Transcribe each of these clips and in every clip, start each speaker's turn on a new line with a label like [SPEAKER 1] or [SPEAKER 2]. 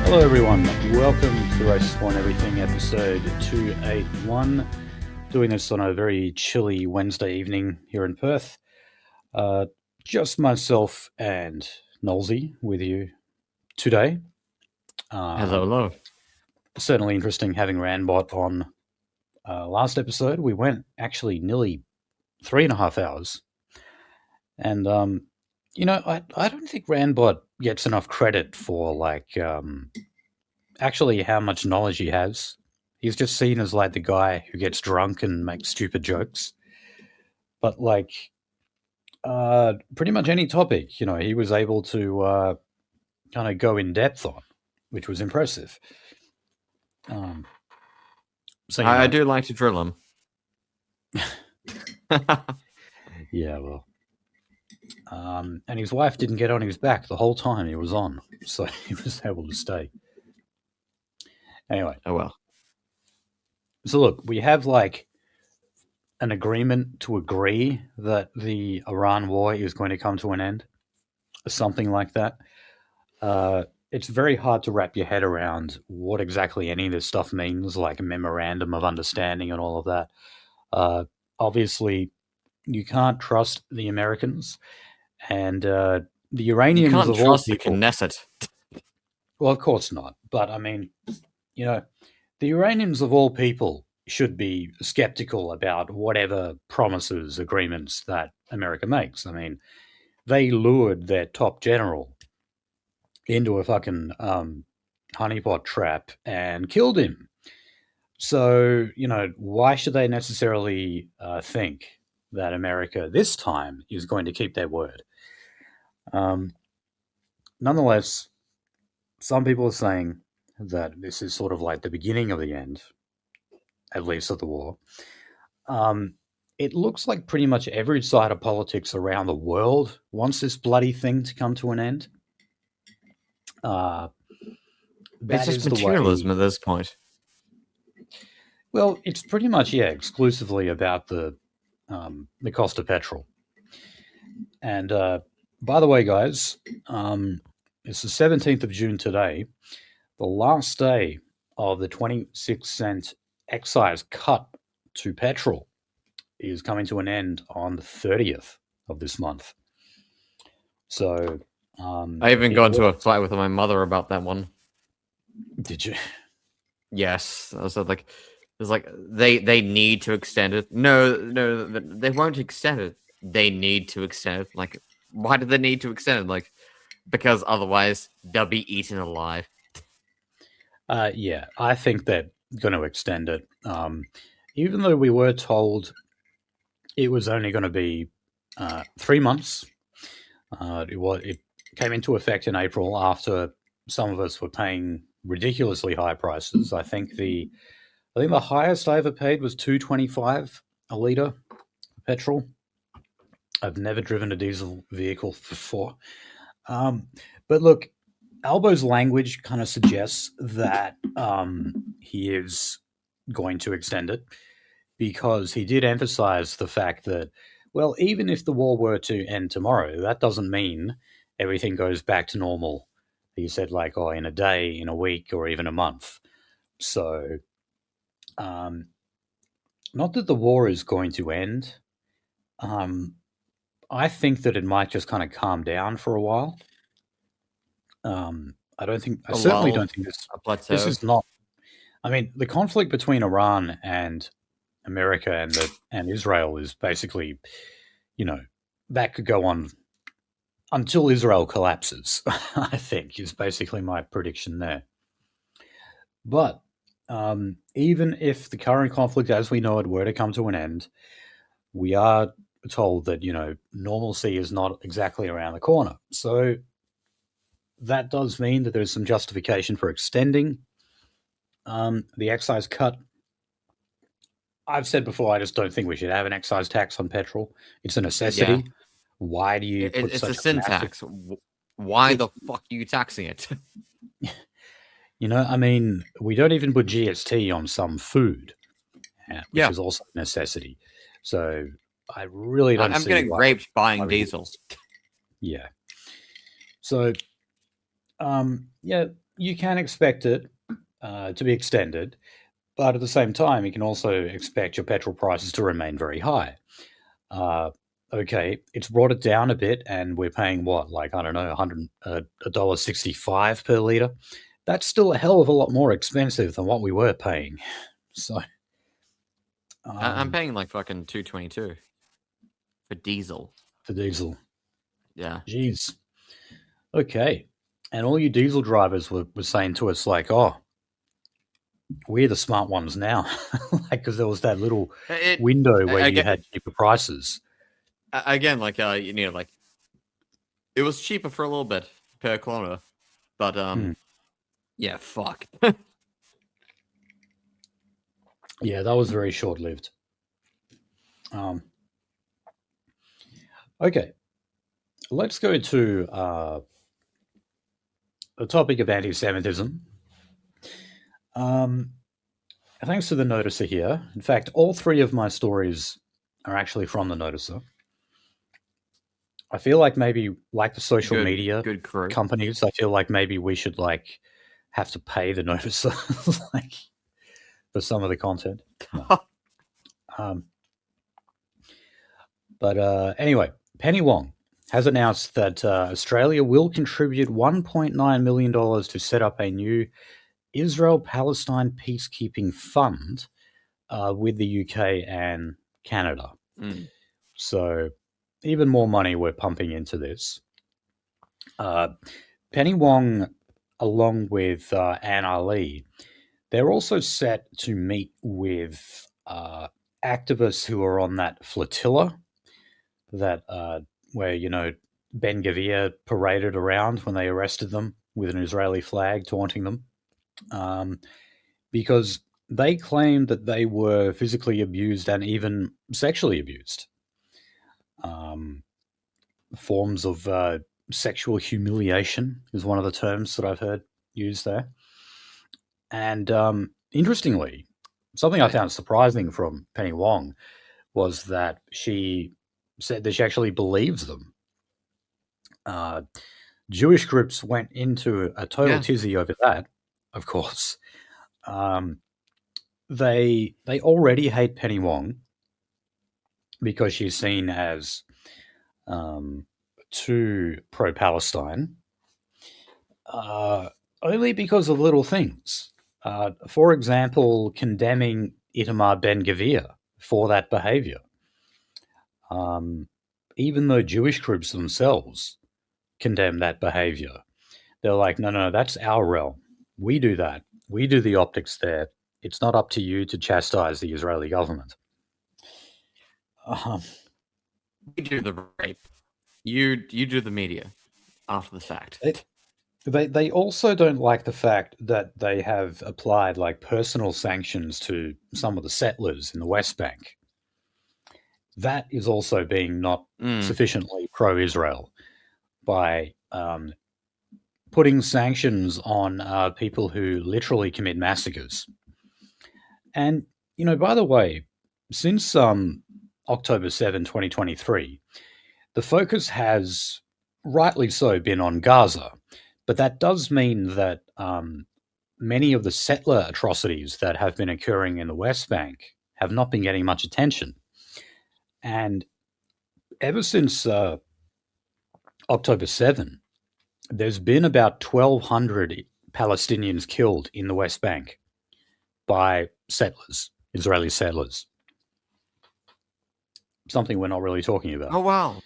[SPEAKER 1] Hello everyone, welcome to Races One Everything episode 281. Doing this on a very chilly Wednesday evening here in Perth. Just myself and Nolsey with you today.
[SPEAKER 2] Hello.
[SPEAKER 1] Certainly interesting having Randbot on. Last episode we went actually nearly 3.5 hours. And, I don't think Randbot gets enough credit for actually how much knowledge he has. He's just seen as like the guy who gets drunk and makes stupid jokes. But pretty much any topic, he was able to kind of go in depth on, which was impressive.
[SPEAKER 2] I do like to drill him.
[SPEAKER 1] Yeah, well. And his wife didn't get on his back the whole time he was on, so he was able to stay. Anyway.
[SPEAKER 2] Oh, well.
[SPEAKER 1] So look, we have an agreement to agree that the Iran war is going to come to an end, something like that. It's very hard to wrap your head around what exactly any of this stuff means, like a memorandum of understanding and all of that. Obviously, you can't trust the Americans, and the Iranians
[SPEAKER 2] you can't
[SPEAKER 1] of
[SPEAKER 2] trust
[SPEAKER 1] all people.
[SPEAKER 2] The Knesset.
[SPEAKER 1] Well, of course not. But I mean, the Iranians of all people should be skeptical about whatever promises, agreements that America makes. I mean, they lured their top general into a fucking honeypot trap and killed him. So, why should they necessarily think that America this time is going to keep their word? Nonetheless, some people are saying that this is sort of like the beginning of the end, at least of the war. It looks like pretty much every side of politics around the world wants this bloody thing to come to an end.
[SPEAKER 2] It's just materialism at this point.
[SPEAKER 1] Well, it's pretty much, exclusively about the cost of petrol. And by the way, guys, it's the 17th of June today. The last day of the 26-cent excise cut to petrol is coming to an end on the 30th of this month. So
[SPEAKER 2] I even got into a fight with my mother about that one.
[SPEAKER 1] Did you?
[SPEAKER 2] Yes. I was like, it's like they need to extend it. No, they won't extend it. They need to extend it. Like, why do they need to extend it? Like, because otherwise they'll be eaten alive.
[SPEAKER 1] Yeah, I think they're going to extend it. Even though we were told it was only going to be 3 months, it came into effect in April after some of us were paying ridiculously high prices. I think the highest I ever paid was $2.25 a litre of petrol. I've never driven a diesel vehicle before. But look, Albo's language kind of suggests that he is going to extend it, because he did emphasize the fact that, well, even if the war were to end tomorrow, that doesn't mean everything goes back to normal. He said, in a day, in a week, or even a month. So, not that the war is going to end. I think that it might just kind of calm down for a while. I certainly don't think this is not. I mean, the conflict between Iran and America and Israel is basically, that could go on until Israel collapses. I think is basically my prediction there. But even if the current conflict as we know it were to come to an end, we are told that, normalcy is not exactly around the corner. So that does mean that there's some justification for extending the excise cut. I've said before, I just don't think we should have an excise tax on petrol. It's a necessity. Yeah. Why do you put
[SPEAKER 2] it's
[SPEAKER 1] such
[SPEAKER 2] a sin tax. Why the fuck are you taxing it?
[SPEAKER 1] I mean, we don't even put GST on some food, which is also a necessity. So I really don't see.
[SPEAKER 2] I'm getting raped buying diesel.
[SPEAKER 1] Yeah. So, you can expect it to be extended, but at the same time, you can also expect your petrol prices to remain very high. Okay, it's brought it down a bit, and we're paying what, like I don't know, $1.65 per liter. That's still a hell of a lot more expensive than what we were paying. So,
[SPEAKER 2] I'm paying like fucking 222 for diesel.
[SPEAKER 1] for diesel,
[SPEAKER 2] Yeah.
[SPEAKER 1] jeez. Okay, and all you diesel drivers were saying to us like, "Oh, we're the smart ones now," like because there was that little
[SPEAKER 2] It
[SPEAKER 1] window where you
[SPEAKER 2] again,
[SPEAKER 1] had cheaper prices.
[SPEAKER 2] again like like it was cheaper for a little bit per kilometer, but yeah, fuck.
[SPEAKER 1] Yeah, that was very short lived. Okay, let's go to the topic of anti-Semitism. Thanks to the noticer here. In fact, all three of my stories are actually from the noticer. I feel like maybe, like the social media
[SPEAKER 2] good crew.
[SPEAKER 1] companies, I feel like maybe we should like have to pay the noticer like for some of the content. No. But anyway, Penny Wong has announced that Australia will contribute $1.9 million to set up a new Israel-Palestine peacekeeping fund with the UK and Canada. So even more money we're pumping into this. Penny Wong, along with Anne Ali, they're also set to meet with activists who are on that flotilla that where Ben Gavir paraded around when they arrested them with an Israeli flag taunting them, because they claimed that they were physically abused and even sexually abused. Forms of sexual humiliation is one of the terms that I've heard used there. And interestingly, something I found surprising from Penny Wong was that she said that she actually believes them. Jewish groups went into a total tizzy over that, of course. They already hate Penny Wong because she's seen as too pro-Palestine, only because of little things. For example, condemning Itamar Ben-Gvir for that behavior. Even though Jewish groups themselves condemn that behavior, they're like, no, that's our realm. We do that. We do the optics there. It's not up to you to chastise the Israeli government.
[SPEAKER 2] We do the rape. You do the media after the fact.
[SPEAKER 1] They also don't like the fact that they have applied like personal sanctions to some of the settlers in the West Bank. That is also being not sufficiently pro-Israel by putting sanctions on people who literally commit massacres. And, by the way, since October 7, 2023, the focus has, rightly so, been on Gaza. But that does mean that many of the settler atrocities that have been occurring in the West Bank have not been getting much attention. And ever since October 7, there's been about 1,200 Palestinians killed in the West Bank by settlers, Israeli settlers. Something we're not really talking about.
[SPEAKER 2] Oh, wow.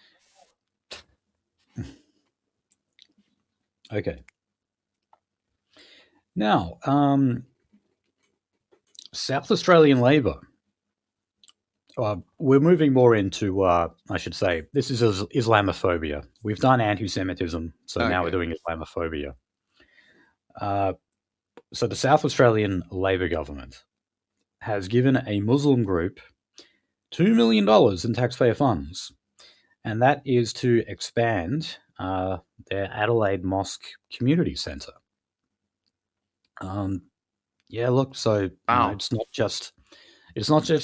[SPEAKER 1] Okay. Now, South Australian Labor. We're moving more into, I should say, this is Islamophobia. We've done anti-Semitism, so now we're doing Islamophobia. So the South Australian Labor government has given a Muslim group $2 million in taxpayer funds, and that is to expand their Adelaide Mosque Community Centre. Yeah, look, so it's not just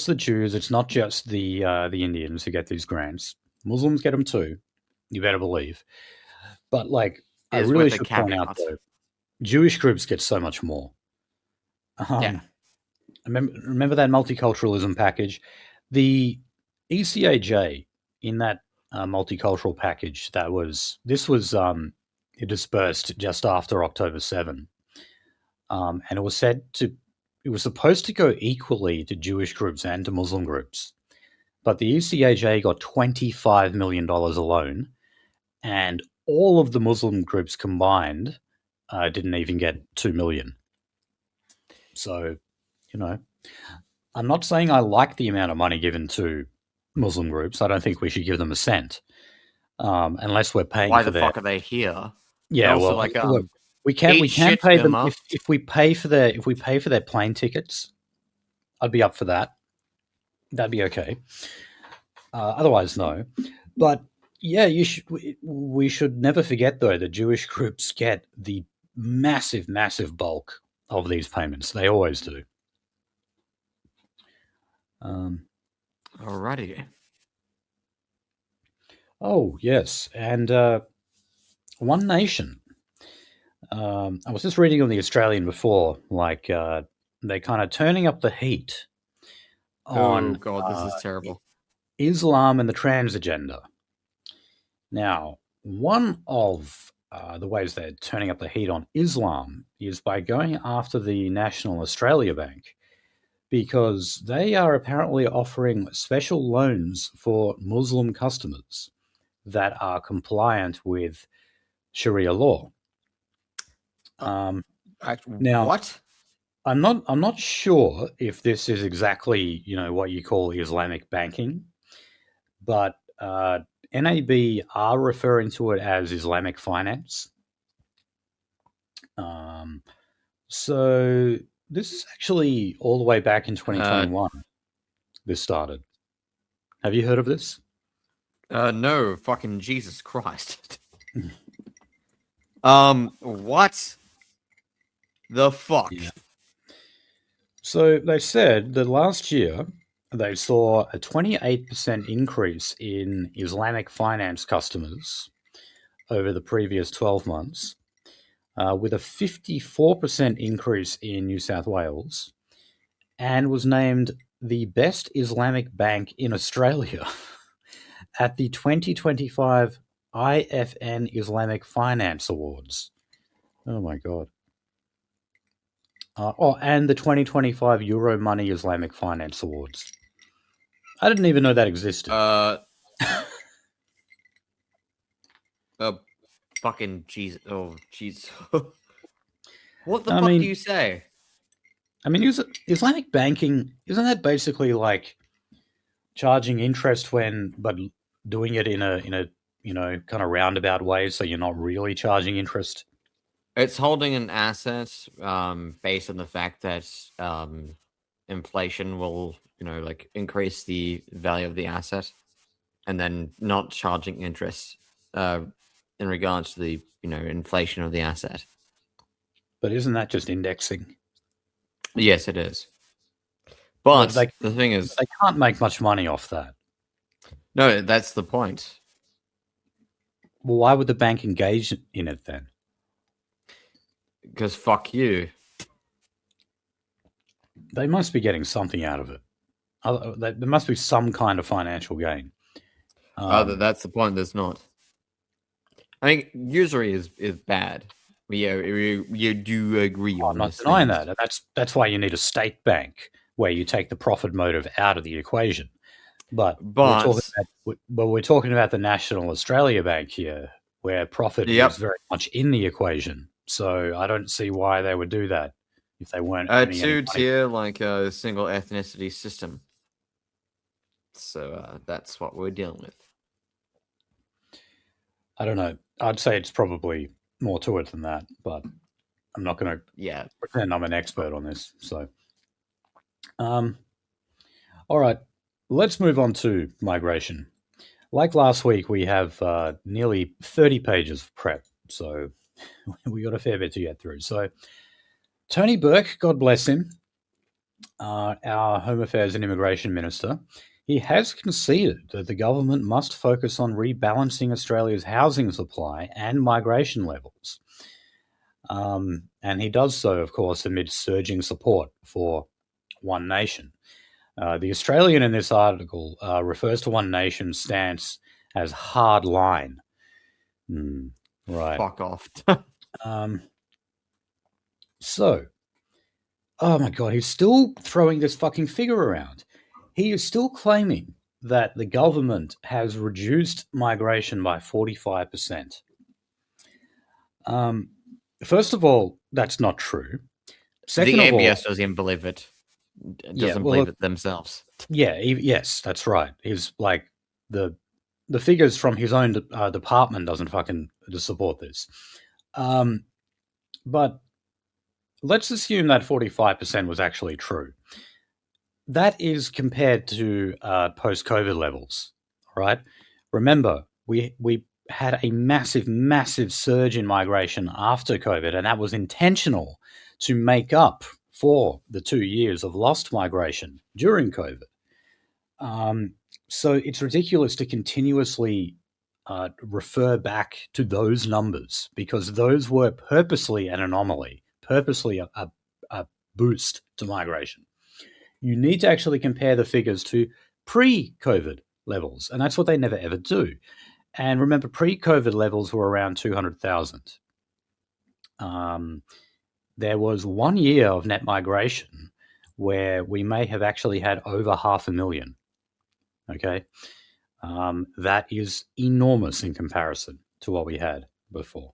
[SPEAKER 1] the Jews, it's not just the Indians who get these grants. Muslims get them too. You better believe. But like, I really should point out though. Jewish groups get so much more.
[SPEAKER 2] Yeah.
[SPEAKER 1] Remember that multiculturalism package? The ECAJ in that multicultural package it dispersed just after October 7, and it was supposed to go equally to Jewish groups and to Muslim groups, but the ECAJ got $25 million alone, and all of the Muslim groups combined didn't even get $2 million. So, I'm not saying I like the amount of money given to Muslim groups. I don't think we should give them a cent, unless we're paying
[SPEAKER 2] Why
[SPEAKER 1] for
[SPEAKER 2] the fuck are they here?
[SPEAKER 1] Yeah,
[SPEAKER 2] also,
[SPEAKER 1] well, we can pay them if we pay for their plane tickets. I'd be up for that. That'd be okay. Otherwise, no. But yeah, we should never forget though that Jewish groups get the massive, massive bulk of these payments. They always do.
[SPEAKER 2] Alrighty.
[SPEAKER 1] Oh yes, and One Nation. I was just reading on the Australian before, they're kind of turning up the heat on.
[SPEAKER 2] Oh god, this is terrible.
[SPEAKER 1] Islam and the trans agenda. Now, one of the ways they're turning up the heat on Islam is by going after the National Australia Bank, because they are apparently offering special loans for Muslim customers that are compliant with Sharia law. Now,
[SPEAKER 2] what?
[SPEAKER 1] I'm not sure if this is exactly what you call Islamic banking, but NAB are referring to it as Islamic finance. So this is actually all the way back in 2021. This started. Have you heard of this?
[SPEAKER 2] No, fucking Jesus Christ. What the fuck?
[SPEAKER 1] Yeah. So they said that last year they saw a 28% increase in Islamic finance customers over the previous 12 months, with a 54% increase in New South Wales, and was named the best Islamic bank in Australia at the 2025 IFN Islamic Finance Awards. Oh my God. And the 2025 Euro Money Islamic Finance Awards. I didn't even know that existed.
[SPEAKER 2] Fucking Jesus. Oh, jeez. What the fuck do you say?
[SPEAKER 1] I mean, Islamic banking, isn't that basically like charging interest but doing it in a kind of roundabout way, so you're not really charging interest?
[SPEAKER 2] It's holding an asset based on the fact that inflation will, increase the value of the asset, and then not charging interest in regards to the, inflation of the asset.
[SPEAKER 1] But isn't that just indexing?
[SPEAKER 2] Yes, it is. But the thing is,
[SPEAKER 1] they can't make much money off that.
[SPEAKER 2] No, that's the point.
[SPEAKER 1] Well, why would the bank engage in it then?
[SPEAKER 2] Because fuck you.
[SPEAKER 1] They must be getting something out of it. There must be some kind of financial gain.
[SPEAKER 2] That's the point. There's not. I think usury is bad. You do agree on.
[SPEAKER 1] I'm not denying that. That's why you need a state bank where you take the profit motive out of the equation. But we're talking about the National Australia Bank here, where profit is very much in the equation. So I don't see why they would do that if they weren't.
[SPEAKER 2] A two-tier, like a single ethnicity system. So that's what we're dealing with.
[SPEAKER 1] I don't know. I'd say it's probably more to it than that, but I'm not going to pretend I'm an expert on this. So, all right, let's move on to migration. Like last week, we have nearly 30 pages of prep, so we got a fair bit to get through. So, Tony Burke, God bless him, our Home Affairs and Immigration Minister, he has conceded that the government must focus on rebalancing Australia's housing supply and migration levels. And he does so, of course, amid surging support for One Nation. The Australian in this article refers to One Nation's stance as hard line. Right.
[SPEAKER 2] Fuck off.
[SPEAKER 1] So, oh my God, he's still throwing this fucking figure around. He is still claiming that the government has reduced migration by 45%. First of all, that's not true. Second
[SPEAKER 2] the
[SPEAKER 1] of all,
[SPEAKER 2] ABS doesn't even believe it. Doesn't believe it themselves.
[SPEAKER 1] Yeah, yes, that's right. He's like the figures from his own department doesn't fucking support this. But let's assume that 45% was actually true. That is compared to post-COVID levels, right? Remember, we had a massive surge in migration after COVID, and that was intentional to make up for the 2 years of lost migration during COVID. So it's ridiculous to continuously refer back to those numbers because those were purposely an anomaly, purposely a boost to migration. You need to actually compare the figures to pre-COVID levels, and that's what they never ever do. And remember, pre-COVID levels were around 200,000. There was 1 year of net migration where we may have actually had over 500,000. Okay, that is enormous in comparison to what we had before.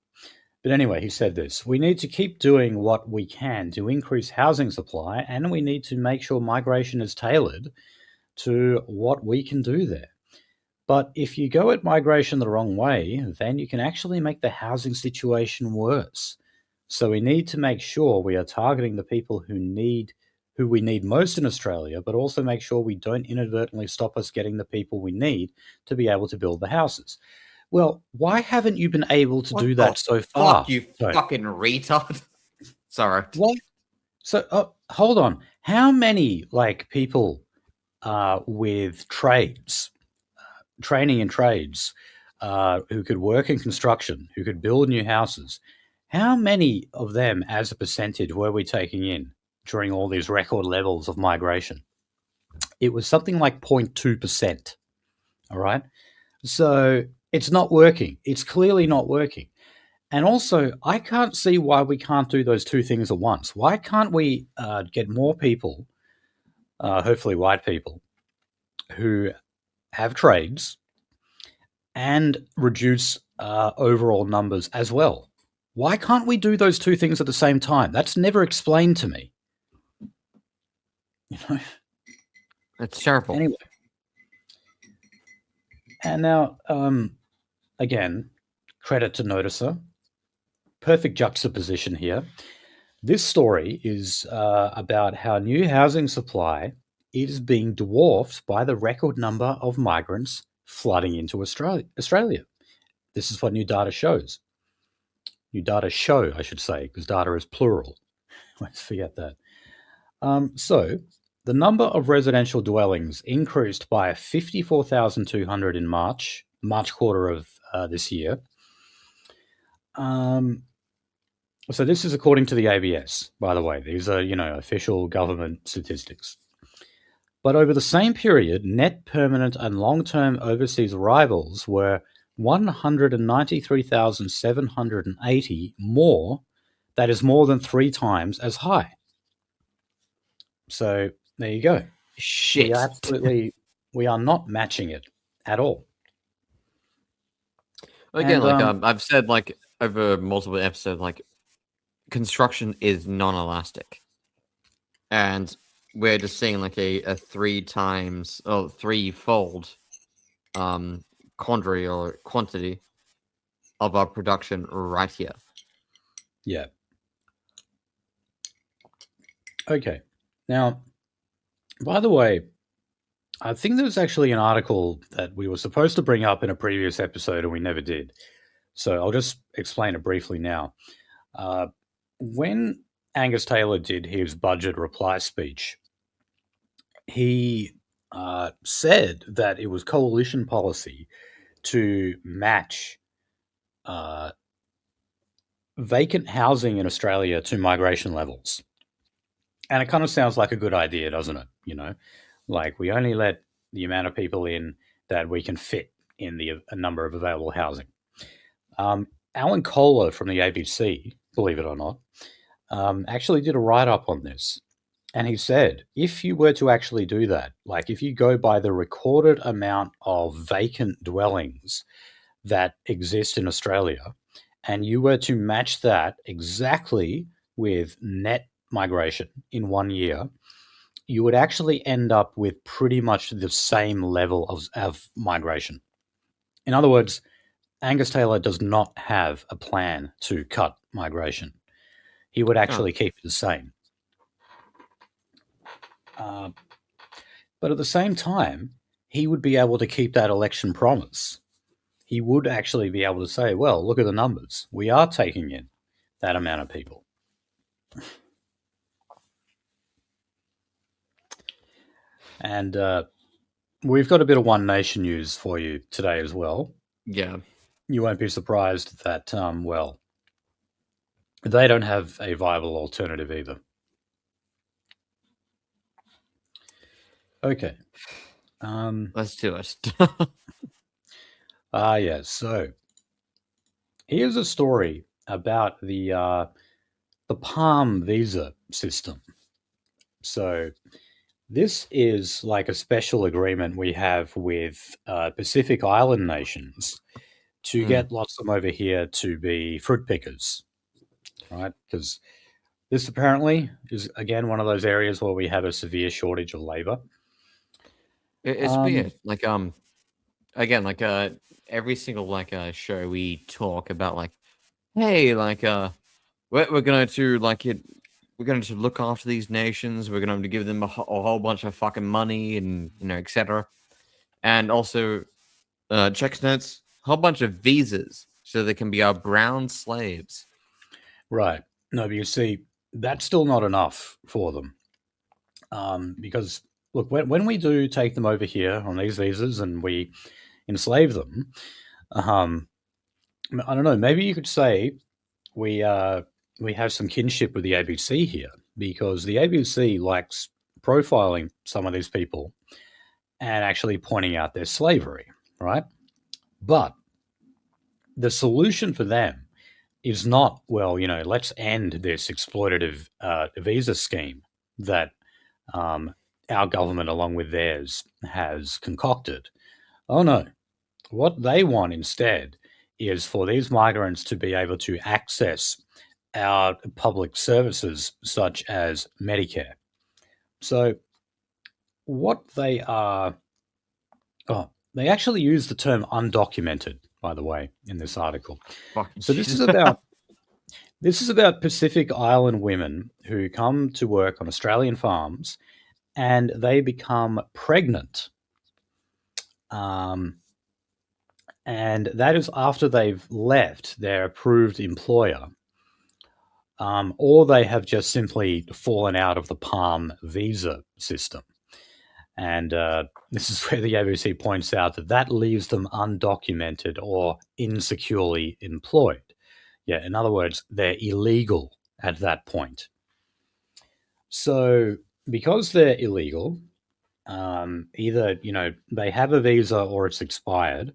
[SPEAKER 1] But anyway, he said this: we need to keep doing what we can to increase housing supply, and we need to make sure migration is tailored to what we can do there. But if you go at migration the wrong way, then you can actually make the housing situation worse. So we need to make sure we are targeting the people who we need most in Australia, but also make sure we don't inadvertently stop us getting the people we need to be able to build the houses. Well, why haven't you been able to do that so far?
[SPEAKER 2] Fuck you, fucking retard. Sorry.
[SPEAKER 1] What? So, hold on. How many people with trades, training in trades, who could work in construction, who could build new houses? How many of them, as a percentage, were we taking in during all these record levels of migration? It was something like 0.2%. All right. So it's not working. It's clearly not working. And also, I can't see why we can't do those two things at once. Why can't we get more people, hopefully white people, who have trades and reduce overall numbers as well? Why can't we do those two things at the same time? That's never explained to me. You know?
[SPEAKER 2] That's terrible.
[SPEAKER 1] Anyway. And now, again, credit to Noticer. Perfect juxtaposition here. This story is about how new housing supply is being dwarfed by the record number of migrants flooding into Australia. This is what new data shows. New data show, I should say, because data is plural. Let's forget that. So, the number of residential dwellings increased by 54,200 in March quarter of this year. So this is according to the ABS, by the way. These are, official government statistics. But over the same period, net permanent and long-term overseas arrivals were 193,780 more. That is more than 3 times as high. So there you go.
[SPEAKER 2] Shit.
[SPEAKER 1] We are not matching it at all.
[SPEAKER 2] Again, I've said over multiple episodes, construction is non-elastic, and we're just seeing a 3-fold quantity or quantity of our production right here.
[SPEAKER 1] Yeah. Okay. Now, by the way, I think there was actually an article that we were supposed to bring up in a previous episode and we never did. So I'll just explain it briefly now. When Angus Taylor did his budget reply speech, he said that it was coalition policy to match vacant housing in Australia to migration levels. And it kind of sounds like a good idea, doesn't it? Like we only let the amount of people in that we can fit in the a number of available housing. Alan Kohler from the ABC, believe it or not, actually did a write-up on this. And he said, if you were to actually do that, like if you go by the recorded amount of vacant dwellings that exist in Australia, and you were to match that exactly with net migration in 1 year, you would actually end up with pretty much the same level of migration. In other words, Angus Taylor does not have a plan to cut migration. He would actually keep it the same. But at the same time, he would be able to keep that election promise. He would actually be able to say, well, look at the numbers. We are taking in that amount of people. And we've got a bit of One Nation news for you today as well.
[SPEAKER 2] Yeah.
[SPEAKER 1] You won't be surprised that, well, they don't have a viable alternative either. Okay.
[SPEAKER 2] Let's do it.
[SPEAKER 1] Yeah. So here's a story about the Palm visa system. So this is like a special agreement we have with Pacific Island nations to get lots of them over here to be fruit pickers, right? Because this apparently is, again, one of those areas where we have a severe shortage of labor.
[SPEAKER 2] It's weird. Like, again, like, every single, show we talk about, like, hey, like, we're going to, like, we're going to look after these nations. We're going to give them a whole bunch of fucking money and, etc. And also, checks notes, a whole bunch of visas so they can be our brown slaves.
[SPEAKER 1] Right. No, but you see, that's still not enough for them. Because, look, when we do take them over here on these visas and we enslave them, I don't know, maybe you could say we have some kinship with the ABC here, because the ABC likes profiling some of these people and actually pointing out their slavery, right? But the solution for them is not, well, let's end this exploitative visa scheme that our government, along with theirs, has concocted. Oh no. What they want instead is for these migrants to be able to access our public services such as Medicare. So what they are, they actually use the term undocumented, by the way, in this article. So this is about Pacific Island women who come to work on Australian farms and they become pregnant. And that is after they've left their approved employer, or they have just simply fallen out of the Palm visa system. And this is where the ABC points out that leaves them undocumented or insecurely employed. Yeah, in other words, they're illegal at that point. So because they're illegal, either, they have a visa or it's expired,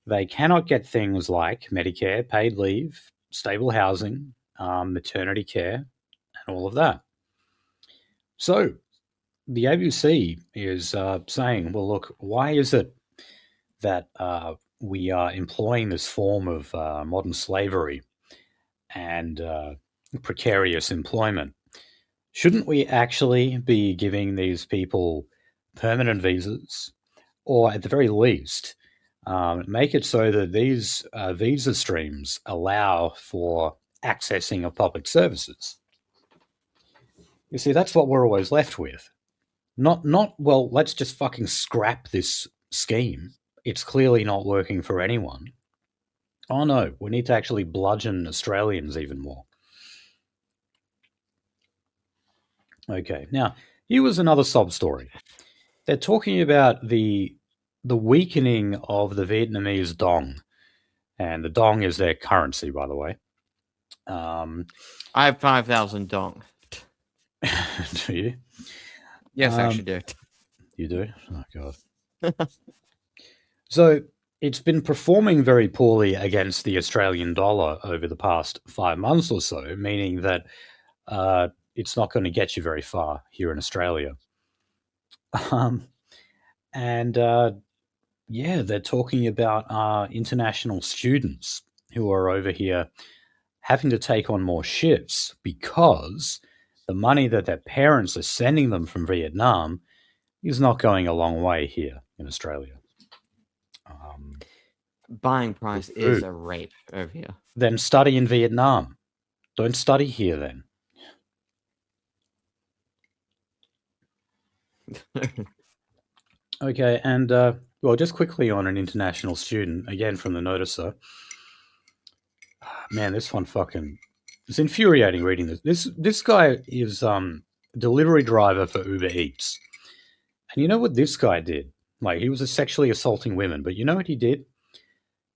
[SPEAKER 1] they cannot get things like Medicare, paid leave, stable housing, maternity care, and all of that. So the ABC is saying, well, look, why is it that we are employing this form of modern slavery and precarious employment? Shouldn't we actually be giving these people permanent visas, or at the very least, make it so that these visa streams allow for accessing of public services? You see, that's what we're always left with. Not, well, let's just fucking scrap this scheme. It's clearly not working for anyone. Oh no, we need to actually bludgeon Australians even more. Okay, now, here was another sob story. They're talking about the weakening of the Vietnamese dong. And the dong is their currency, by the way.
[SPEAKER 2] I have 5,000 dong.
[SPEAKER 1] Do you?
[SPEAKER 2] Yes, I actually do.
[SPEAKER 1] You do? Oh, God. So it's been performing very poorly against the Australian dollar over the past 5 months or so, meaning that it's not going to get you very far here in Australia. Um, and yeah, they're talking about international students who are over here having to take on more shifts because the money that their parents are sending them from Vietnam is not going a long way here in Australia.
[SPEAKER 2] Buying price is a rape over here.
[SPEAKER 1] Then study in Vietnam. Don't study here then. Okay, and well, just quickly on an international student, again from the noticer. Man, this one fucking it's infuriating reading this. This guy is delivery driver for Uber Eats. And you know what this guy did? Like he was sexually assaulting women, but you know what he did?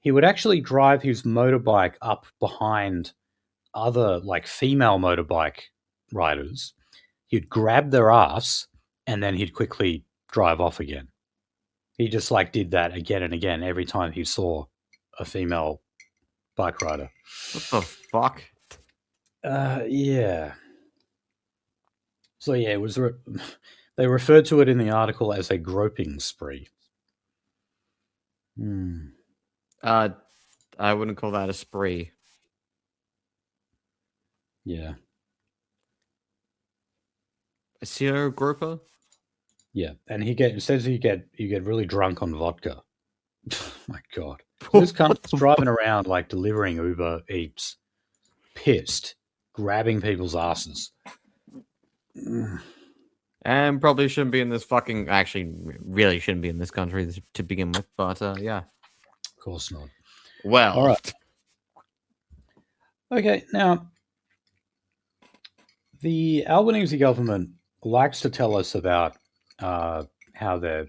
[SPEAKER 1] He would actually drive his motorbike up behind other like female motorbike riders. He'd grab their ass and then he'd quickly drive off again. He just like did that again and again every time he saw a female bike rider.
[SPEAKER 2] What the fuck?
[SPEAKER 1] Yeah. So yeah, it was. They referred to it in the article as a groping spree.
[SPEAKER 2] I wouldn't call that a spree.
[SPEAKER 1] Yeah.
[SPEAKER 2] A serial groper?
[SPEAKER 1] Yeah, and it says you get really drunk on vodka. My God, this cunt's driving around like delivering Uber Eats, pissed, grabbing people's asses.
[SPEAKER 2] And probably shouldn't be in this fucking. Actually, really shouldn't be in this country to begin with. But yeah,
[SPEAKER 1] of course not.
[SPEAKER 2] Well,
[SPEAKER 1] all right. Okay, now the Albanese government likes to tell us about how they're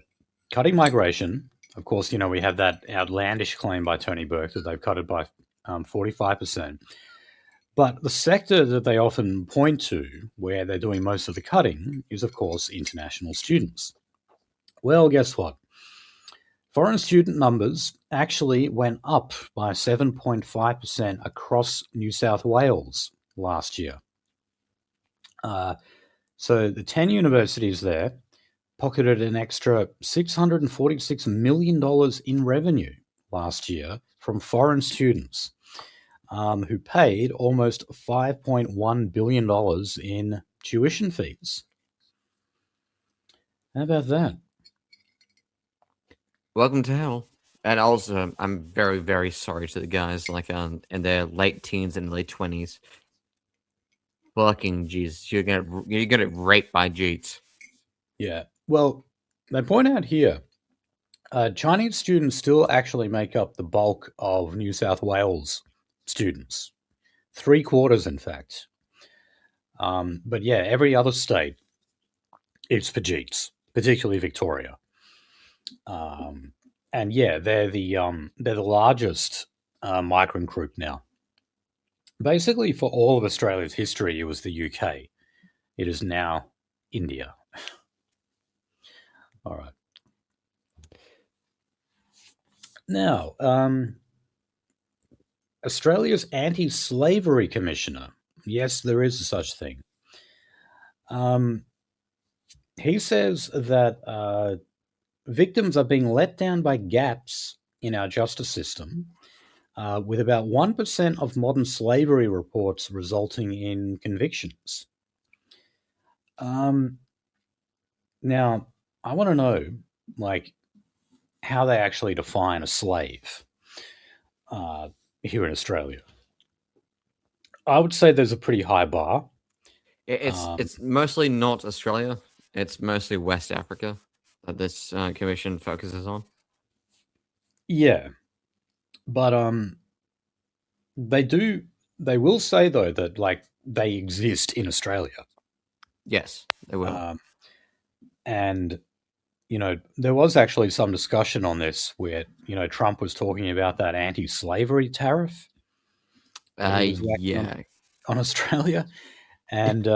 [SPEAKER 1] cutting migration. Of course, you know, we have that outlandish claim by Tony Burke that they've cut it by 45%. But the sector that they often point to where they're doing most of the cutting is, of course, international students. Well, guess what? Foreign student numbers actually went up by 7.5% across New South Wales last year. So the 10 universities there pocketed an extra $646 million in revenue last year from foreign students who paid almost $5.1 billion in tuition fees. How about that?
[SPEAKER 2] Welcome to hell. And also, I'm very, very sorry to the guys like in their late teens and late 20s. Fucking Jesus, you're gonna raped by Jeets.
[SPEAKER 1] Yeah. Well, they point out here, Chinese students still actually make up the bulk of New South Wales students. 3/4, in fact. But yeah, every other state, it's for Jeets, particularly Victoria. And yeah, they're the largest migrant group now. Basically, for all of Australia's history, it was the UK. It is now India. All right. Now, Australia's anti-slavery commissioner. Yes, there is such thing. He says that victims are being let down by gaps in our justice system, with about 1% of modern slavery reports resulting in convictions. Now, I want to know, like, how they actually define a slave here in Australia. I would say there's a pretty high bar.
[SPEAKER 2] It's mostly not Australia. It's mostly West Africa that this commission focuses on.
[SPEAKER 1] Yeah, but they will say though that like they exist in Australia.
[SPEAKER 2] Yes, they will.
[SPEAKER 1] And you know, there was actually some discussion on this where, you know, Trump was talking about that anti-slavery tariff. that he was whacking
[SPEAKER 2] Yeah.
[SPEAKER 1] on Australia, and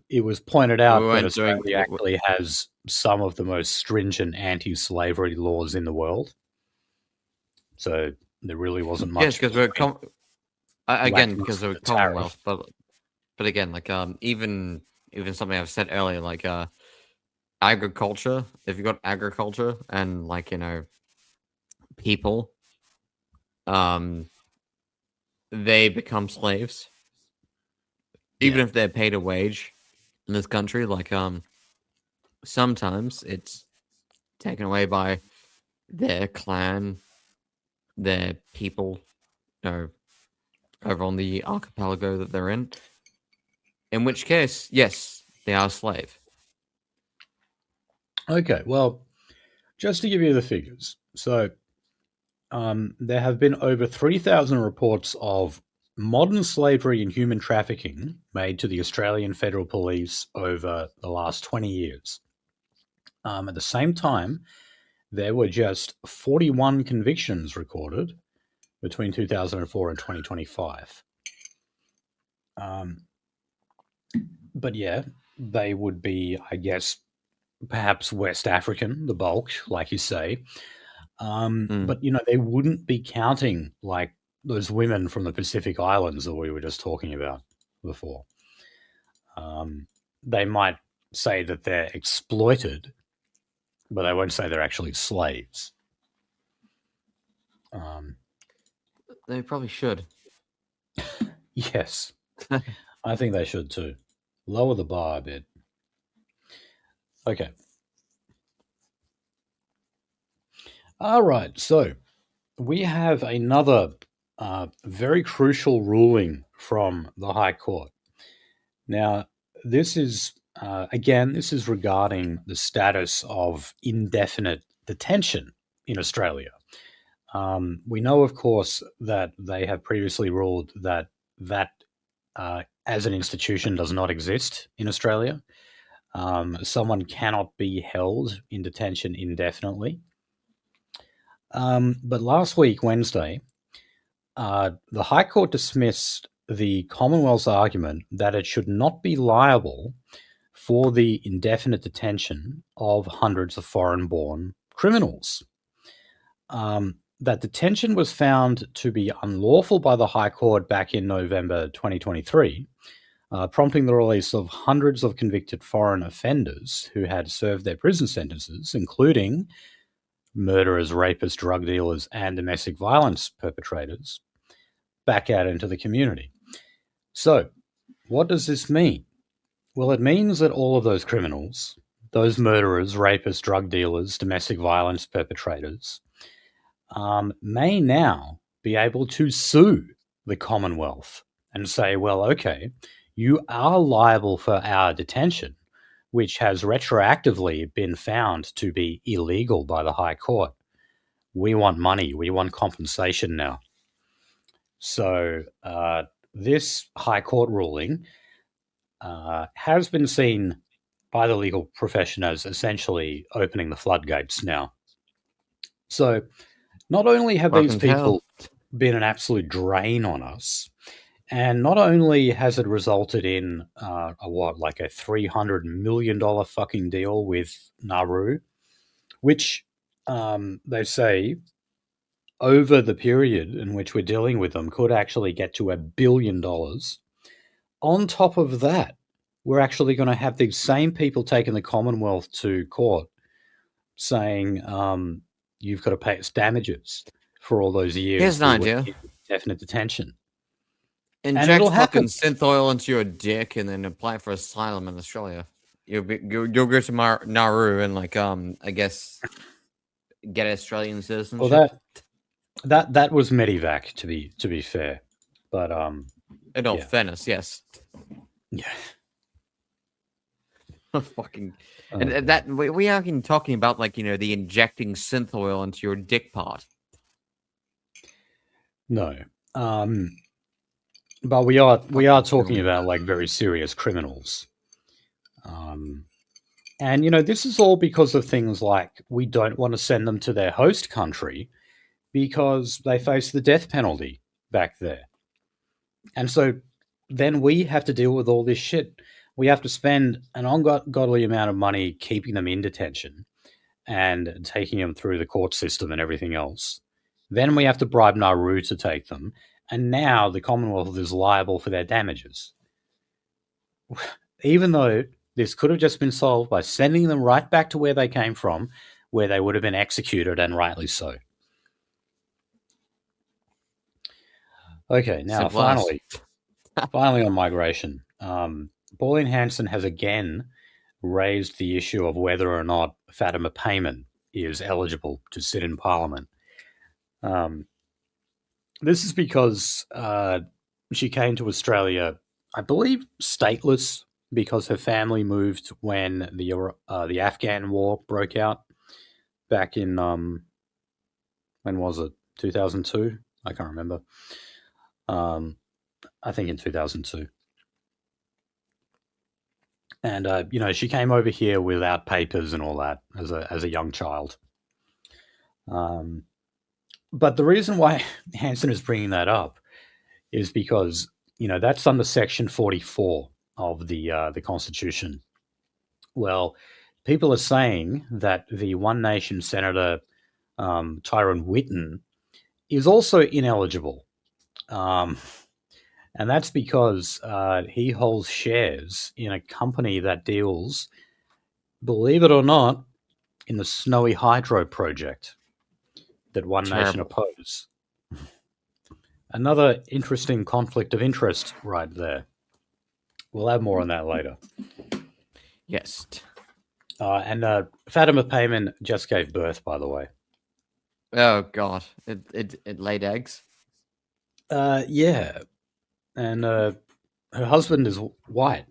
[SPEAKER 1] it was pointed
[SPEAKER 2] We
[SPEAKER 1] out that
[SPEAKER 2] weren't doing.
[SPEAKER 1] Australia actually has some of the most stringent anti-slavery laws in the world. So there really wasn't
[SPEAKER 2] Yes,
[SPEAKER 1] much
[SPEAKER 2] because we're again
[SPEAKER 1] whacking us
[SPEAKER 2] because
[SPEAKER 1] with
[SPEAKER 2] we're
[SPEAKER 1] the tariff.
[SPEAKER 2] Commonwealth, but again, like even something I've said earlier, like agriculture. If you've got agriculture and like people, um, they become slaves, even
[SPEAKER 1] Yeah.
[SPEAKER 2] if they're paid a wage in this country. Like sometimes it's taken away by their clan, their people, over on the archipelago that they're in. In which case, yes, they are a slave.
[SPEAKER 1] Okay, well, just to give you the figures. So there have been over 3,000 reports of modern slavery and human trafficking made to the Australian Federal Police over the last 20 years. At the same time, there were just 41 convictions recorded between 2004 and 2025. But yeah, they would be, I guess, perhaps West African, the bulk, like you say. But they wouldn't be counting like those women from the Pacific Islands that we were just talking about before. They might say that they're exploited, but they won't say they're actually slaves.
[SPEAKER 2] They probably should.
[SPEAKER 1] Yes, I think they should too. Lower the bar a bit. Okay. All right. So we have another very crucial ruling from the High Court. Now, this is, this is regarding the status of indefinite detention in Australia. We know, of course, that they have previously ruled that as an institution does not exist in Australia. Someone cannot be held in detention indefinitely. But last week, Wednesday, the High Court dismissed the Commonwealth's argument that it should not be liable for the indefinite detention of hundreds of foreign-born criminals. That detention was found to be unlawful by the High Court back in November 2023, prompting the release of hundreds of convicted foreign offenders who had served their prison sentences, including murderers, rapists, drug dealers, and domestic violence perpetrators, back out into the community. So, what does this mean? Well, it means that all of those criminals, those murderers, rapists, drug dealers, domestic violence perpetrators, may now be able to sue the Commonwealth and say, well, okay, you are liable for our detention, which has retroactively been found to be illegal by the High Court. We want money. We want compensation now. So this High Court ruling has been seen by the legal profession as essentially opening the floodgates now. So not only have these people been an absolute drain on us, and not only has it resulted in a $300 million fucking deal with Nauru, which they say over the period in which we're dealing with them could actually get to $1 billion. On top of that, we're actually going to have these same people taking the Commonwealth to court saying you've got to pay us damages for all those years.
[SPEAKER 2] Here's an idea.
[SPEAKER 1] Indefinite detention.
[SPEAKER 2] Inject fucking synth oil into your dick and then apply for asylum in Australia. You'll go to Nauru and I guess get Australian citizenship.
[SPEAKER 1] Well, that was Medivac to be fair, but
[SPEAKER 2] in all fairness, yes.
[SPEAKER 1] Yeah.
[SPEAKER 2] Fucking and that we are talking about the injecting synth oil into your dick part.
[SPEAKER 1] No. But we are talking about very serious criminals. And this is all because of things like we don't want to send them to their host country because they face the death penalty back there. And so then we have to deal with all this shit. We have to spend an ungodly amount of money keeping them in detention and taking them through the court system and everything else. Then we have to bribe Nauru to take them. And now the Commonwealth is liable for their damages. Even though this could have just been solved by sending them right back to where they came from, where they would have been executed, and rightly so. Okay, now finally on migration. Pauline Hanson has again raised the issue of whether or not Fatima Payman is eligible to sit in Parliament. This is because she came to Australia, I believe, stateless, because her family moved when the Afghan War broke out back in when was it? 2002? I can't remember. I think in 2002. And she came over here without papers and all that as a young child. But the reason why Hanson is bringing that up is because that's under Section 44 of the Constitution. Well, people are saying that the One Nation Senator Tyrone Whitten is also ineligible, and that's because he holds shares in a company that deals, believe it or not, in the Snowy Hydro project that One Nation oppose. Another interesting conflict of interest right there. We'll have more on that later.
[SPEAKER 2] Yes.
[SPEAKER 1] And Fatima Payman just gave birth, by the way.
[SPEAKER 2] Oh God! It laid eggs.
[SPEAKER 1] Yeah, and her husband is white,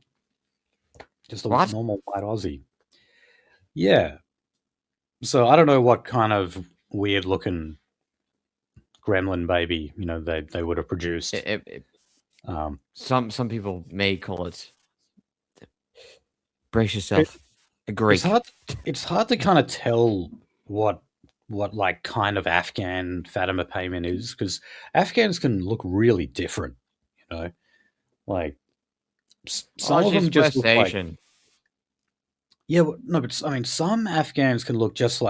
[SPEAKER 1] just a normal white Aussie. Yeah. So I don't know what kind of weird looking gremlin baby they would have produced.
[SPEAKER 2] Some people may call it. Brace yourself. A Greek.
[SPEAKER 1] It's hard to kind of tell what like kind of Afghan Fatima Payman is, because Afghans can look really different. Like some of them just look Asian. Like. Yeah, no, but I mean, some Afghans can look just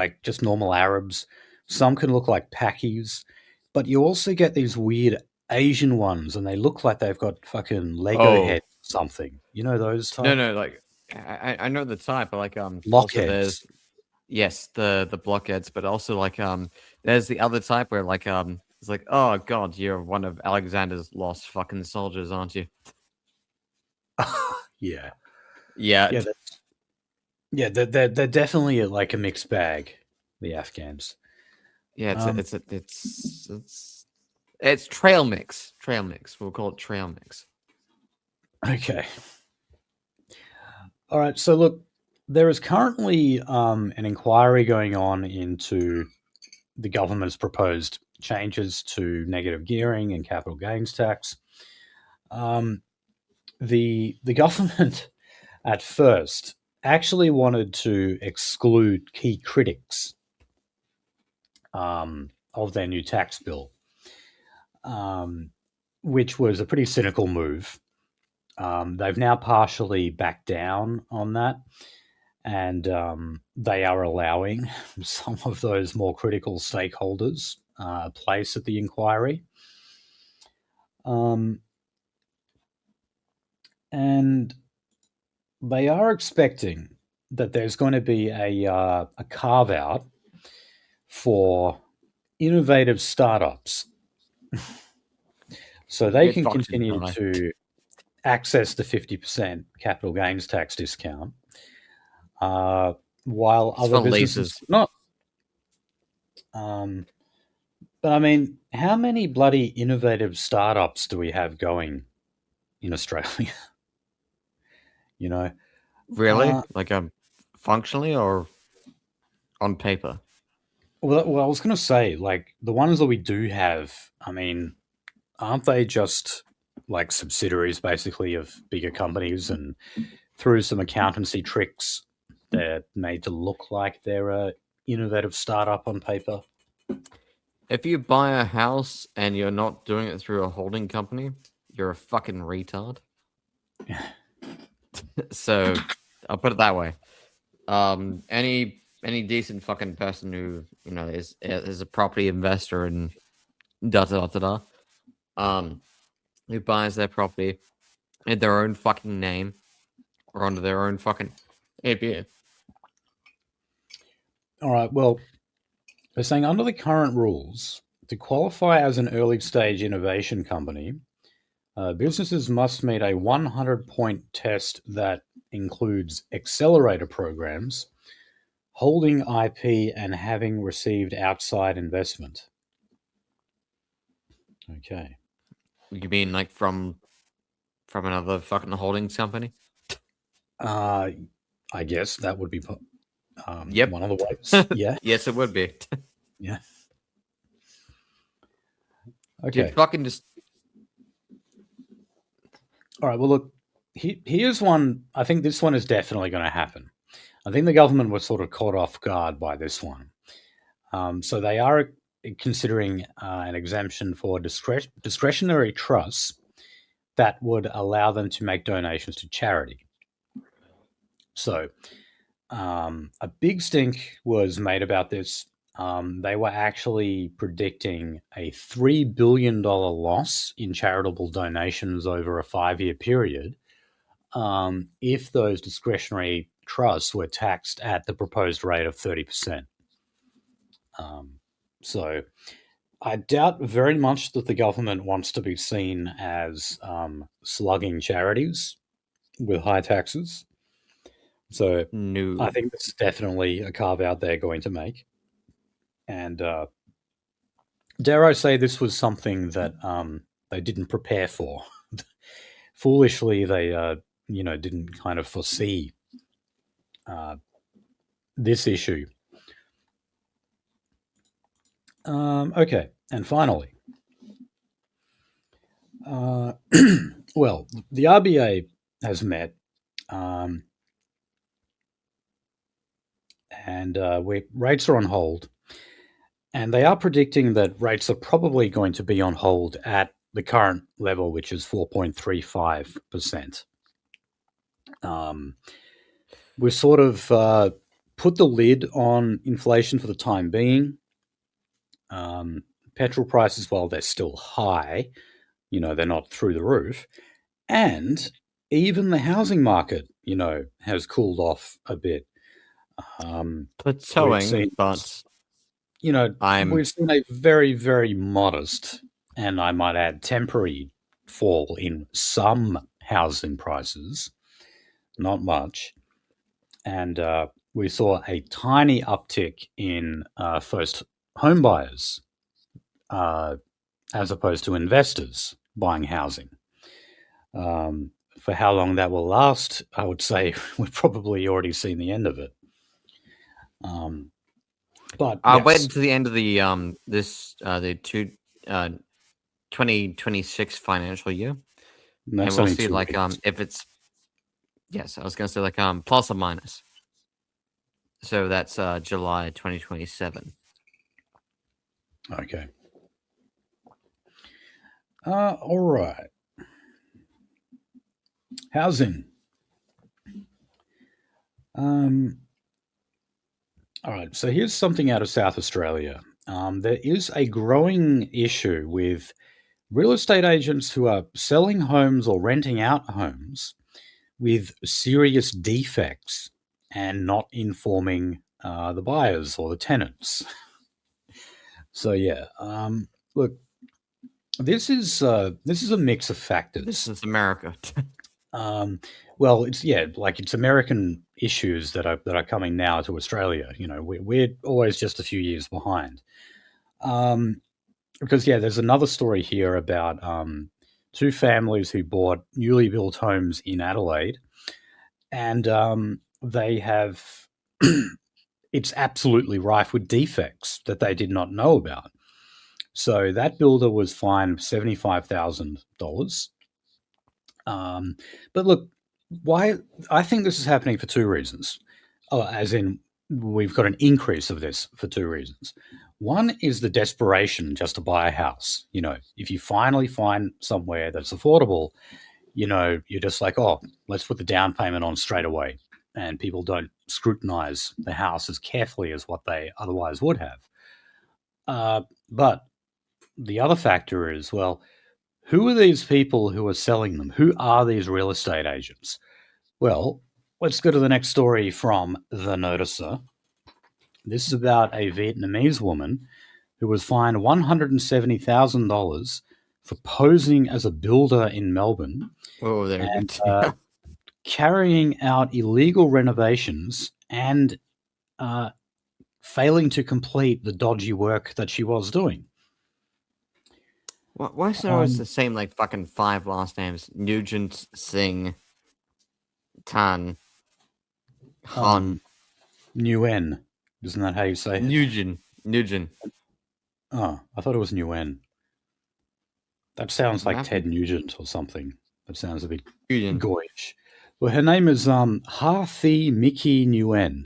[SPEAKER 1] normal Arabs. Some can look like Pakis, but you also get these weird Asian ones, and they look like they've got fucking Lego head or something. You know those types?
[SPEAKER 2] No, like I know the type, but like
[SPEAKER 1] blockheads.
[SPEAKER 2] Yes, the blockheads, but also like there's the other type where like it's like, oh God, you're one of Alexander's lost fucking soldiers, aren't you?
[SPEAKER 1] Yeah.
[SPEAKER 2] Yeah,
[SPEAKER 1] they're definitely like a mixed bag, the Afghans.
[SPEAKER 2] Yeah, it's trail mix. We'll call it trail mix.
[SPEAKER 1] Okay. All right. So look, there is currently an inquiry going on into the government's proposed changes to negative gearing and capital gains tax. The government at first actually wanted to exclude key critics of their new tax bill, which was a pretty cynical move. They've now partially backed down on that, and they are allowing some of those more critical stakeholders a place at the inquiry. And they are expecting that there's going to be a carve-out for innovative startups so they can continue to access the 50% capital gains tax discount, while other businesses not. But I mean, how many bloody innovative startups do we have going in Australia?
[SPEAKER 2] Really? Like functionally or on paper?
[SPEAKER 1] Well, I was going to say, like, the ones that we do have, I mean, aren't they just like subsidiaries basically of bigger companies, and through some accountancy tricks they're made to look like they're a innovative startup on paper?
[SPEAKER 2] If you buy a house and you're not doing it through a holding company, you're a fucking retard. So I'll put it that way. Any decent fucking person who is a property investor and who buys their property in their own fucking name or under their own fucking APA.
[SPEAKER 1] All right. Well, they're saying under the current rules, to qualify as an early stage innovation company, businesses must meet a 100-point test that includes accelerator programs, holding IP, and having received outside investment. Okay.
[SPEAKER 2] You mean like from another fucking holdings company?
[SPEAKER 1] I guess that would be
[SPEAKER 2] Yep.
[SPEAKER 1] one of the ways. Yeah.
[SPEAKER 2] Yes, it would be.
[SPEAKER 1] Yeah. Okay.
[SPEAKER 2] Dude, fucking just.
[SPEAKER 1] All right. Well, look, here's one. I think this one is definitely going to happen. I think the government was sort of caught off guard by this one. So they are considering an exemption for discretionary trusts that would allow them to make donations to charity. So a big stink was made about this. They were actually predicting a $3 billion loss in charitable donations over a 5-year period if those discretionary trusts were taxed at the proposed rate of 30%. So I doubt very much that the government wants to be seen as slugging charities with high taxes. So
[SPEAKER 2] No.
[SPEAKER 1] I think this is definitely a carve-out they're going to make. And dare I say this was something that they didn't prepare for. Foolishly, they didn't kind of foresee this issue. Okay, and finally, well, the RBA has met, and rates are on hold, and they are predicting that rates are probably going to be on hold at the current level, which is 4.35%. We've sort of put the lid on inflation for the time being. Petrol prices, while they're still high, they're not through the roof. And even the housing market, has cooled off a bit.
[SPEAKER 2] Plateauing, but
[SPEAKER 1] we've seen a very, very modest, and I might add temporary, fall in some housing prices, not much. And we saw a tiny uptick in first home buyers as opposed to investors buying housing. For how long that will last, I would say we've probably already seen the end of it. But
[SPEAKER 2] I'll
[SPEAKER 1] yes.
[SPEAKER 2] wait until the end of the 2026 financial year, and we'll see if it's I was going to say plus or minus. So that's July 2027.
[SPEAKER 1] Okay. All right. Housing. All right. So here's something out of South Australia. There is a growing issue with real estate agents who are selling homes or renting out homes with serious defects and not informing the buyers or the tenants. So yeah, look, this is a mix of factors.
[SPEAKER 2] This is America.
[SPEAKER 1] Well, it's American issues that are coming now to Australia. We're always just a few years behind. Because there's another story here about two families who bought newly built homes in Adelaide, and they have it's absolutely rife with defects that they did not know about. So that builder was fined $75,000. But look, why? I think this is happening for two reasons. As in, we've got an increase of this for two reasons. One is the desperation just to buy a house. If you finally find somewhere that's affordable, you're just like, oh, let's put the down payment on straight away. And people don't scrutinize the house as carefully as what they otherwise would have. But the other factor is, well, who are these people who are selling them? Who are these real estate agents? Well, let's go to the next story from The Noticer. This is about a Vietnamese woman who was fined $170,000 for posing as a builder in Melbourne
[SPEAKER 2] Oh, there
[SPEAKER 1] and
[SPEAKER 2] we go.
[SPEAKER 1] carrying out illegal renovations and failing to complete the dodgy work that she was doing.
[SPEAKER 2] Why is it always the same, like, fucking 5 last names? Nugent, Singh, Tan, Han.
[SPEAKER 1] Nguyen. Isn't that how you say it?
[SPEAKER 2] Nugent.
[SPEAKER 1] Oh, I thought it was Nguyen. That sounds like
[SPEAKER 2] Nothing.
[SPEAKER 1] Ted Nugent or something. That sounds a bit
[SPEAKER 2] Nguyen.
[SPEAKER 1] goyish. Well, her name is Ha Thi Mickey Nguyen.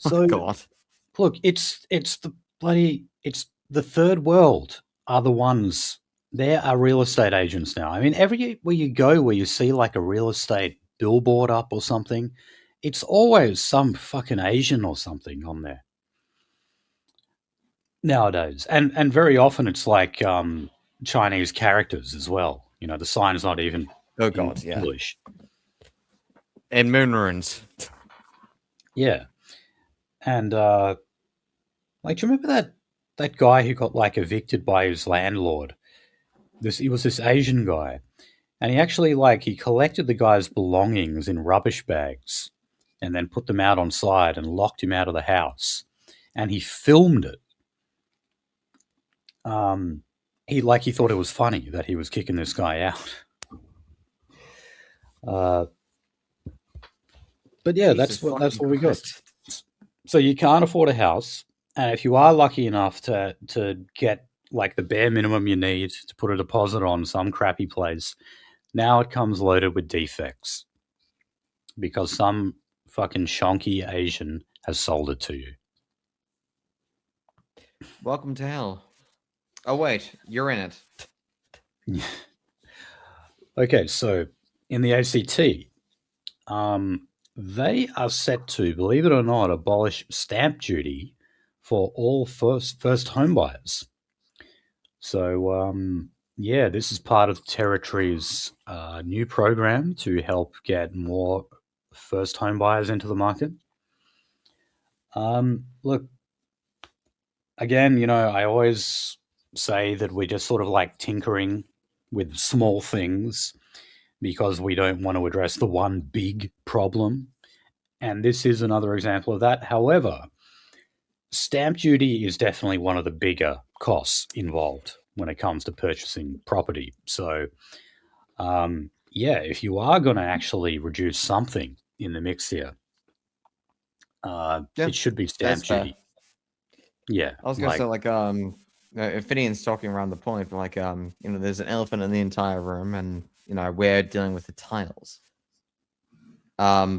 [SPEAKER 1] So,
[SPEAKER 2] God.
[SPEAKER 1] look, it's the third world are the ones. There are real estate agents now. I mean, everywhere you go where you see like a real estate billboard up or something, it's always some fucking Asian or something on there nowadays. And very often it's like Chinese characters as well. The sign's not even
[SPEAKER 2] Oh,
[SPEAKER 1] in
[SPEAKER 2] God, yeah.
[SPEAKER 1] English.
[SPEAKER 2] And moon ruins.
[SPEAKER 1] Yeah. And do you remember that guy who got like evicted by his landlord? He was this Asian guy, and he actually he collected the guy's belongings in rubbish bags, and then put them out on side and locked him out of the house, and he filmed it. He thought it was funny that he was kicking this guy out. But yeah, that's what we got. So you can't afford a house, and if you are lucky enough to get like the bare minimum you need to put a deposit on some crappy place, now it comes loaded with defects because some fucking shonky Asian has sold it to you.
[SPEAKER 2] Welcome to hell. Oh, wait, you're in it.
[SPEAKER 1] Okay, so in the ACT, they are set to, believe it or not, abolish stamp duty for all first home buyers. So, yeah, this is part of the Territory's new program to help get more first home buyers into the market. Look, again, I always say that we're just sort of like tinkering with small things because we don't want to address the one big problem. And this is another example of that. However, stamp duty is definitely one of the bigger costs involved when it comes to purchasing property. So, yeah, if you are going to actually reduce something in the mix here, it should be stamp duty. Yeah.
[SPEAKER 2] I was going to say, if Finian's talking around the point, but there's an elephant in the entire room, and we're dealing with the tiles. Yeah,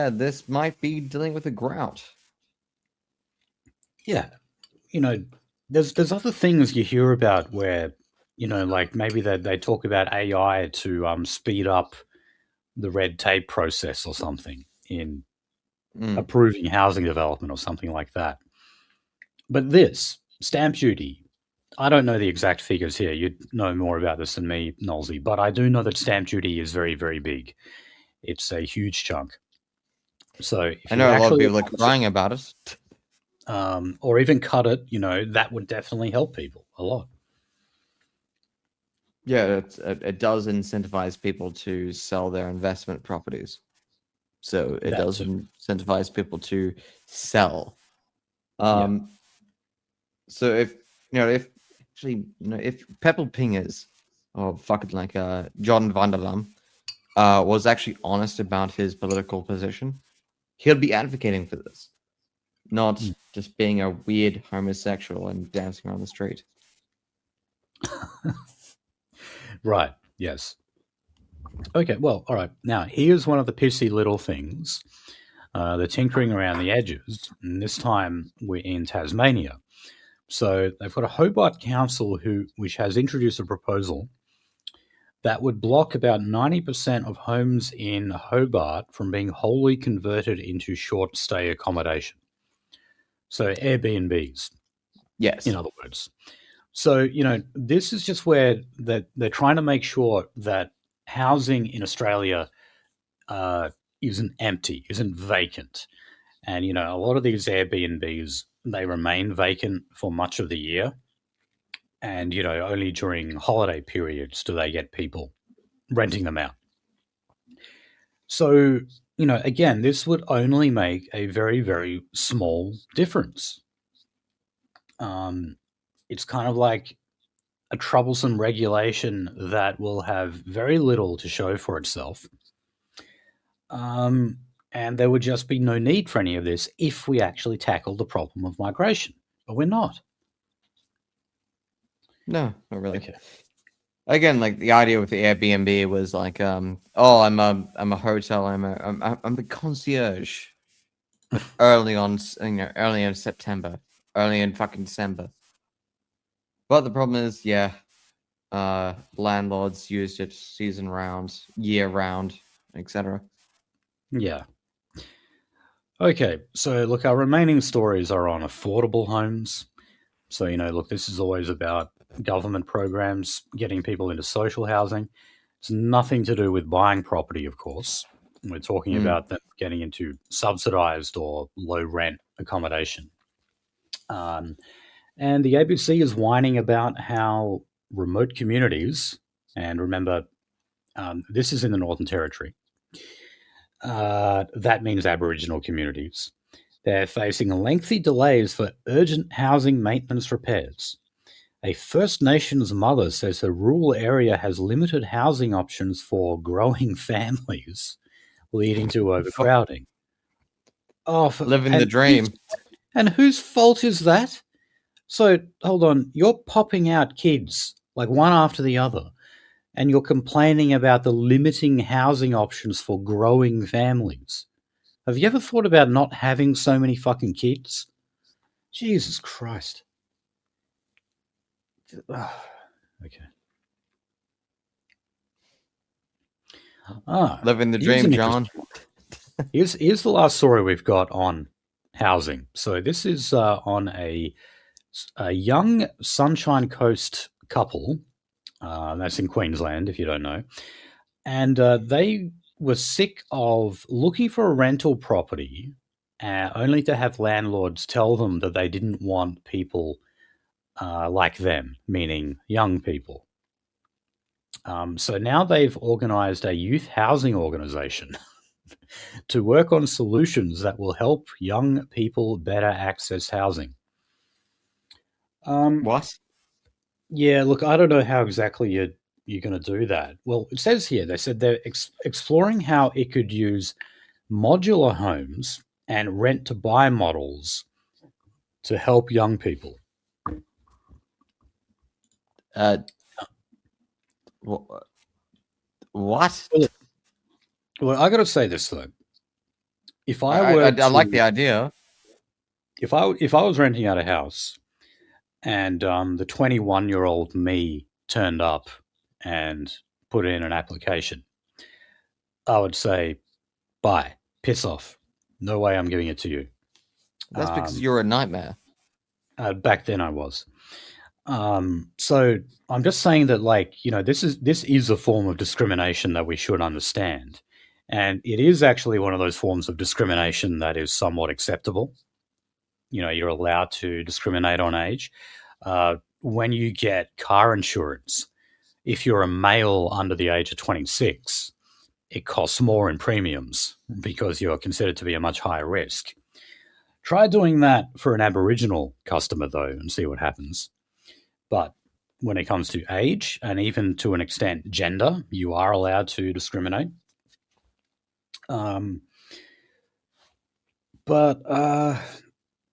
[SPEAKER 2] this might be dealing with a grout.
[SPEAKER 1] Yeah, there's other things you hear about where like maybe they talk about AI to speed up the red tape process or something in approving housing development or something like that. But this stamp duty, I don't know the exact figures here. You'd know more about this than me, Nolsey, but I do know that stamp duty is very, very big. It's a huge chunk. So if
[SPEAKER 2] I know a lot of people are crying about it.
[SPEAKER 1] Or even cut it, that would definitely help people a lot.
[SPEAKER 2] Yeah, it does incentivize people to sell their investment properties. So it does incentivize people to sell. So if Pepple Pingers, or John van der Lam, was actually honest about his political position, he'll be advocating for this, not just being a weird homosexual and dancing around the street.
[SPEAKER 1] Right. Yes. Okay. Well, all right. Now, here's one of the pissy little things. They're tinkering around the edges, and this time we're in Tasmania. So they've got a Hobart council which has introduced a proposal that would block about 90% of homes in Hobart from being wholly converted into short stay accommodation. So Airbnbs,
[SPEAKER 2] Yes.
[SPEAKER 1] in other words. So, this is just where they're trying to make sure that housing in Australia isn't empty, isn't vacant. And, a lot of these Airbnbs, they remain vacant for much of the year. And, only during holiday periods do they get people renting them out. So, again, this would only make a very, very small difference. It's kind of like a troublesome regulation that will have very little to show for itself. And there would just be no need for any of this if we actually tackle the problem of migration. But we're not.
[SPEAKER 2] No, not really.
[SPEAKER 1] Okay.
[SPEAKER 2] Again, like the idea with the Airbnb was like, I'm a hotel, I'm a concierge, but early in September, early in fucking December. But the problem is, landlords used it season round, year round, etc.
[SPEAKER 1] Yeah. Okay, so look, our remaining stories are on affordable homes. So, look, this is always about government programs getting people into social housing. It's nothing to do with buying property, of course. We're talking about them getting into subsidised or low rent accommodation. And the ABC is whining about how remote communities, and remember, this is in the Northern Territory, that means Aboriginal communities. They're facing lengthy delays for urgent housing maintenance repairs. A First Nations mother says her rural area has limited housing options for growing families, leading to overcrowding.
[SPEAKER 2] Living the dream.
[SPEAKER 1] And whose fault is that? So, hold on, you're popping out kids, like one after the other, and you're complaining about the limiting housing options for growing families. Have you ever thought about not having so many fucking kids? Jesus Christ. Okay.
[SPEAKER 2] Living the dream, John.
[SPEAKER 1] Here's the last story we've got on housing. So this is on a young Sunshine Coast couple. That's in Queensland, if you don't know. And they were sick of looking for a rental property only to have landlords tell them that they didn't want people like them, meaning young people. So now they've organised a youth housing organisation to work on solutions that will help young people better access housing.
[SPEAKER 2] What?
[SPEAKER 1] Yeah, look, I don't know how exactly you're going to do that. Well, it says here, they said they're exploring how it could use modular homes and rent-to-buy models to help young people.
[SPEAKER 2] What?
[SPEAKER 1] Well, I got to say this though. If I
[SPEAKER 2] like the idea.
[SPEAKER 1] If I was renting out a house, and the 21-year-old me turned up and put in an application, I would say, bye, piss off. No way I'm giving it to you.
[SPEAKER 2] That's because you're a nightmare.
[SPEAKER 1] Back then I was. So I'm just saying that, like, this is a form of discrimination that we should understand. And it is actually one of those forms of discrimination that is somewhat acceptable. You're allowed to discriminate on age. When you get car insurance, if you're a male under the age of 26, it costs more in premiums because you're considered to be a much higher risk. Try doing that for an Aboriginal customer, though, and see what happens. But when it comes to age, and even to an extent gender, you are allowed to discriminate.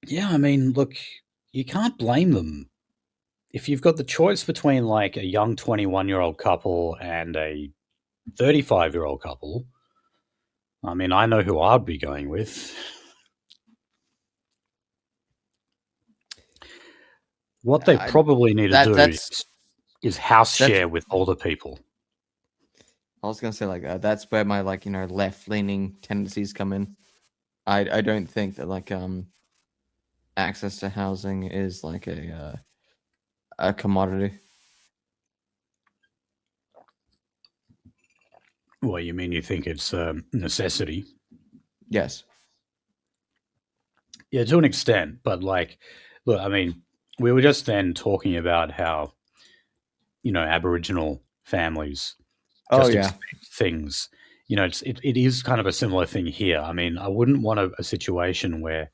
[SPEAKER 1] Yeah, I mean, look, you can't blame them. If you've got the choice between, like, a young 21-year-old couple and a 35-year-old couple, I mean, I know who I'd be going with. What they probably need to do is house share with older people.
[SPEAKER 3] I was gonna say that's where my left leaning tendencies come in. I don't think that access to housing is like a commodity.
[SPEAKER 1] Well, you mean you think it's a necessity?
[SPEAKER 3] Yes.
[SPEAKER 1] Yeah, to an extent, but look, I mean, we were just then talking about how Aboriginal families just expect things. It is kind of a similar thing here. I mean, I wouldn't want a situation where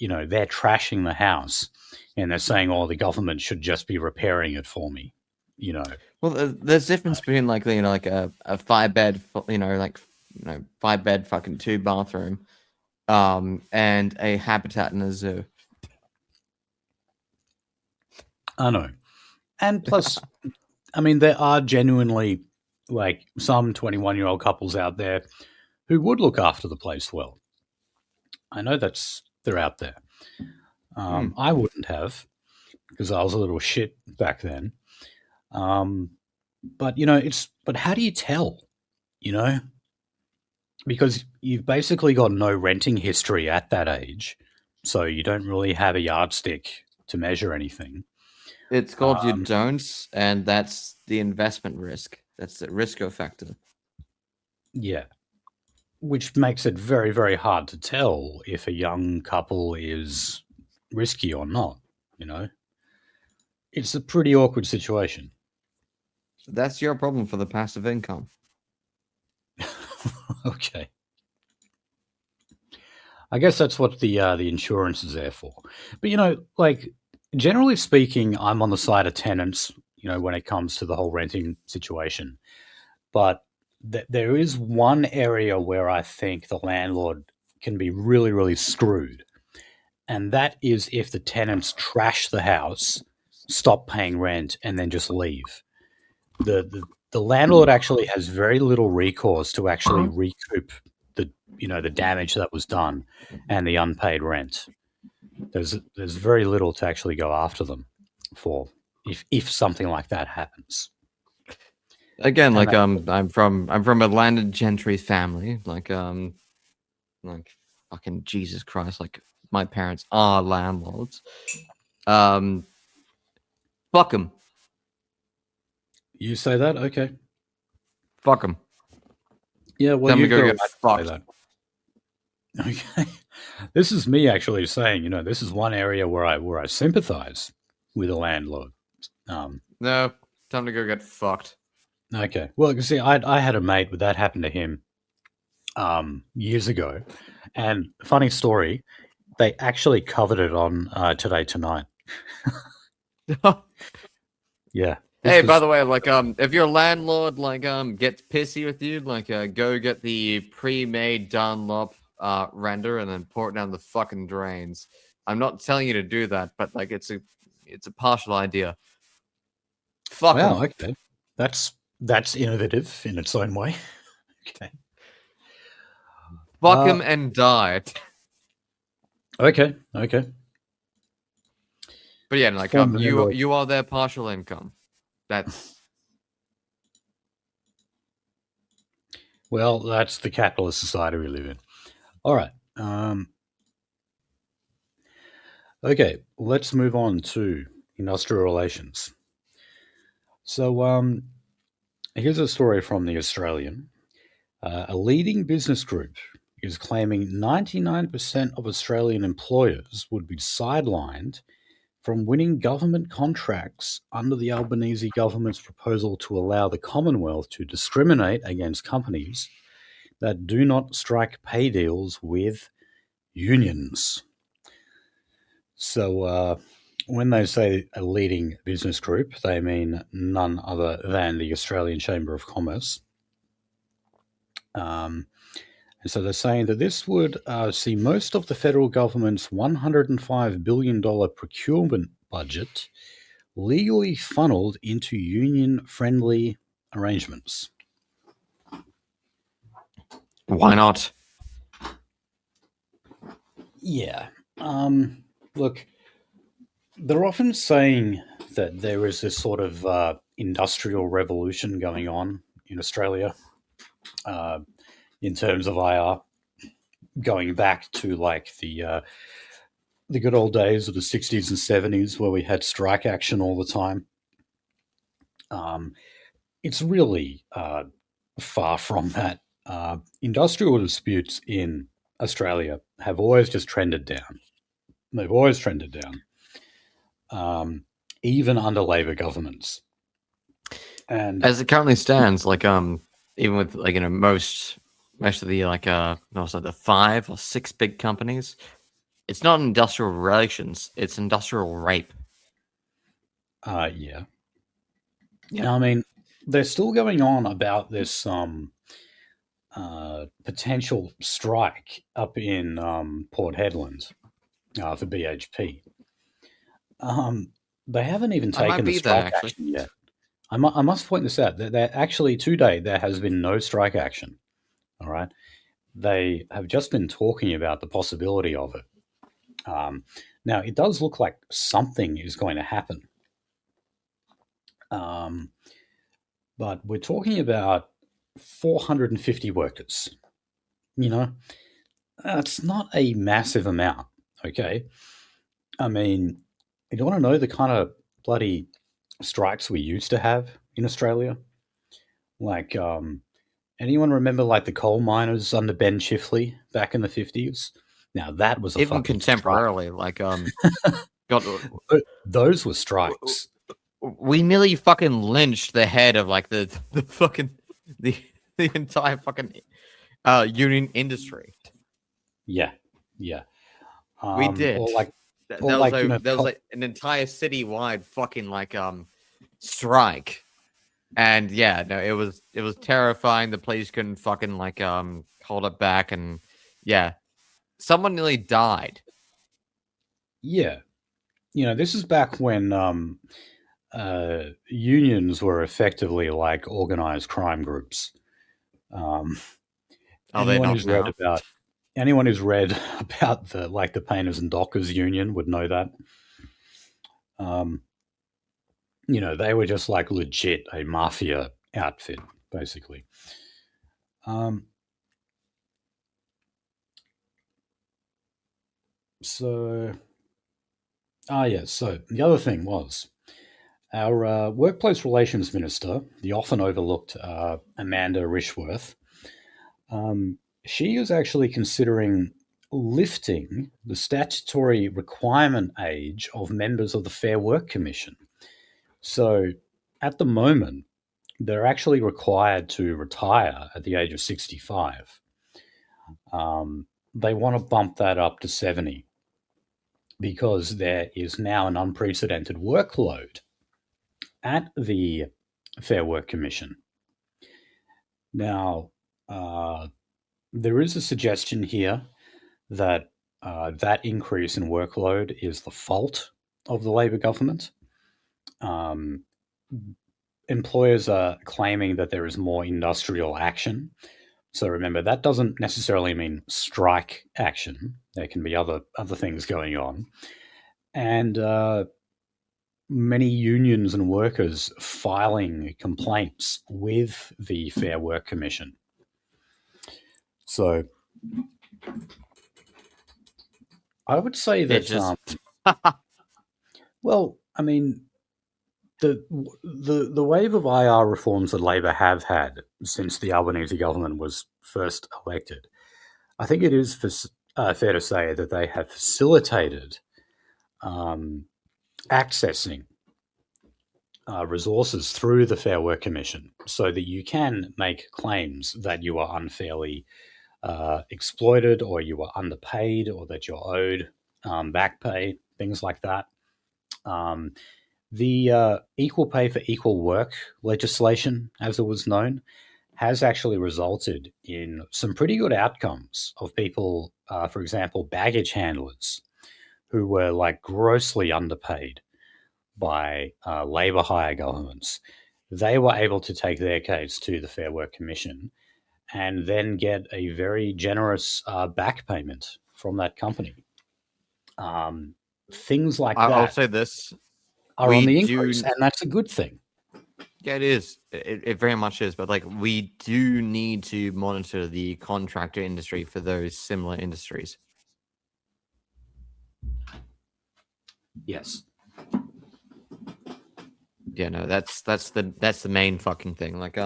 [SPEAKER 1] they're trashing the house and they're saying, "Oh, the government should just be repairing it for me."
[SPEAKER 3] Well, there's difference between a 5-bed, 5-bed fucking 2-bathroom, and a habitat in a zoo.
[SPEAKER 1] I know, and plus, I mean, there are genuinely some 21-year-old couples out there who would look after the place well. I know they're out there. I wouldn't have, because I was a little shit back then. But but how do you tell? Because you've basically got no renting history at that age, so you don't really have a yardstick to measure anything.
[SPEAKER 3] It's called you don't, and that's the investment risk. That's the risk factor.
[SPEAKER 1] Yeah. Which makes it very, very hard to tell if a young couple is risky or not, It's a pretty awkward situation.
[SPEAKER 3] That's your problem for the passive income.
[SPEAKER 1] Okay. I guess that's what the insurance is there for. But, generally speaking, I'm on the side of tenants, when it comes to the whole renting situation. But there is one area where I think the landlord can be really, really screwed. And that is if the tenants trash the house, stop paying rent, and then just leave. The landlord actually has very little recourse to actually recoup the damage that was done and the unpaid rent. There's very little to actually go after them for if something like that happens.
[SPEAKER 3] Again, I'm from a landed gentry family. Fucking Jesus Christ, my parents are landlords. Fuck them.
[SPEAKER 1] You say that? Okay.
[SPEAKER 3] Fuck them.
[SPEAKER 1] Yeah, well,
[SPEAKER 3] you go get fucked.
[SPEAKER 1] That. Okay. This is me actually saying, this is one area where I sympathize with a landlord.
[SPEAKER 3] No, time to go get fucked.
[SPEAKER 1] Okay. Well, you see, I had a mate where that happened to him years ago. And funny story, they actually covered it on Today Tonight. Yeah.
[SPEAKER 3] Hey, by the way, if your landlord gets pissy with you, go get the pre-made Dunlop render and then pour it down the fucking drains. I'm not telling you to do that, but it's a partial idea. Fuck.
[SPEAKER 1] Wow. Okay. That's innovative in its own way. Okay.
[SPEAKER 3] Fuck him and die.
[SPEAKER 1] Okay.
[SPEAKER 3] But yeah, you are their partial income. That's
[SPEAKER 1] well, that's the capitalist society we live in. All right. Okay, let's move on to industrial relations. So, here's a story from The Australian. A leading business group is claiming 99% of Australian employers would be sidelined from winning government contracts under the Albanese government's proposal to allow the Commonwealth to discriminate against companies that do not strike pay deals with unions. So when they say a leading business group, they mean none other than the Australian Chamber of Commerce. And so they're saying that this would see most of the federal government's $105 billion procurement budget legally funneled into union-friendly arrangements.
[SPEAKER 3] Why not?
[SPEAKER 1] Yeah. Look, they're often saying that there is this sort of industrial revolution going on in Australia in terms of IR, going back to like the good old days of the 60s and 70s where we had strike action all the time. It's really far from that. Industrial disputes in Australia have always just trended down. They've always trended down, even under Labor governments. And
[SPEAKER 3] As it currently stands, like even with like most of the like the 5 or 6 big companies, it's not industrial relations; it's industrial rape.
[SPEAKER 1] yeah. I mean, they're still going on about this potential strike up in Port Hedland for BHP. They haven't even taken the strike action yet. I must point this out. That actually today there has been no strike action. All right, they have just been talking about the possibility of it. Now it does look like something is going to happen, but we're talking about 450 workers. You know, that's not a massive amount. Okay, I mean, you want to know the kind of bloody strikes we used to have in Australia? Like, anyone remember like the coal miners under Ben Chifley back in the 50s? Now that was a
[SPEAKER 3] even contemporarily, strike.
[SPEAKER 1] God, those were strikes.
[SPEAKER 3] We nearly fucking lynched the head of like the entire fucking union industry.
[SPEAKER 1] Yeah.
[SPEAKER 3] We did.
[SPEAKER 1] Or like,
[SPEAKER 3] there was like an entire citywide fucking like strike, and yeah, no, it was terrifying. The police couldn't fucking like hold it back, and yeah, someone nearly died.
[SPEAKER 1] Yeah, this is back when unions were effectively like organized crime groups. Anyone who's read about the painters and dockers union would know that. They were just like legit a mafia outfit, basically. So the other thing was our workplace relations minister, the often overlooked Amanda Rishworth. She is actually considering lifting the statutory requirement age of members of the Fair Work Commission. So at the moment, they're actually required to retire at the age of 65. They want to bump that up to 70 because there is now an unprecedented workload at the Fair Work Commission. Now, there is a suggestion here that that increase in workload is the fault of the Labor government. Employers are claiming that there is more industrial action. So remember, that doesn't necessarily mean strike action. There can be other things going on. And many unions and workers filing complaints with the Fair Work Commission. So I would say that well, I mean, the wave of IR reforms that Labor have had since the Albanese government was first elected, I think it is fair to say that they have facilitated accessing resources through the Fair Work Commission so that you can make claims that you are unfairly exploited or you are underpaid or that you're owed back pay, things like that. The Equal Pay for Equal Work legislation, as it was known, has actually resulted in some pretty good outcomes of people, for example, baggage handlers who were like grossly underpaid by labour hire governments. They were able to take their case to the Fair Work Commission, and then get a very generous back payment from that company. Things like
[SPEAKER 2] I'll
[SPEAKER 1] that
[SPEAKER 2] say this.
[SPEAKER 1] are on
[SPEAKER 2] We
[SPEAKER 1] the
[SPEAKER 2] do-
[SPEAKER 1] increase, and that's a good thing.
[SPEAKER 2] Yeah, it is. It very much is. But like, we do need to monitor the contractor industry for those similar industries.
[SPEAKER 1] Yes.
[SPEAKER 2] Yeah, no, that's the main fucking thing. Like,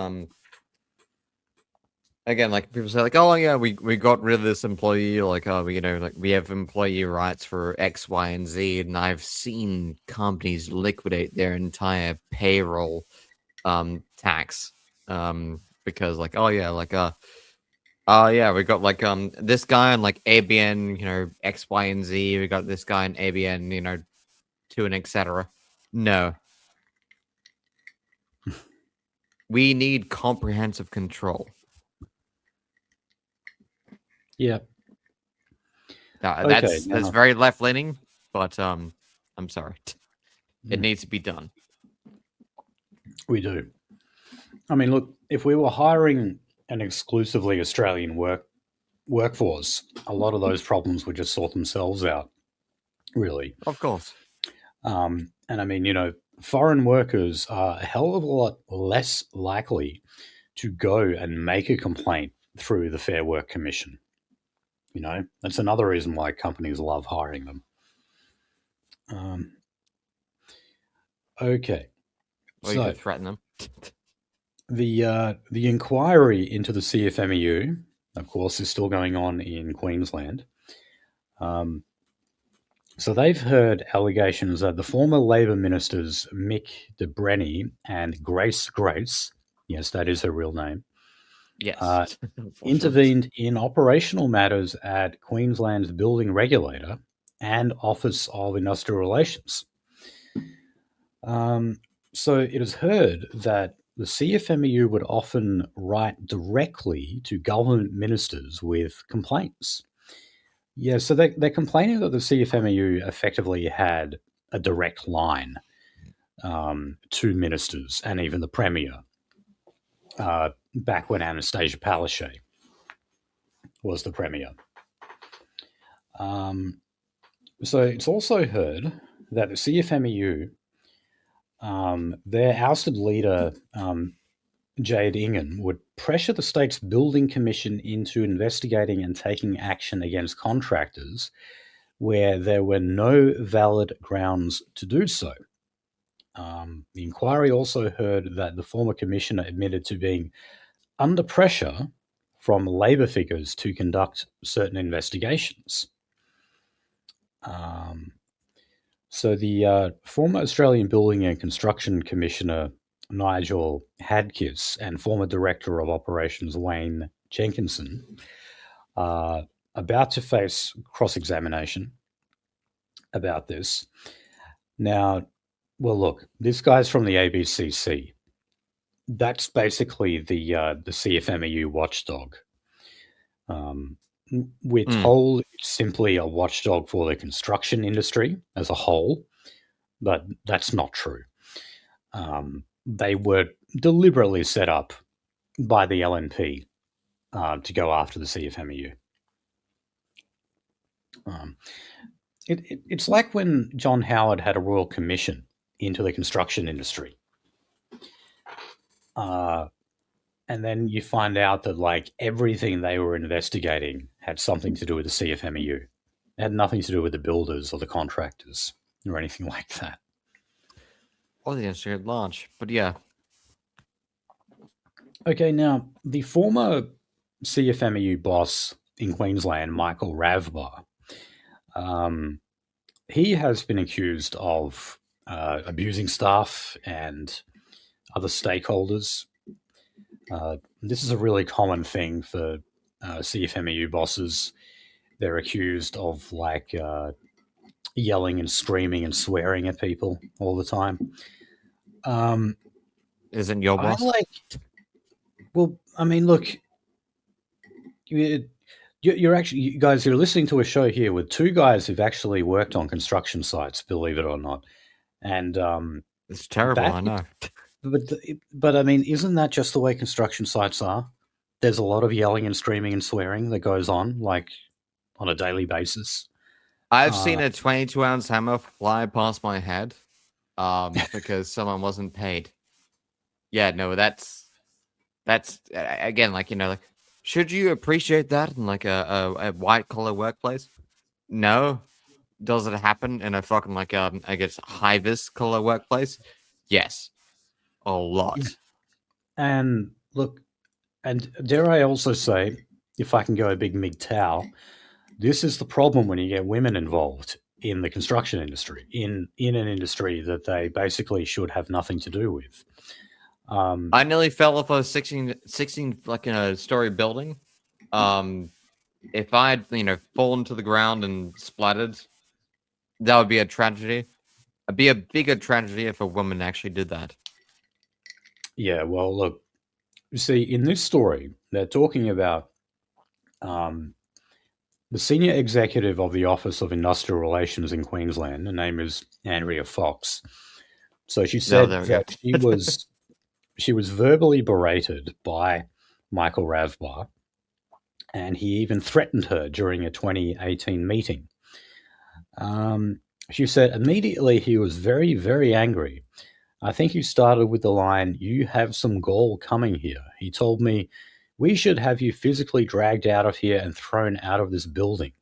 [SPEAKER 2] again, like people say, like, oh yeah, we got rid of this employee. Like, like we have employee rights for X, Y, and Z. And I've seen companies liquidate their entire payroll, tax, because like, oh yeah, like yeah, we got like this guy on like ABN, X, Y, and Z. We got this guy on ABN, 2 and etc. No. We need comprehensive control.
[SPEAKER 1] Yeah.
[SPEAKER 2] That's very left leaning, but I'm sorry. It needs to be done.
[SPEAKER 1] We do. I mean, look, if we were hiring an exclusively Australian workforce, a lot of those problems would just sort themselves out, really.
[SPEAKER 2] Of course.
[SPEAKER 1] And I mean, foreign workers are a hell of a lot less likely to go and make a complaint through the Fair Work Commission. That's another reason why companies love hiring them. Okay.
[SPEAKER 2] Or you could threaten them.
[SPEAKER 1] The inquiry into the CFMEU, of course, is still going on in Queensland. So they've heard allegations that the former Labor ministers Mick de Brenny and Grace, yes, that is her real name,
[SPEAKER 2] Yes,
[SPEAKER 1] intervened in operational matters at Queensland's building regulator and Office of Industrial Relations. So it is heard that the CFMEU would often write directly to government ministers with complaints. Yeah, so they're complaining that the CFMEU effectively had a direct line to ministers and even the Premier back when Anastasia Palaszczuk was the Premier. So it's also heard that the CFMEU, their ousted leader, Jade Ingen, would pressure the state's building commission into investigating and taking action against contractors where there were no valid grounds to do so. The inquiry also heard that the former commissioner admitted to being under pressure from Labor figures to conduct certain investigations. So the former Australian Building and Construction Commissioner Nigel Hadkis and former Director of Operations Wayne Jenkinson are about to face cross-examination about this. Now, well, look, this guy's from the ABCC. That's basically the CFMEU watchdog. We're told it's simply a watchdog for the construction industry as a whole, but that's not true. They were deliberately set up by the LNP to go after the CFMEU. It's like when John Howard had a royal commission into the construction industry. And then you find out that like everything they were investigating had something to do with the CFMEU. It had nothing to do with the builders or the contractors or anything like that.
[SPEAKER 2] Or the industry at large. But yeah.
[SPEAKER 1] Okay, now the former CFMEU boss in Queensland, Michael Ravbar, he has been accused of abusing staff and other stakeholders. This is a really common thing for CFMEU bosses. They're accused of like yelling and screaming and swearing at people all the time.
[SPEAKER 2] Isn't your boss?
[SPEAKER 1] Well, I mean, look, you're actually, you guys, you're listening to a show here with two guys who've actually worked on construction sites, believe it or not. And
[SPEAKER 2] it's terrible, I know.
[SPEAKER 1] But I mean, isn't that just the way construction sites are? there's a lot of yelling and screaming and swearing that goes on, like, on a daily basis.
[SPEAKER 3] I've seen a 22-ounce hammer fly past my head, because someone wasn't paid. Yeah, no, that's again, like, like, should you appreciate that in like a white collar workplace? No. Does it happen in a fucking like I guess high vis color workplace? Yes, a lot.
[SPEAKER 1] And look, and dare I also say, if I can go a big MGTOW, this is the problem when you get women involved in the construction industry, in an industry that they basically should have nothing to do with.
[SPEAKER 3] I nearly fell off a 16 like in a story building. If I'd fallen to the ground and splattered, that would be a tragedy. It'd be a bigger tragedy if a woman actually did that.
[SPEAKER 1] Yeah, well, look, you see, in this story, they're talking about the senior executive of the Office of Industrial Relations in Queensland. Her name is Andrea Fox. So she said that she was verbally berated by Michael Ravbar, and he even threatened her during a 2018 meeting. She said, immediately he was very, very angry. I think he started with the line, "You have some gall coming here." He told me, "We should have you physically dragged out of here and thrown out of this building."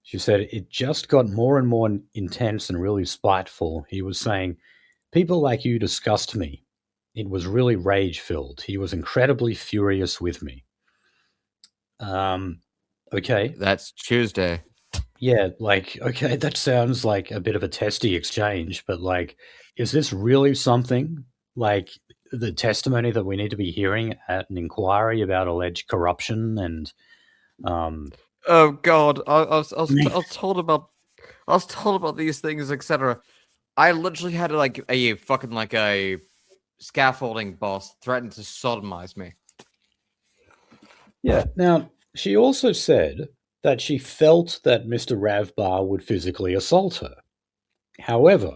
[SPEAKER 1] She said, it just got more and more intense and really spiteful. He was saying, "People like you disgust me." It was really rage-filled. He was incredibly furious with me. Okay.
[SPEAKER 3] That's Tuesday.
[SPEAKER 1] Yeah, like, okay, that sounds like a bit of a testy exchange, but, like, is this really something like the testimony that we need to be hearing at an inquiry about alleged corruption and
[SPEAKER 3] oh God, I was told about these things, etc. I literally had like a fucking like a scaffolding boss threaten to sodomize me.
[SPEAKER 1] Yeah. Now, she also said that she felt that Mr. Ravbar would physically assault her. However,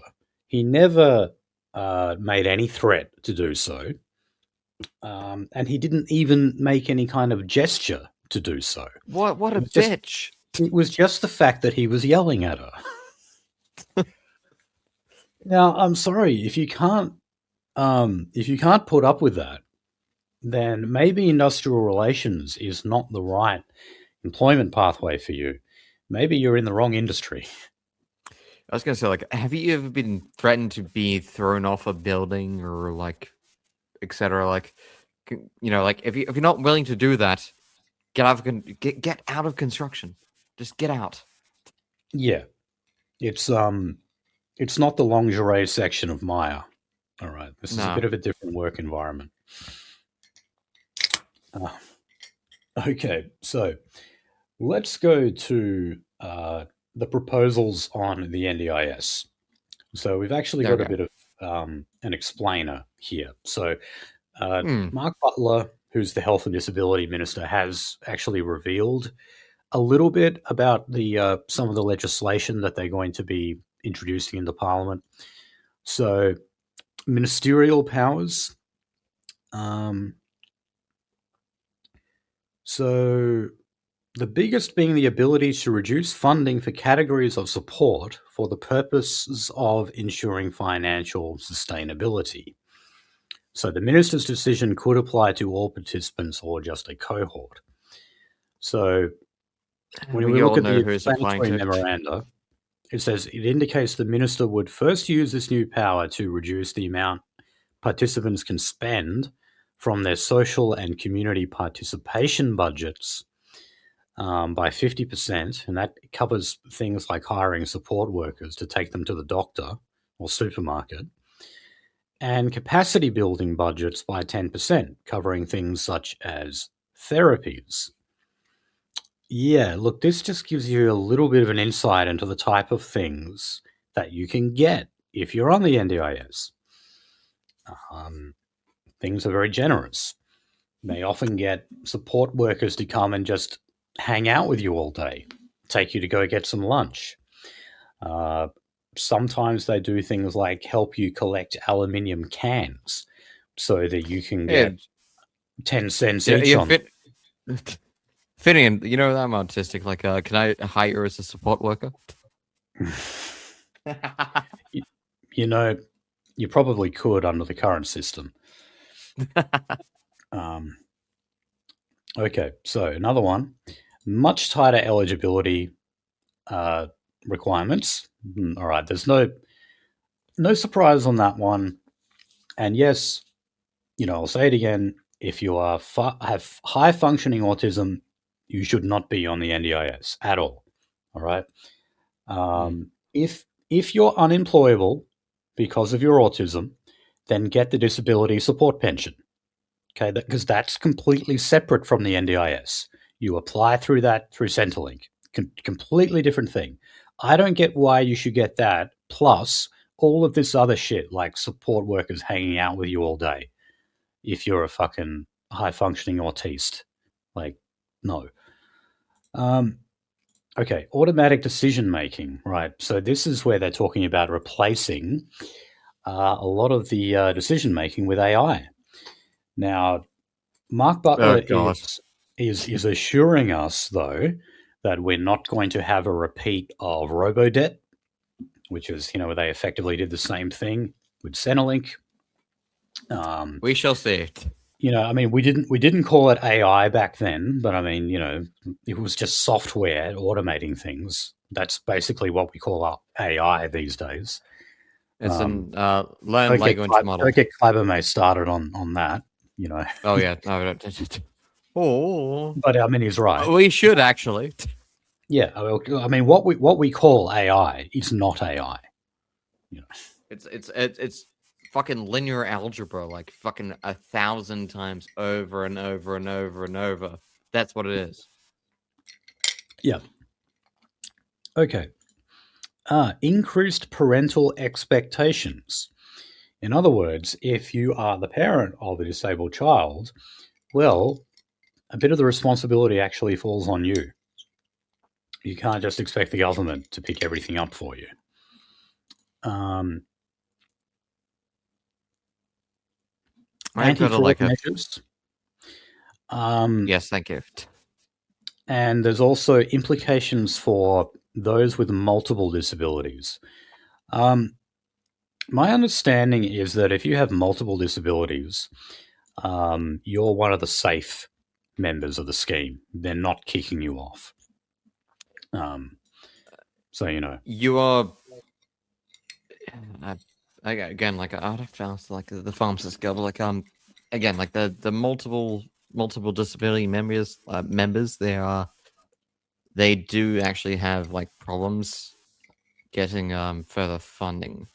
[SPEAKER 1] he never made any threat to do so, and he didn't even make any kind of gesture to do so.
[SPEAKER 3] What a bitch!
[SPEAKER 1] It was just the fact that he was yelling at her. Now, I'm sorry, if you can't put up with that, then maybe industrial relations is not the right employment pathway for you. Maybe you're in the wrong industry.
[SPEAKER 3] I was gonna say, like, have you ever been threatened to be thrown off a building or like, etc.? Like, like if you're not willing to do that, get out of construction. Just get out.
[SPEAKER 1] Yeah, it's not the lingerie section of Maya. All right, this is a bit of a different work environment. Okay, so let's go to the proposals on the NDIS. So we've actually got a bit of an explainer here. So Mark Butler, who's the Health and Disability Minister, has actually revealed a little bit about the some of the legislation that they're going to be introducing into Parliament. So ministerial powers. So the biggest being the ability to reduce funding for categories of support for the purposes of ensuring financial sustainability. So the minister's decision could apply to all participants or just a cohort. So when we look at the explanatory memoranda, it says it indicates the minister would first use this new power to reduce the amount participants can spend from their social and community participation budgets by 50%, and that covers things like hiring support workers to take them to the doctor or supermarket, and capacity building budgets by 10%, covering things such as therapies. Yeah, look, this just gives you a little bit of an insight into the type of things that you can get if you're on the NDIS. Things are very generous. They often get support workers to come and just hang out with you all day, take you to go get some lunch. Sometimes they do things like help you collect aluminium cans so that you can get 10 cents
[SPEAKER 3] Yeah,
[SPEAKER 1] each
[SPEAKER 3] yeah,
[SPEAKER 1] on.
[SPEAKER 3] Finian, you know that I'm autistic. Like, can I hire you as a support worker?
[SPEAKER 1] You know, you probably could under the current system. Um, okay, so another one. Much tighter eligibility requirements. All right, there's no surprise on that one. And yes, I'll say it again. If you have high functioning autism, you should not be on the NDIS at all. All right. If you're unemployable because of your autism, then get the disability support pension. Okay, because that's completely separate from the NDIS. You apply through Centrelink. Completely different thing. I don't get why you should get that plus all of this other shit like support workers hanging out with you all day if you're a fucking high functioning autiste. Like, no. Okay, automatic decision making, right? So this is where they're talking about replacing a lot of the decision making with AI. Now, Mark Butler
[SPEAKER 3] God.
[SPEAKER 1] is assuring us though that we're not going to have a repeat of Robodebt, which is where they effectively did the same thing with Centrelink.
[SPEAKER 3] We shall see.
[SPEAKER 1] We didn't call it AI back then, but it was just software automating things. That's basically what we call AI these days.
[SPEAKER 3] It's an learned language model.
[SPEAKER 1] Don't get Clevermay started on that.
[SPEAKER 3] Oh yeah. Oh,
[SPEAKER 1] but he's right.
[SPEAKER 3] We should actually.
[SPEAKER 1] Yeah, what we call AI is not AI.
[SPEAKER 3] It's fucking linear algebra, like fucking 1,000 times over and over and over and over. That's what it is.
[SPEAKER 1] Yeah. Okay. Increased parental expectations. In other words, if you are the parent of a disabled child, well, a bit of the responsibility actually falls on you. You can't just expect the government to pick everything up for you. Anti-fraud measures.
[SPEAKER 3] Yes, thank you.
[SPEAKER 1] And there's also implications for those with multiple disabilities. My understanding is that if you have multiple disabilities, you're one of the safe members of the scheme. They're not kicking you off.
[SPEAKER 3] You are. Again, like I'd have to ask like the pharmacist guild, like again, like the multiple disability members, they do actually have like problems getting further funding.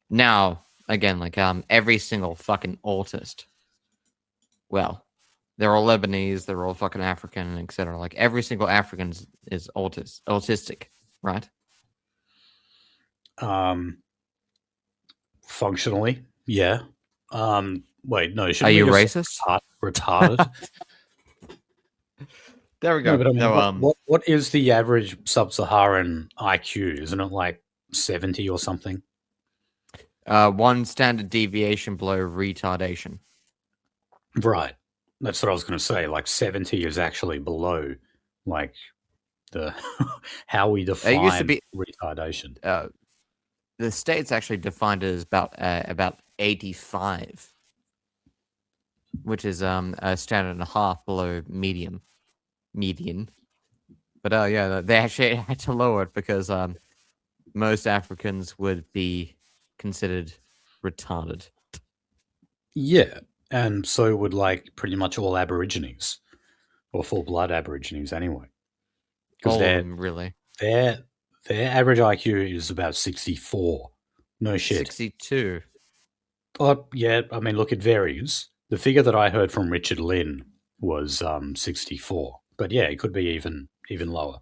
[SPEAKER 3] Now, again, like every single fucking autist, well, they're all Lebanese, they're all fucking African, etc. Like every single African is autistic, right?
[SPEAKER 1] Functionally, yeah. Wait, no.
[SPEAKER 3] Are you racist?
[SPEAKER 1] Retarded.
[SPEAKER 3] There we go.
[SPEAKER 1] No, but what is the average sub-Saharan IQ? Isn't it like 70 or something?
[SPEAKER 3] One standard deviation below retardation.
[SPEAKER 1] Right. That's what I was going to say. Like 70 is actually below, like the how we define
[SPEAKER 3] it used to be,
[SPEAKER 1] retardation.
[SPEAKER 3] The states actually defined it as about 85, which is a standard and a half below median. But yeah, they actually had to lower it because most Africans would be considered retarded.
[SPEAKER 1] Yeah, and so would like pretty much all Aborigines or full blood Aborigines anyway.
[SPEAKER 3] All of them, really.
[SPEAKER 1] Their average IQ is about 64. No shit.
[SPEAKER 3] 62.
[SPEAKER 1] Oh, yeah. Look, it varies. The figure that I heard from Richard Lynn was 64. But yeah, it could be even lower.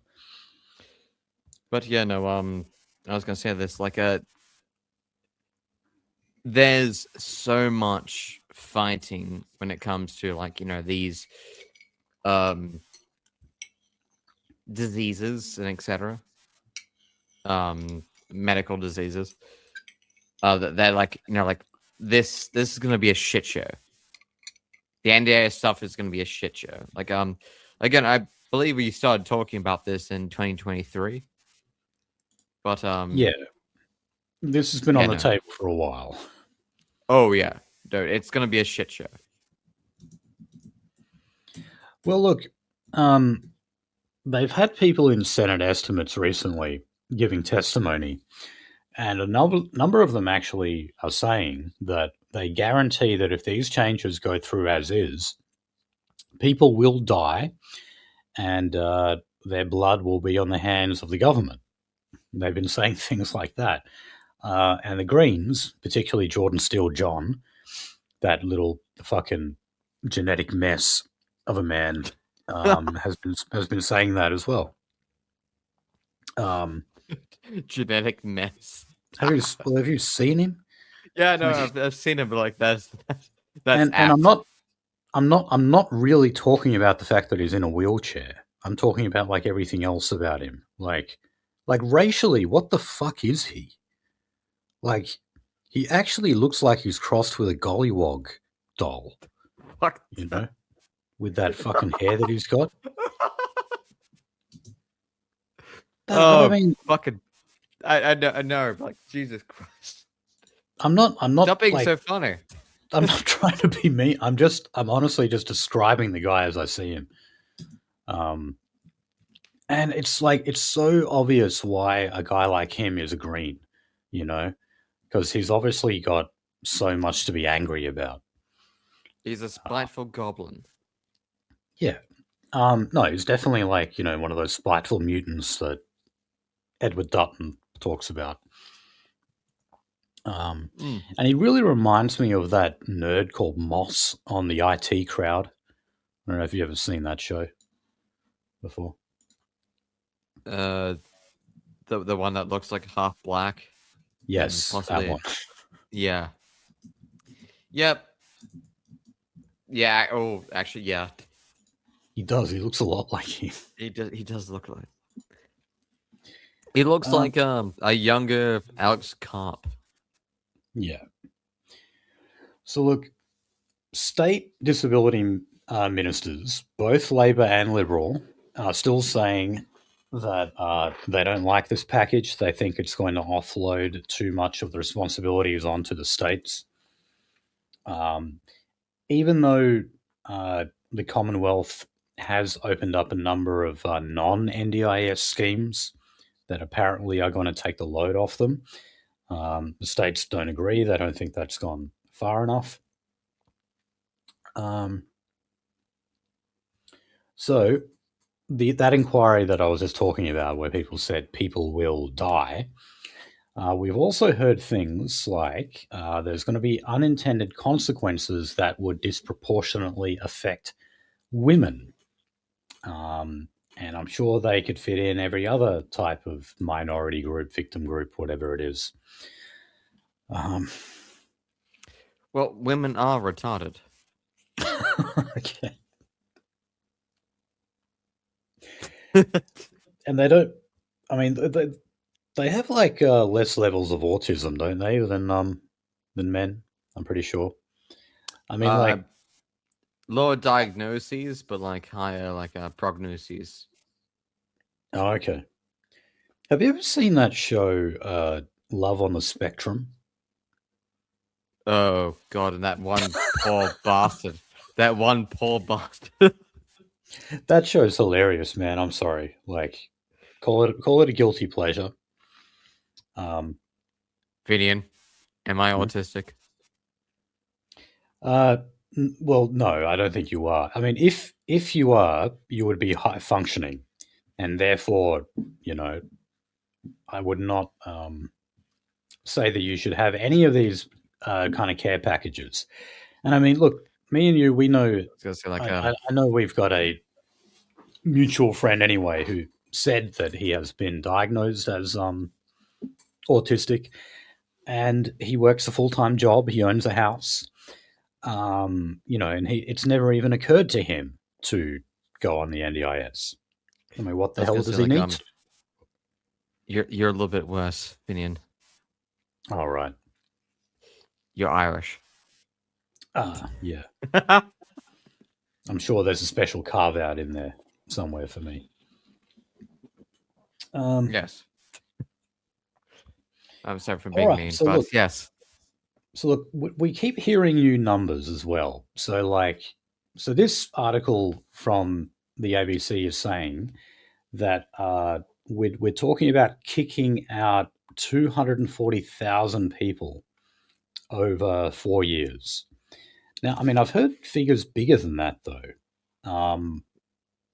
[SPEAKER 3] But yeah, no, I was going to say this, like, there's so much fighting when it comes to, like, these diseases and etc. Medical diseases. They're like, like this is going to be a shit show. The NDIS stuff is going to be a shit show. Like, again, I believe we started talking about this in 2023. But,
[SPEAKER 1] Yeah. This has been
[SPEAKER 3] Yeah,
[SPEAKER 1] on the
[SPEAKER 3] no.
[SPEAKER 1] table for a while.
[SPEAKER 3] Oh, yeah. Dude, it's going to be a shit show.
[SPEAKER 1] Well, look, they've had people in Senate estimates recently giving testimony, and a number of them actually are saying that they guarantee that if these changes go through as is, people will die and their blood will be on the hands of the government. They've been saying things like that. And the Greens, particularly Jordan Steele John, that little fucking genetic mess of a man, has been saying that as well.
[SPEAKER 3] Genetic mess.
[SPEAKER 1] Have you seen him?
[SPEAKER 3] Yeah, no, I've seen it, but like that's
[SPEAKER 1] And
[SPEAKER 3] apt.
[SPEAKER 1] I'm not really talking about the fact that he's in a wheelchair. I'm talking about like everything else about him. Like racially, what the fuck is he? Like, he actually looks like he's crossed with a gollywog doll,
[SPEAKER 3] Fuck.
[SPEAKER 1] you know, with that fucking hair that he's got.
[SPEAKER 3] Oh,
[SPEAKER 1] I mean,
[SPEAKER 3] fucking! I know, but like Jesus Christ!
[SPEAKER 1] I'm not
[SPEAKER 3] Stop being
[SPEAKER 1] like,
[SPEAKER 3] so funny.
[SPEAKER 1] I'm not trying to be mean. I'm honestly just describing the guy as I see him. And it's like, it's so obvious why a guy like him is a Green, you know, because he's obviously got so much to be angry about.
[SPEAKER 3] He's a spiteful goblin.
[SPEAKER 1] Yeah. No, he's definitely like, you know, one of those spiteful mutants that Edward Dutton talks about. And he really reminds me of that nerd called Moss on the IT Crowd. I don't know if you've ever seen that show before.
[SPEAKER 3] The one that looks like half black.
[SPEAKER 1] Yes,
[SPEAKER 3] possibly,
[SPEAKER 1] that one.
[SPEAKER 3] Yeah. Yep. Yeah. Oh, actually, yeah.
[SPEAKER 1] He does. He looks a lot like him.
[SPEAKER 3] He does look like. He looks like a younger Alex Carp.
[SPEAKER 1] Yeah. So look, state disability ministers, both Labor and Liberal, are still saying that they don't like this package. They think it's going to offload too much of the responsibilities onto the states. Even though the Commonwealth has opened up a number of non-NDIS schemes that apparently are going to take the load off them, the states don't agree. They don't think that's gone far enough. So that inquiry that I was just talking about, where people said people will die, we've also heard things like there's going to be unintended consequences that would disproportionately affect women. And I'm sure they could fit in every other type of minority group, victim group, whatever it is.
[SPEAKER 3] Well, women are retarded.
[SPEAKER 1] Okay. And they don't. I mean, they have like less levels of autism, don't they, than men? I'm pretty sure. I mean, like
[SPEAKER 3] lower diagnoses, but like higher like prognoses.
[SPEAKER 1] Oh, okay. Have you ever seen that show, Love on the Spectrum?
[SPEAKER 3] Oh God, and that one poor bastard. That one poor bastard.
[SPEAKER 1] That show's hilarious, man. I'm sorry. Like, call it a guilty pleasure.
[SPEAKER 3] Vinian, am I autistic?
[SPEAKER 1] Well, no, I don't think you are. I mean, if you are, you would be high functioning, and therefore, you know, I would not say that you should have any of these kind of care packages. And I mean, look, me and you, we know. I know we've got a mutual friend anyway who said that he has been diagnosed as autistic, and he works a full-time job. He owns a house, you know, and it's never even occurred to him to go on the NDIS. I mean, what the hell does he need to?
[SPEAKER 3] You're a little bit worse, Vinian.
[SPEAKER 1] All right.
[SPEAKER 3] You're Irish.
[SPEAKER 1] Yeah. I'm sure there's a special carve-out in there somewhere for me.
[SPEAKER 3] Yes. I'm sorry for being
[SPEAKER 1] right,
[SPEAKER 3] mean,
[SPEAKER 1] so
[SPEAKER 3] but
[SPEAKER 1] look-
[SPEAKER 3] yes.
[SPEAKER 1] So look, we keep hearing new numbers as well. So this article from the ABC is saying that we're talking about kicking out 240,000 people over 4 years. Now, I mean, I've heard figures bigger than that though.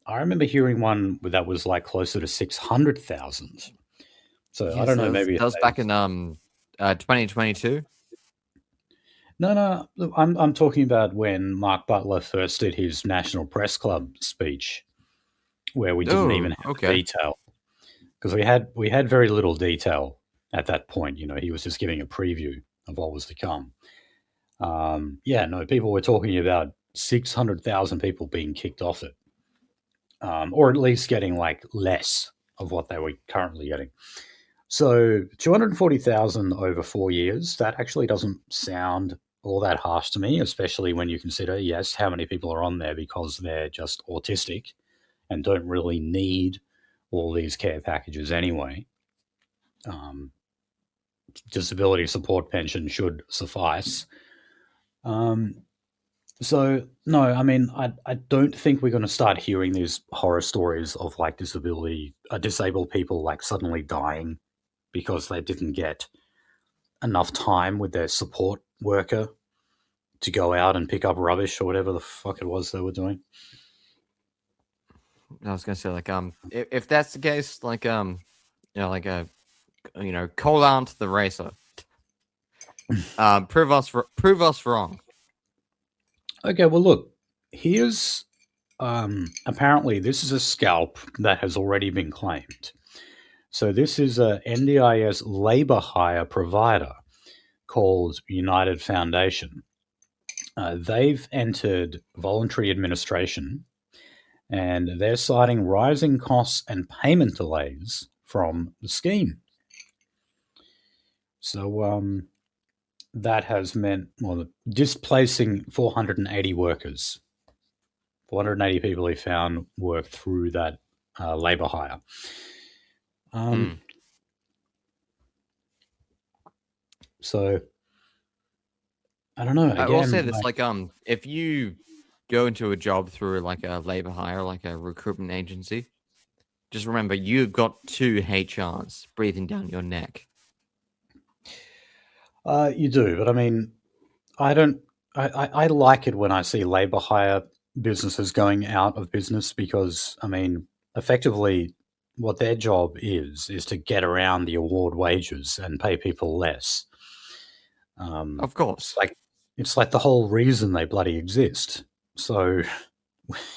[SPEAKER 1] I remember hearing one that was like closer to 600,000. So I don't know. Maybe
[SPEAKER 3] that was back in 2022.
[SPEAKER 1] No. Look, I'm talking about when Mark Butler first did his National Press Club speech, where we didn't even have the detail, because we had very little detail at that point. You know, he was just giving a preview of what was to come. People were talking about 600,000 people being kicked off it, or at least getting like less of what they were currently getting. So 240,000 over 4 years, that actually doesn't sound all that harsh to me, especially when you consider, yes, how many people are on there because they're just autistic and don't really need all these care packages anyway. Disability support pension should suffice. So, no, I mean, I don't think we're going to start hearing these horror stories of like disabled people like suddenly dying because they didn't get enough time with their support worker to go out and pick up rubbish or whatever the fuck it was they were doing.
[SPEAKER 3] I was gonna say, like, if that's the case, like, call out the racer. Prove us wrong.
[SPEAKER 1] Okay, well, look, here's apparently this is a scalp that has already been claimed. So this is a NDIS labour hire provider called United Foundation. They've entered voluntary administration, and they're citing rising costs and payment delays from the scheme. So that has meant displacing 480 workers. 480 people he found work through that labour hire. So I don't know. Again,
[SPEAKER 3] I will say this: if you go into a job through like a labor hire, like a recruitment agency, just remember you've got 2 HRs breathing down your neck.
[SPEAKER 1] You do, but I mean, I don't. I like it when I see labor hire businesses going out of business because, I mean, effectively, what their job is to get around the award wages and pay people less.
[SPEAKER 3] Of course,
[SPEAKER 1] it's like the whole reason they bloody exist. So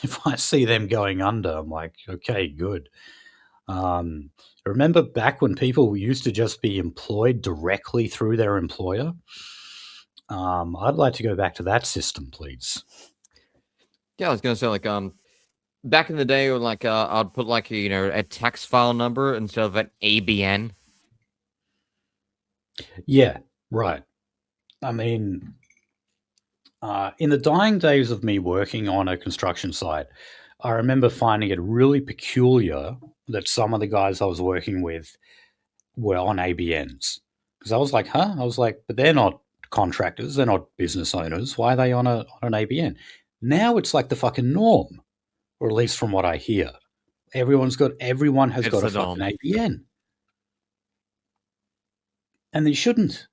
[SPEAKER 1] if I see them going under, I'm like, okay, good. Remember back when people used to just be employed directly through their employer? I'd like to go back to that system, please.
[SPEAKER 3] Yeah, I was gonna say back in the day, when I'd put a tax file number instead of an ABN.
[SPEAKER 1] Yeah, right. I mean, in the dying days of me working on a construction site, I remember finding it really peculiar that some of the guys I was working with were on ABNs. Because I was like, huh? I was like, but they're not contractors. They're not business owners. Why are they on an ABN? Now it's like the fucking norm, or at least from what I hear. Everyone has got a fucking ABN. And they shouldn't.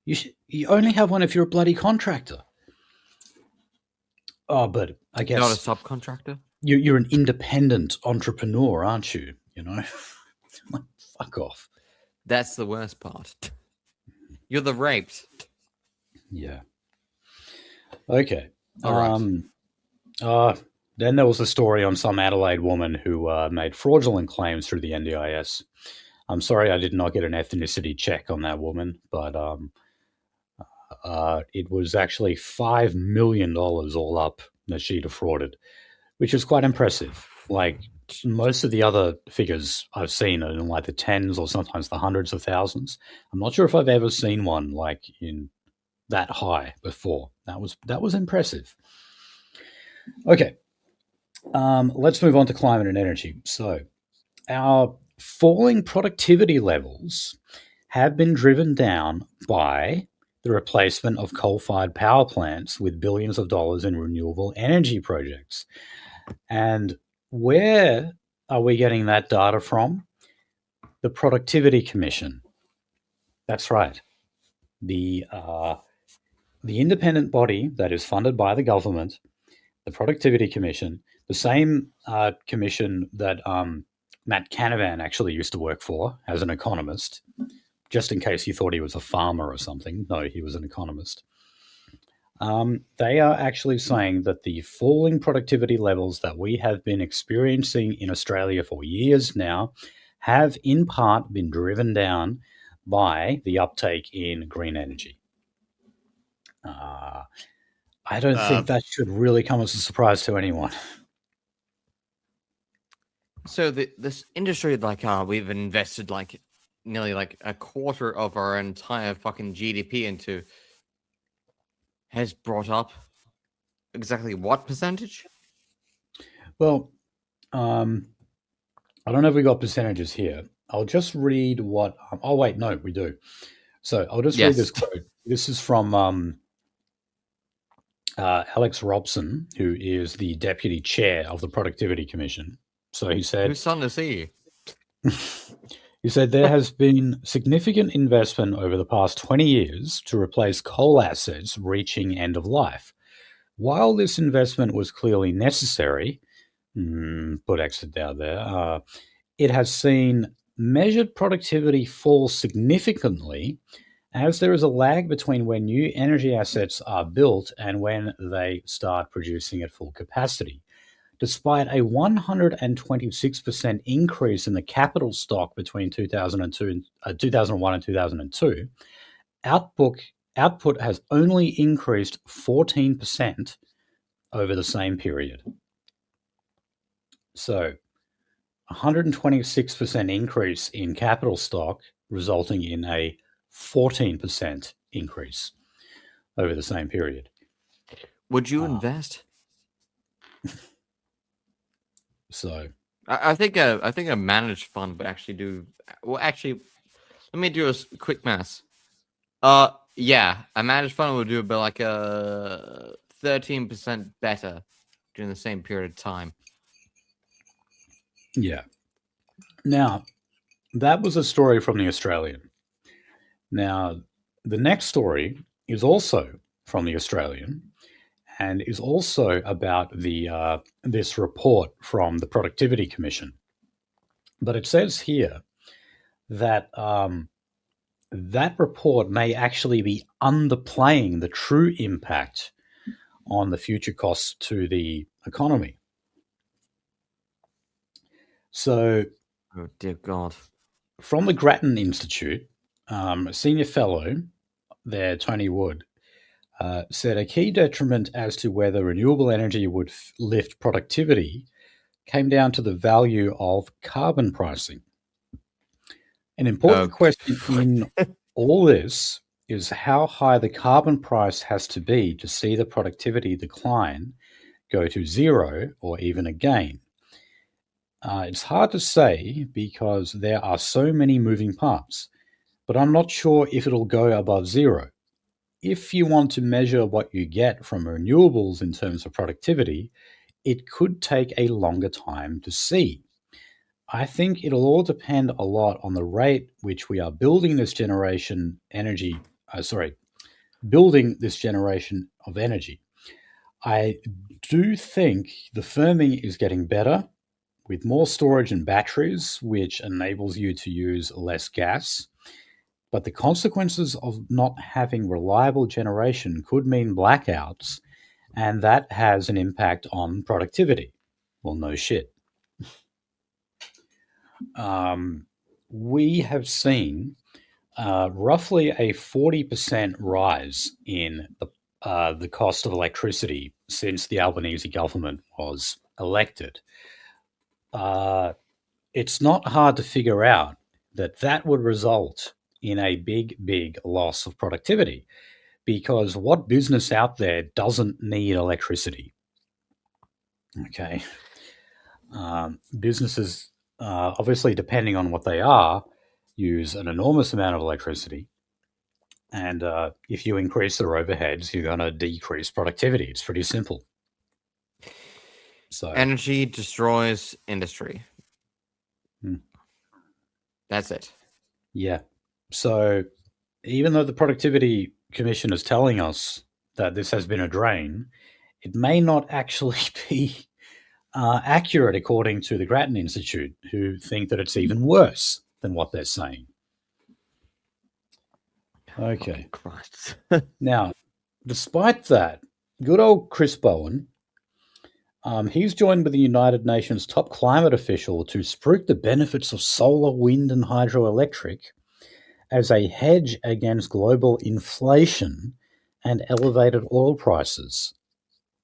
[SPEAKER 1] You only have one if you're a bloody contractor. Oh, but I guess
[SPEAKER 3] not a subcontractor.
[SPEAKER 1] You're an independent entrepreneur, aren't you? You know, fuck off.
[SPEAKER 3] That's the worst part. You're the raped.
[SPEAKER 1] Yeah. Okay.
[SPEAKER 3] All right.
[SPEAKER 1] Then there was a story on some Adelaide woman who made fraudulent claims through the NDIS. I'm sorry I did not get an ethnicity check on that woman, but it was actually $5 million all up that she defrauded, which is quite impressive. Like most of the other figures I've seen are in like the tens or sometimes the hundreds of thousands. I'm not sure if I've ever seen one like in that high before. That was impressive. Okay, let's move on to climate and energy. So, our falling productivity levels have been driven down by the replacement of coal-fired power plants with billions of dollars in renewable energy projects. And where are we getting that data from? The Productivity Commission. That's right. The independent body that is funded by the government, the Productivity Commission, the same commission that Matt Canavan actually used to work for as an economist, just in case you thought he was a farmer or something. No, he was an economist. They are actually saying that the falling productivity levels that we have been experiencing in Australia for years now have in part been driven down by the uptake in green energy. I don't think that should really come as a surprise to anyone.
[SPEAKER 3] So this industry, like, we've invested like nearly like a quarter of our entire fucking GDP into, has brought up exactly what percentage?
[SPEAKER 1] Well, I don't know if we got percentages here. I'll just read what. Oh wait, no, we do. So I'll just read this quote. This is from Alex Robson, who is the deputy chair of the Productivity Commission. So he said,
[SPEAKER 3] "Whose son is he?"
[SPEAKER 1] He said there has been significant investment over the past 20 years to replace coal assets reaching end of life. While this investment was clearly necessary, put exit down there, it has seen measured productivity fall significantly as there is a lag between when new energy assets are built and when they start producing at full capacity. Despite a 126% increase in the capital stock between 2001 and 2002, output has only increased 14% over the same period. So, 126% increase in capital stock resulting in a 14% increase over the same period.
[SPEAKER 3] Would you invest?
[SPEAKER 1] So
[SPEAKER 3] I think a managed fund would actually do well. Actually, let me do a quick math. Yeah, a managed fund would do about like a 13% better during the same period of time.
[SPEAKER 1] Yeah. Now, that was a story from the Australian. Now, the next story is also from the Australian and is also about the this report from the Productivity Commission. But it says here that that report may actually be underplaying the true impact on the future costs to the economy. So,
[SPEAKER 3] oh dear God,
[SPEAKER 1] from the Grattan Institute, a senior fellow there, Tony Wood, said a key detriment as to whether renewable energy would lift productivity came down to the value of carbon pricing. An important question in all this is how high the carbon price has to be to see the productivity decline go to zero or even a gain. It's hard to say because there are so many moving parts, but I'm not sure if it'll go above zero. If you want to measure what you get from renewables in terms of productivity, it could take a longer time to see. I think it'll all depend a lot on the rate which we are building this generation building this generation of energy. I do think the firming is getting better with more storage and batteries, which enables you to use less gas. But the consequences of not having reliable generation could mean blackouts, and that has an impact on productivity. Well, no shit. We have seen roughly a 40% rise in the cost of electricity since the Albanese government was elected. It's not hard to figure out that would result in a big loss of productivity, because what business out there doesn't need electricity? Okay. Businesses, obviously, depending on what they are, use an enormous amount of electricity. And if you increase their overheads, you're going to decrease productivity. It's pretty simple. So,
[SPEAKER 2] Energy destroys industry.
[SPEAKER 1] Hmm.
[SPEAKER 2] That's it.
[SPEAKER 1] Yeah. So, even though the Productivity Commission is telling us that this has been a drain, it may not actually be accurate according to the Grattan Institute, who think that it's even worse than what they're saying. Okay.
[SPEAKER 2] Christ.
[SPEAKER 1] Now, despite that, good old Chris Bowen, he's joined with the United Nations top climate official to spruik the benefits of solar, wind, and hydroelectric as a hedge against global inflation and elevated oil prices.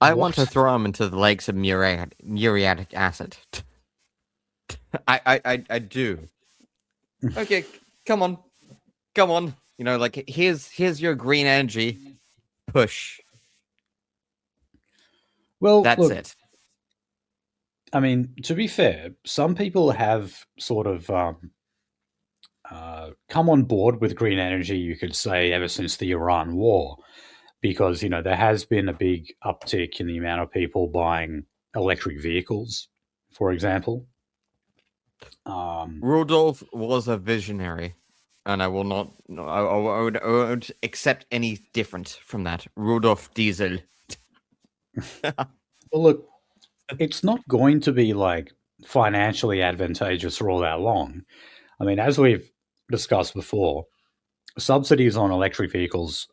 [SPEAKER 2] I want to throw him into the lakes of muriatic acid. I do. Okay, come on. You know, like here's your green energy. Push.
[SPEAKER 1] Well,
[SPEAKER 2] That's
[SPEAKER 1] look,
[SPEAKER 2] it.
[SPEAKER 1] I mean, to be fair, some people have sort of come on board with green energy, you could say, ever since the Iran war, because, you know, there has been a big uptick in the amount of people buying electric vehicles, for example.
[SPEAKER 2] Rudolph was a visionary, and I will not. I won't accept any different from that. Rudolph Diesel.
[SPEAKER 1] Well, look, it's not going to be like financially advantageous for all that long. I mean, as we've discussed before, subsidies on electric vehicles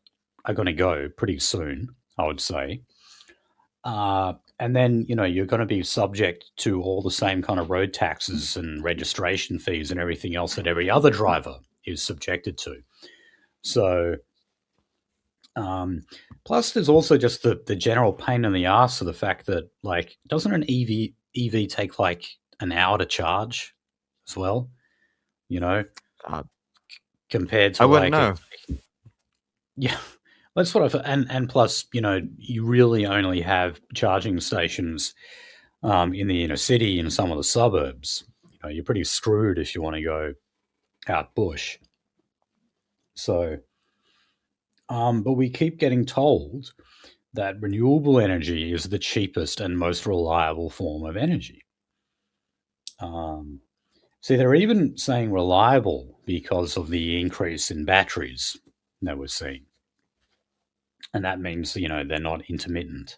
[SPEAKER 1] are going to go pretty soon, I would say. And then, you know, you're going to be subject to all the same kind of road taxes and registration fees and everything else that every other driver is subjected to. So, plus there's also just the general pain in the ass of the fact that, like, doesn't an EV take like an hour to charge as well? You know, compared to
[SPEAKER 2] I wouldn't
[SPEAKER 1] like
[SPEAKER 2] know.
[SPEAKER 1] yeah, that's what and plus, you know, you really only have charging stations in the inner city and some of the suburbs. You know, you're pretty screwed if you want to go out bush. So, but we keep getting told that renewable energy is the cheapest and most reliable form of energy. See, they're even saying reliable because of the increase in batteries that we're seeing. And that means, you know, they're not intermittent.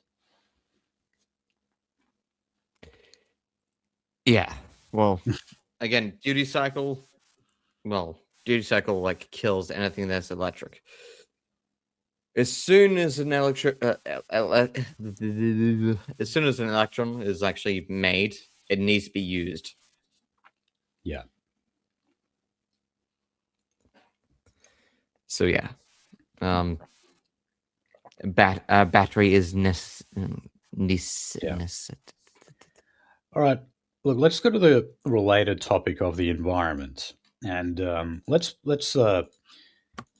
[SPEAKER 2] Yeah. Well, again, duty cycle. Well, duty cycle like kills anything that's electric. As soon as an as soon as an electron is actually made, it needs to be used.
[SPEAKER 1] Yeah.
[SPEAKER 2] So yeah, battery is necessary.
[SPEAKER 1] All right. Look, let's go to the related topic of the environment, and let's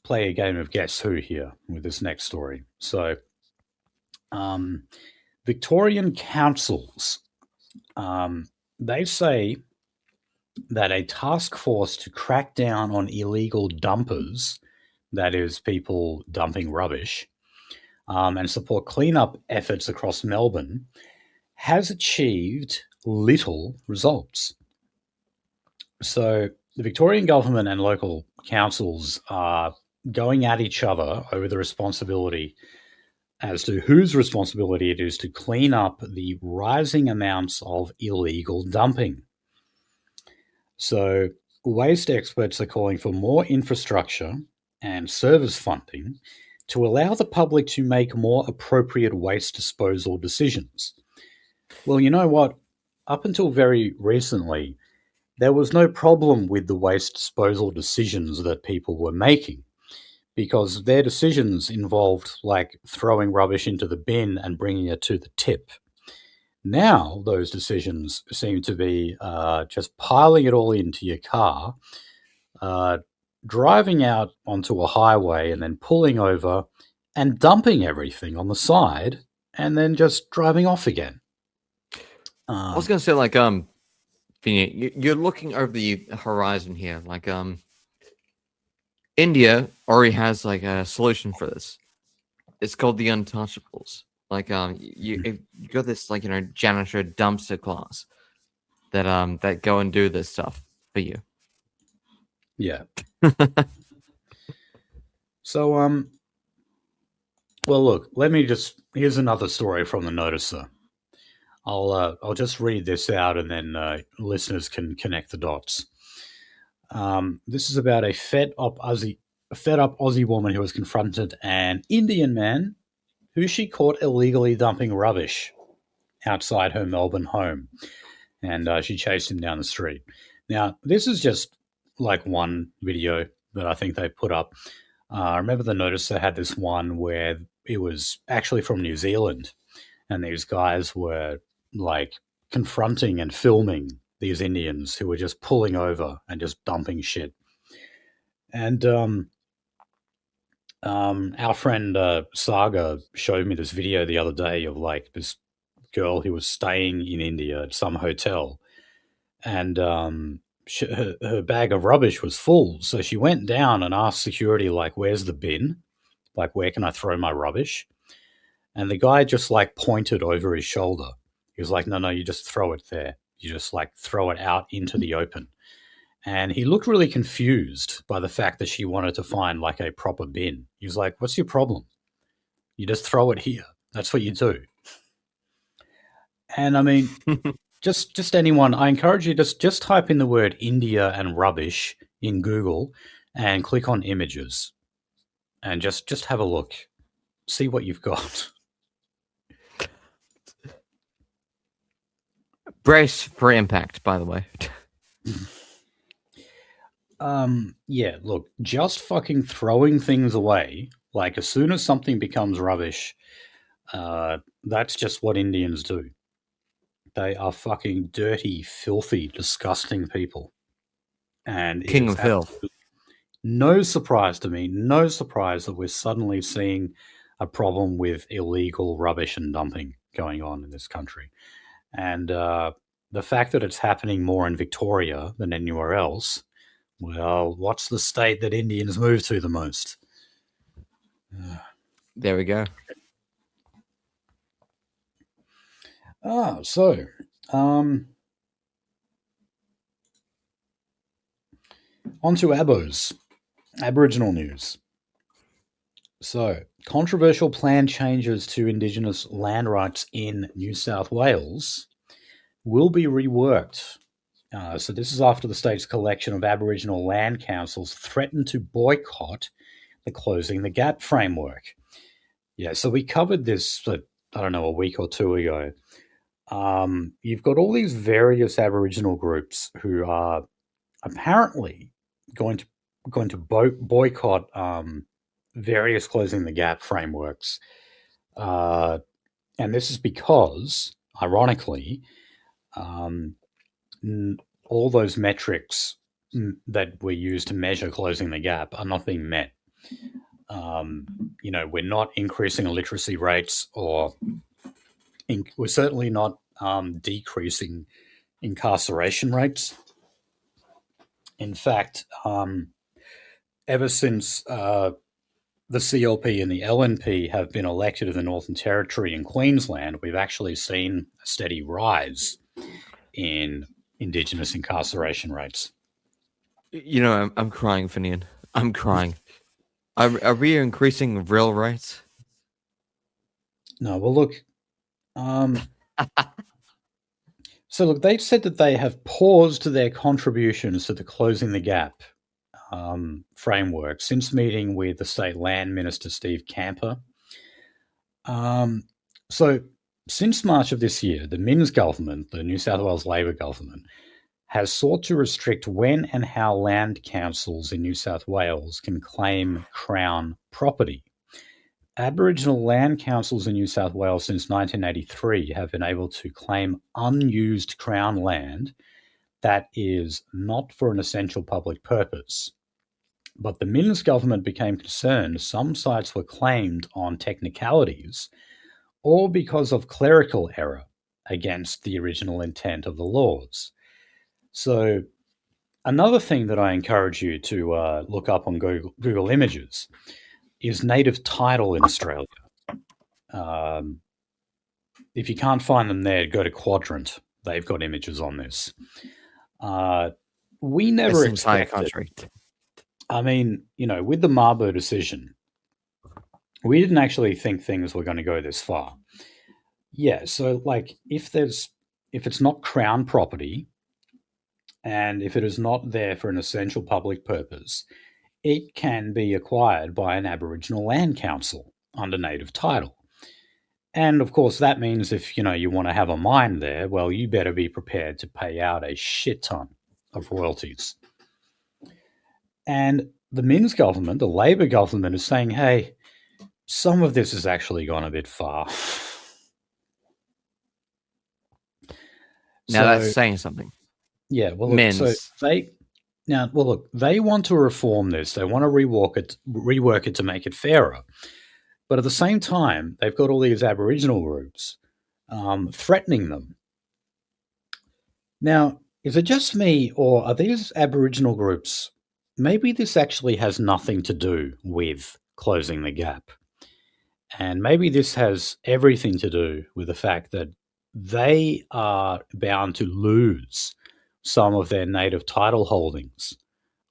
[SPEAKER 1] play a game of Guess Who here with this next story. So, Victorian councils, they say that a task force to crack down on illegal dumpers, that is, people dumping rubbish, and support cleanup efforts across Melbourne, has achieved little results. So the Victorian government and local councils are going at each other over the responsibility as to whose responsibility it is to clean up the rising amounts of illegal dumping. So waste experts are calling for more infrastructure and service funding to allow the public to make more appropriate waste disposal decisions. Well, you know what? Up until very recently, there was no problem with the waste disposal decisions that people were making because their decisions involved like throwing rubbish into the bin and bringing it to the tip. Now, those decisions seem to be just piling it all into your car, driving out onto a highway and then pulling over and dumping everything on the side and then just driving off again.
[SPEAKER 3] I was gonna say, like, Vinny, you're looking over the horizon here. Like, India already has like a solution for this. It's called the Untouchables. Like, you got this, like, janitor dumpster class that go and do this stuff for you.
[SPEAKER 1] Yeah. So, well, look, here's another story from the Noticer. I'll just read this out, and then listeners can connect the dots. This is about a fed up Aussie woman who has confronted an Indian man who she caught illegally dumping rubbish outside her Melbourne home, and she chased him down the street. Now, this is just like one video that I think they put up. I remember the Noticer had this one where it was actually from New Zealand, and these guys were like confronting and filming these Indians who were just pulling over and just dumping shit. And our friend Saga showed me this video the other day of like this girl who was staying in India at some hotel, and her bag of rubbish was full. So she went down and asked security, like, "Where's the bin? Like, where can I throw my rubbish?" And the guy just like pointed over his shoulder. He was like, "No, you just throw it there. You just like throw it out into the open." And he looked really confused by the fact that she wanted to find like a proper bin. He was like, "What's your problem? You just throw it here. That's what you do." And I mean, just anyone, I encourage you just type in the word India and rubbish in Google and click on images and just have a look. See what you've got.
[SPEAKER 3] Brace for impact, by the way.
[SPEAKER 1] Yeah, look, just fucking throwing things away, like as soon as something becomes rubbish, that's just what Indians do. They are fucking dirty, filthy, disgusting people. And
[SPEAKER 3] King of filth.
[SPEAKER 1] No surprise to me, no surprise that we're suddenly seeing a problem with illegal rubbish and dumping going on in this country. And the fact that it's happening more in Victoria than anywhere else, well, what's the state that Indians move to the most?
[SPEAKER 3] There we go.
[SPEAKER 1] So, on to Abos, Aboriginal news. So, controversial plan changes to Indigenous land rights in New South Wales will be reworked. So this is after the state's collection of Aboriginal land councils threatened to boycott the Closing the Gap framework. Yeah, so we covered this, I don't know, a week or two ago. You've got all these various Aboriginal groups who are apparently going to boycott various Closing the Gap frameworks. And this is because, ironically, all those metrics that we use to measure Closing the Gap are not being met. We're not increasing illiteracy rates, or we're certainly not decreasing incarceration rates. In fact, ever since the CLP and the LNP have been elected in the Northern Territory and Queensland, we've actually seen a steady rise in Indigenous incarceration rates.
[SPEAKER 3] I'm crying, Finian. I'm crying. Are we increasing real rates?
[SPEAKER 1] No, well, look. So, look, they've said that they have paused their contributions to the Closing the Gap framework since meeting with the State Land Minister, Steve Camper. So, since March of this year, the Minns government, the New South Wales Labor government, has sought to restrict when and how land councils in New South Wales can claim Crown property. Aboriginal land councils in New South Wales since 1983 have been able to claim unused Crown land that is not for an essential public purpose. But the Minns government became concerned some sites were claimed on technicalities or because of clerical error, against the original intent of the laws. So another thing that I encourage you to look up on Google Images is native title in Australia. If you can't find them there, go to Quadrant. They've got images on this. We never
[SPEAKER 2] This entire
[SPEAKER 1] expected.
[SPEAKER 2] country.
[SPEAKER 1] I mean, with the Mabo decision, we didn't actually think things were going to go this far. Yeah, so if it's not Crown property, and if it is not there for an essential public purpose, it can be acquired by an Aboriginal land council under native title. And of course, that means if you want to have a mine there, well, you better be prepared to pay out a shit ton of royalties. And the Minns government, the Labor government, is saying, hey, some of this has actually gone a bit far.
[SPEAKER 2] Now that's saying something.
[SPEAKER 1] Yeah, well, look, so they want to reform this. They want to rework it to make it fairer. But at the same time, they've got all these Aboriginal groups threatening them. Now, is it just me, or are these Aboriginal groups, maybe this actually has nothing to do with closing the gap? And maybe this has everything to do with the fact that they are bound to lose some of their native title holdings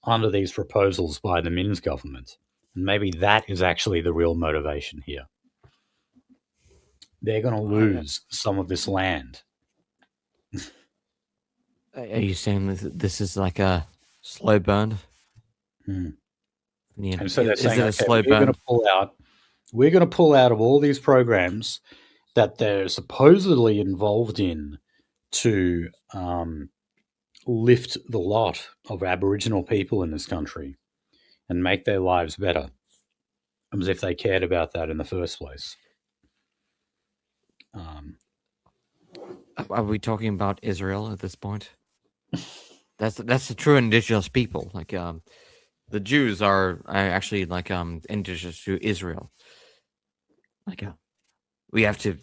[SPEAKER 1] under these proposals by the Minns government. And maybe that is actually the real motivation here. They're going to lose some of this land.
[SPEAKER 2] Are you saying this is like a slow burn? Yeah.
[SPEAKER 1] And so they're saying,
[SPEAKER 2] it a slow burn?
[SPEAKER 1] We're going to pull out of all these programs that they're supposedly involved in to lift the lot of Aboriginal people in this country and make their lives better, as if they cared about that in the first place.
[SPEAKER 2] Are we talking about Israel at this point? That's the true indigenous people. The Jews are actually indigenous to Israel. We have to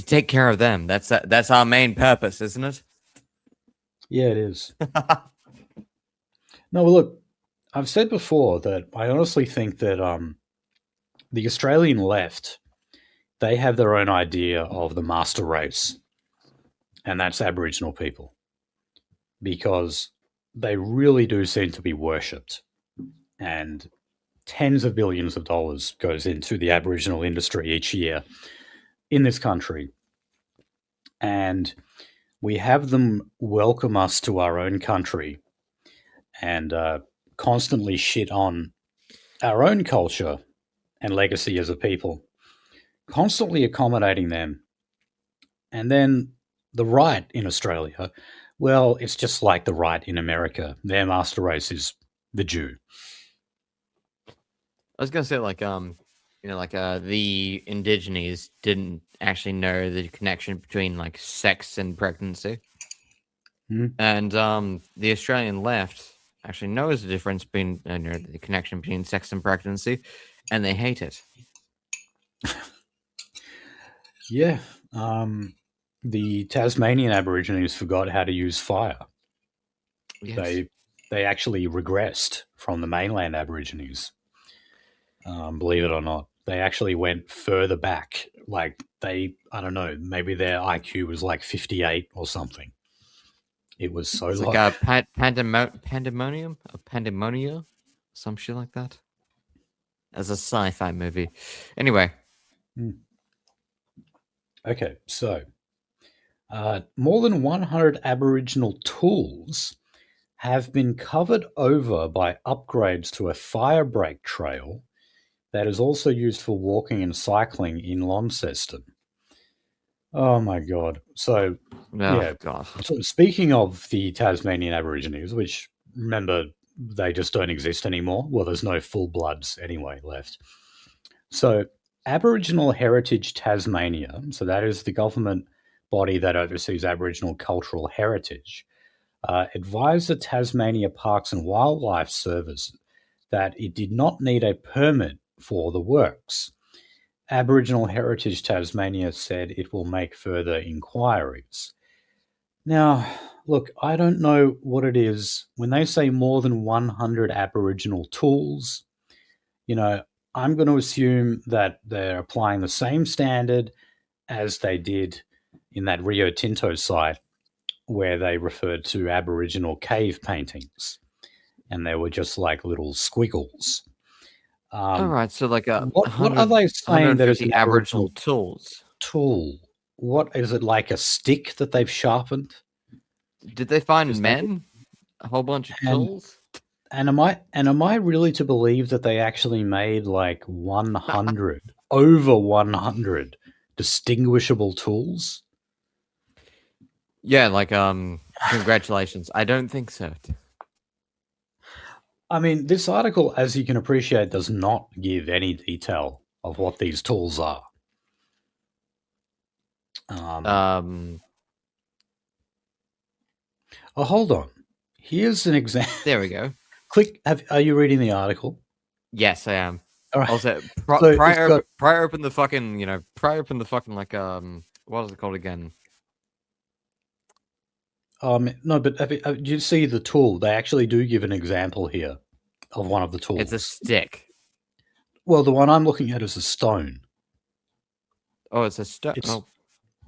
[SPEAKER 2] take care of them. That's our main purpose, isn't it?
[SPEAKER 1] Yeah, it is. No, well, look, I've said before that I honestly think that the Australian left, they have their own idea of the master race, and that's Aboriginal people, because they really do seem to be worshipped, and tens of billions of dollars goes into the Aboriginal industry each year in this country, and we have them welcome us to our own country and constantly shit on our own culture and legacy as a people, constantly accommodating them. And then the right in Australia, well, it's just like the right in America. Their master race is the Jew.
[SPEAKER 2] I was gonna say, the Indigenes didn't actually know the connection between sex and pregnancy, and the Australian left actually knows the difference between the connection between sex and pregnancy, and they hate it.
[SPEAKER 1] Yeah, the Tasmanian Aborigines forgot how to use fire. Yes. They actually regressed from the mainland Aborigines. Believe it or not, they actually went further back. I don't know, maybe their IQ was 58 or something. It was so
[SPEAKER 2] it's
[SPEAKER 1] low.
[SPEAKER 2] Pandemonia, some shit like that. As a sci-fi movie. Anyway.
[SPEAKER 1] Okay, so more than 100 Aboriginal tools have been covered over by upgrades to a fire break trail that is also used for walking and cycling in Launceston. Oh my God. So,
[SPEAKER 2] God.
[SPEAKER 1] So speaking of the Tasmanian Aborigines, which, remember, they just don't exist anymore. Well, there's no full bloods anyway left. So Aboriginal Heritage Tasmania, so that is the government body that oversees Aboriginal cultural heritage, advised the Tasmania Parks and Wildlife Service that it did not need a permit for the works. Aboriginal Heritage Tasmania said it will make further inquiries. Now, look, I don't know what it is. When they say more than 100 Aboriginal tools, I'm going to assume that they're applying the same standard as they did in that Rio Tinto site where they referred to Aboriginal cave paintings and they were just like little squiggles.
[SPEAKER 2] All right, so like
[SPEAKER 1] What are they saying that is an
[SPEAKER 2] 150 Aboriginal tools?
[SPEAKER 1] tool? What is it, like a stick that they've sharpened?
[SPEAKER 2] Did they find men? A whole bunch of tools?
[SPEAKER 1] And am I really to believe that they actually made like 100 over 100 distinguishable tools?
[SPEAKER 2] Yeah, like congratulations. I don't think so.
[SPEAKER 1] I mean, this article, as you can appreciate, does not give any detail of what these tools are. Oh, hold on. Here's an example.
[SPEAKER 2] There we go.
[SPEAKER 1] Click. Are you reading the article?
[SPEAKER 2] Yes, I am.
[SPEAKER 1] All right.
[SPEAKER 2] Also,
[SPEAKER 1] So
[SPEAKER 2] pry open the fucking, like what is it called again?
[SPEAKER 1] No, but do you see the tool? They actually do give an example here of one of the tools.
[SPEAKER 2] It's a stick.
[SPEAKER 1] Well, the one I'm looking at is a stone.
[SPEAKER 2] Oh, it's a stone. Oh.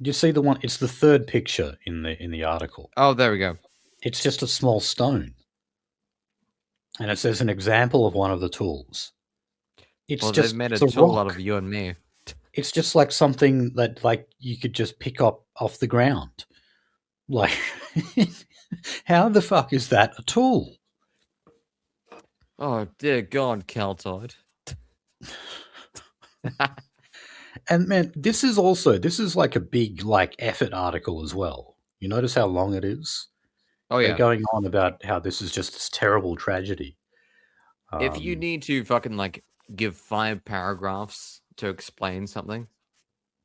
[SPEAKER 1] Do you see the one? It's the third picture in the article.
[SPEAKER 2] Oh, there we go.
[SPEAKER 1] It's just a small stone, and it says an example of one of the tools.
[SPEAKER 2] They've made a tool out of you and me.
[SPEAKER 1] It's just like something that like you could just pick up off the ground. Like, how the fuck is that a tool?
[SPEAKER 2] Oh dear God, Caltoid.
[SPEAKER 1] And man, this is like a big like effort article as well. You notice how long it is?
[SPEAKER 2] Oh yeah.
[SPEAKER 1] They're going on about how this is just this terrible tragedy.
[SPEAKER 2] If you need to fucking like give 5 paragraphs to explain something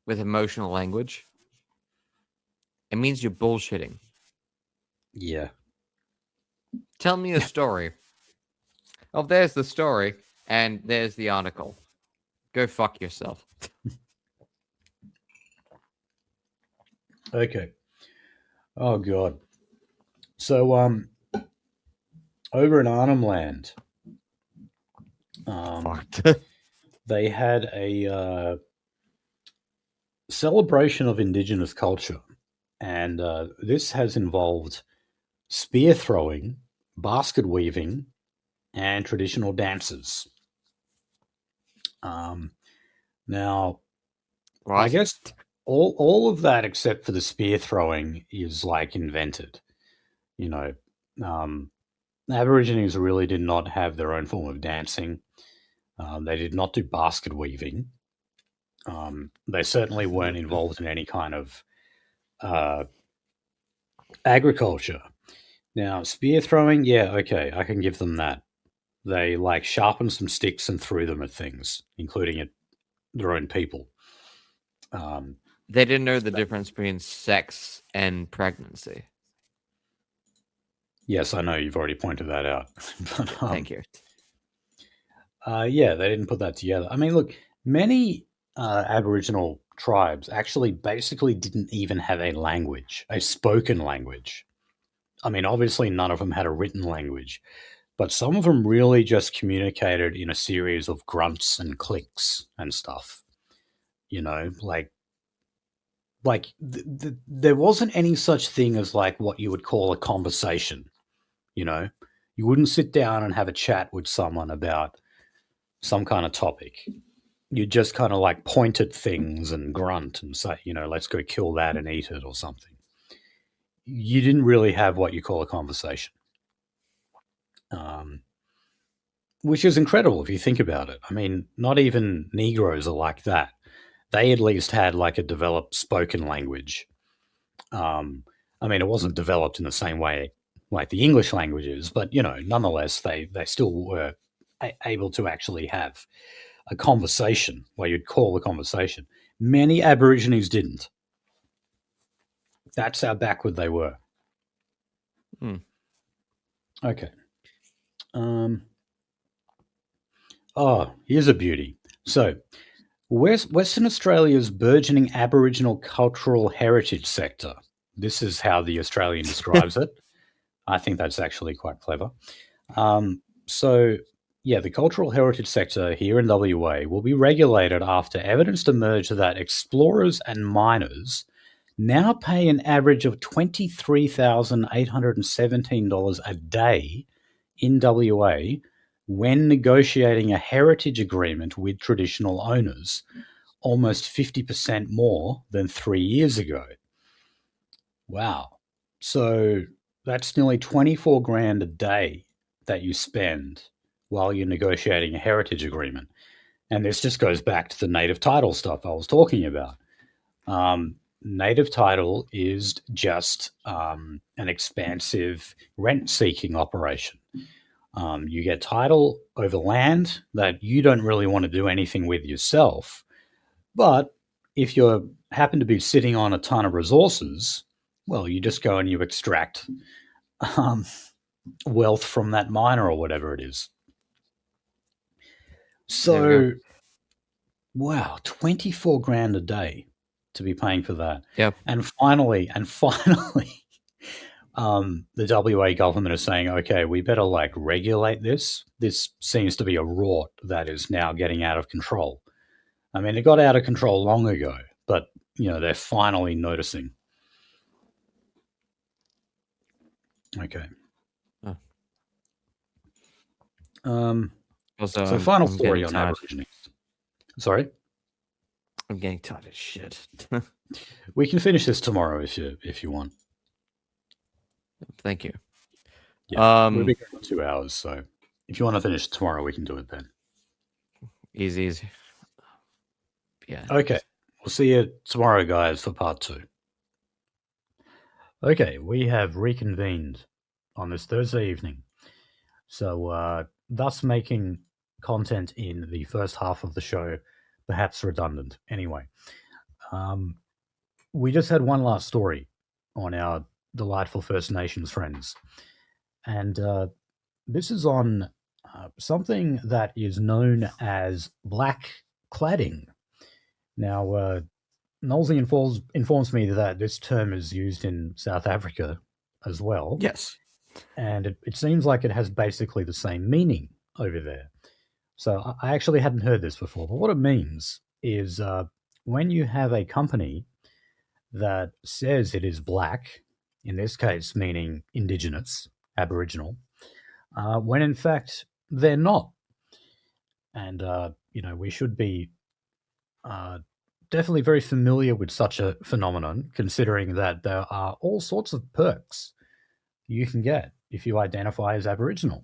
[SPEAKER 2] with emotional language, it means you're bullshitting.
[SPEAKER 1] Yeah.
[SPEAKER 2] Tell me a story. Oh, there's the story, and there's the article. Go fuck yourself.
[SPEAKER 1] Okay. Oh God. So over in Arnhem Land, they had a celebration of Indigenous culture, and this has involved spear throwing, basket weaving, and traditional dances. Now,
[SPEAKER 2] What?
[SPEAKER 1] I guess all of that except for the spear throwing is like invented. Aborigines really did not have their own form of dancing. They did not do basket weaving. They certainly weren't involved in any kind of agriculture. Now, spear throwing, yeah, okay, I can give them that. They like sharpened some sticks and threw them at things, including at their own people.
[SPEAKER 2] They didn't know the difference between sex and pregnancy.
[SPEAKER 1] Yes, I know you've already pointed that out. But,
[SPEAKER 2] Thank you.
[SPEAKER 1] Yeah, they didn't put that together. I mean, look, many Aboriginal tribes actually basically didn't even have a language, a spoken language. I mean, obviously none of them had a written language, but some of them really just communicated in a series of grunts and clicks and stuff. There wasn't any such thing as like what you would call a conversation. You wouldn't sit down and have a chat with someone about some kind of topic. You just kind of like point at things and grunt and say, let's go kill that and eat it or something. You didn't really have what you call a conversation, which is incredible if you think about it. I mean, not even Negroes are like that. They at least had like a developed spoken language. I mean, it wasn't developed in the same way like the English language is, but, nonetheless, they still were able to actually have a conversation, what you'd call a conversation. Many Aborigines didn't. That's how backward they were. Okay. Oh, here's a beauty. So, Western Australia's burgeoning Aboriginal cultural heritage sector. This is how the Australian describes it. I think that's actually quite clever. So, the cultural heritage sector here in WA will be regulated after evidence emerged that explorers and miners now pay an average of $23,817 a day in WA when negotiating a heritage agreement with traditional owners, almost 50% more than 3 years ago. Wow. So that's nearly 24 grand a day that you spend while you're negotiating a heritage agreement. And this just goes back to the native title stuff I was talking about. Native title is just an expansive rent-seeking operation. You get title over land that you don't really want to do anything with yourself. But if you happen to be sitting on a ton of resources, well, you just go and you extract wealth from that miner or whatever it is. So, wow, 24 grand a day to be paying for that.
[SPEAKER 2] Yep.
[SPEAKER 1] And finally, the WA government is saying, okay, we better regulate this. This seems to be a rort that is now getting out of control. I mean, it got out of control long ago, but they're finally noticing. Okay.
[SPEAKER 2] Oh.
[SPEAKER 1] So final story on Aborigines. Sorry?
[SPEAKER 2] I'm getting tired of shit.
[SPEAKER 1] We can finish this tomorrow if you want.
[SPEAKER 2] Thank you.
[SPEAKER 1] Yeah, we'll be going 2 hours, so if you want to finish tomorrow, we can do it then.
[SPEAKER 2] Easy. Yeah.
[SPEAKER 1] Okay. We'll see you tomorrow, guys, for part 2. Okay, we have reconvened on this Thursday evening. So, thus making content in the first half of the show perhaps redundant. Anyway, we just had one last story on our delightful First Nations friends. And this is on something that is known as black cladding. Now, Nolsey informs me that this term is used in South Africa as well.
[SPEAKER 2] Yes.
[SPEAKER 1] And it seems like it has basically the same meaning over there. So I actually hadn't heard this before, but what it means is when you have a company that says it is black, in this case meaning Indigenous, Aboriginal, when in fact they're not. And, we should be definitely very familiar with such a phenomenon, considering that there are all sorts of perks you can get if you identify as Aboriginal.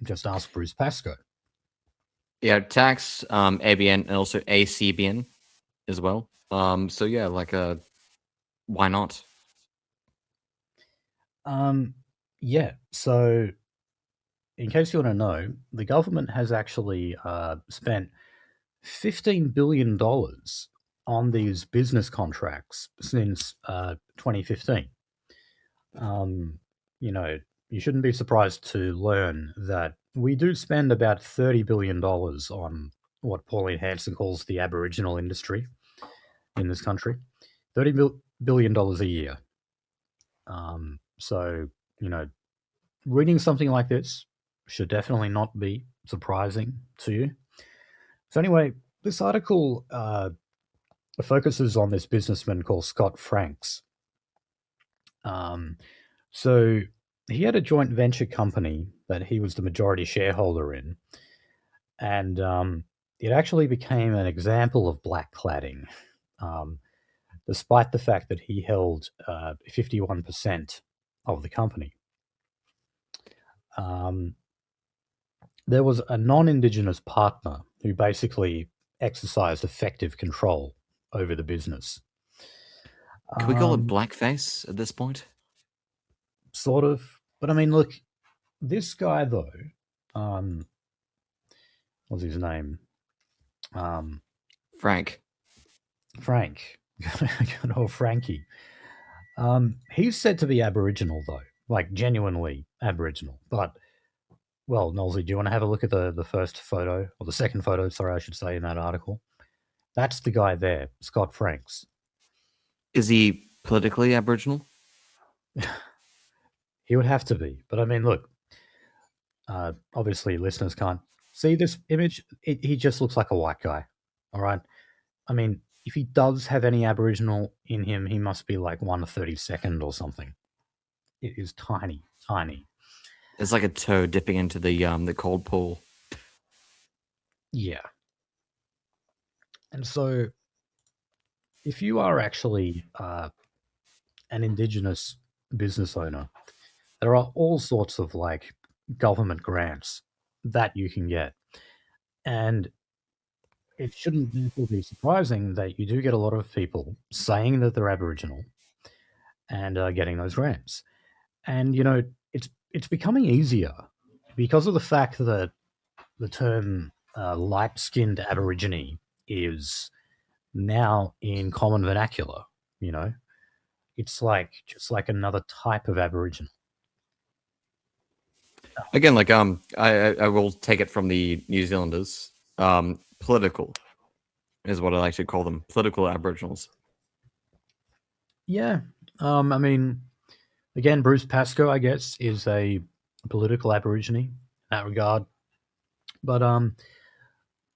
[SPEAKER 1] Just ask Bruce Pascoe.
[SPEAKER 2] Yeah, tax, ABN, and also ACBN as well. So yeah, why not?
[SPEAKER 1] Yeah. So, in case you want to know, the government has actually spent $15 billion on these business contracts since 2015. You shouldn't be surprised to learn that we do spend about $30 billion on what Pauline Hanson calls the Aboriginal industry in this country. $30 billion a year. So, reading something like this should definitely not be surprising to you. So anyway, this article focuses on this businessman called Scott Franks. So he had a joint venture company that he was the majority shareholder in, and it actually became an example of black cladding, despite the fact that he held 51% of the company. There was a non-Indigenous partner who basically exercised effective control over the business.
[SPEAKER 2] Can we call it blackface at this point?
[SPEAKER 1] Sort of. But I mean, look, this guy, though, what's his name?
[SPEAKER 2] Frank.
[SPEAKER 1] Good old Frankie. He's said to be Aboriginal, though, genuinely Aboriginal. But, well, Nolsey, do you want to have a look at the first photo, or the second photo, sorry, I should say, in that article? That's the guy there, Scott Franks.
[SPEAKER 2] Is he politically Aboriginal?
[SPEAKER 1] He would have to be. But I mean, look, obviously listeners can't see this image. He just looks like a white guy. All right. I mean, if he does have any Aboriginal in him, he must be like 1/32nd or something. It is tiny, tiny.
[SPEAKER 2] It's like a toe dipping into the cold pool.
[SPEAKER 1] Yeah. And so, if you are actually an Indigenous business owner, there are all sorts of like government grants that you can get. And it shouldn't therefore be surprising that you do get a lot of people saying that they're Aboriginal and getting those grants. And you know, it's becoming easier because of the fact that the term light-skinned Aborigine is now in common vernacular. You know, it's like just like another type of Aboriginal.
[SPEAKER 2] Again, like I will take it from the New Zealanders. Political is what I like to call them. Political Aboriginals.
[SPEAKER 1] Yeah, I mean, again, Bruce Pascoe, I guess, is a political Aborigine in that regard. But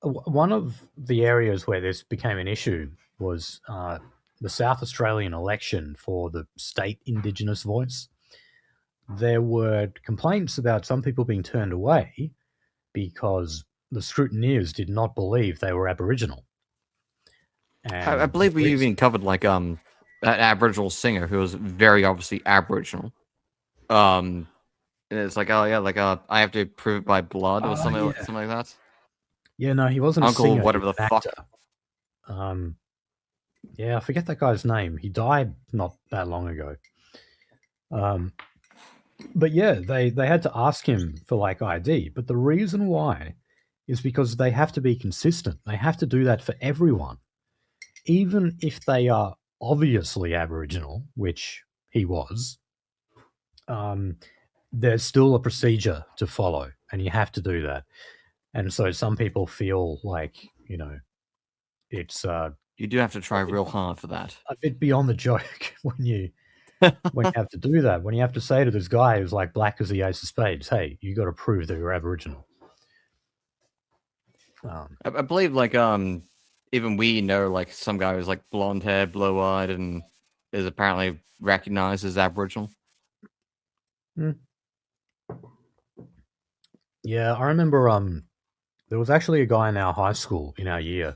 [SPEAKER 1] one of the areas where this became an issue was the South Australian election for the state Indigenous voice. There were complaints about some people being turned away because the scrutineers did not believe they were Aboriginal.
[SPEAKER 2] I believe we even covered like an Aboriginal singer who was very obviously Aboriginal. And it's like, oh yeah, like I have to prove it by blood or something,
[SPEAKER 1] yeah.
[SPEAKER 2] something like that.
[SPEAKER 1] Yeah, no, he wasn't
[SPEAKER 2] Uncle
[SPEAKER 1] a singer.
[SPEAKER 2] whatever the fuck.
[SPEAKER 1] Yeah, I forget that guy's name. He died not that long ago. But yeah, they had to ask him for like ID. But the reason why is because they have to be consistent. They have to do that for everyone. Even if they are obviously Aboriginal, which he was, there's still a procedure to follow, and you have to do that. And so some people feel like, you know, it's
[SPEAKER 2] you do have to try real hard for that.
[SPEAKER 1] A bit beyond the joke when you have to do that. When you have to say to this guy who's like black as the ace of spades, hey, you got to prove that you're Aboriginal.
[SPEAKER 2] I believe like even we know like some guy who's like blonde hair, blue eyed, and is apparently recognized as Aboriginal.
[SPEAKER 1] Yeah, I remember there was actually a guy in our high school in our year,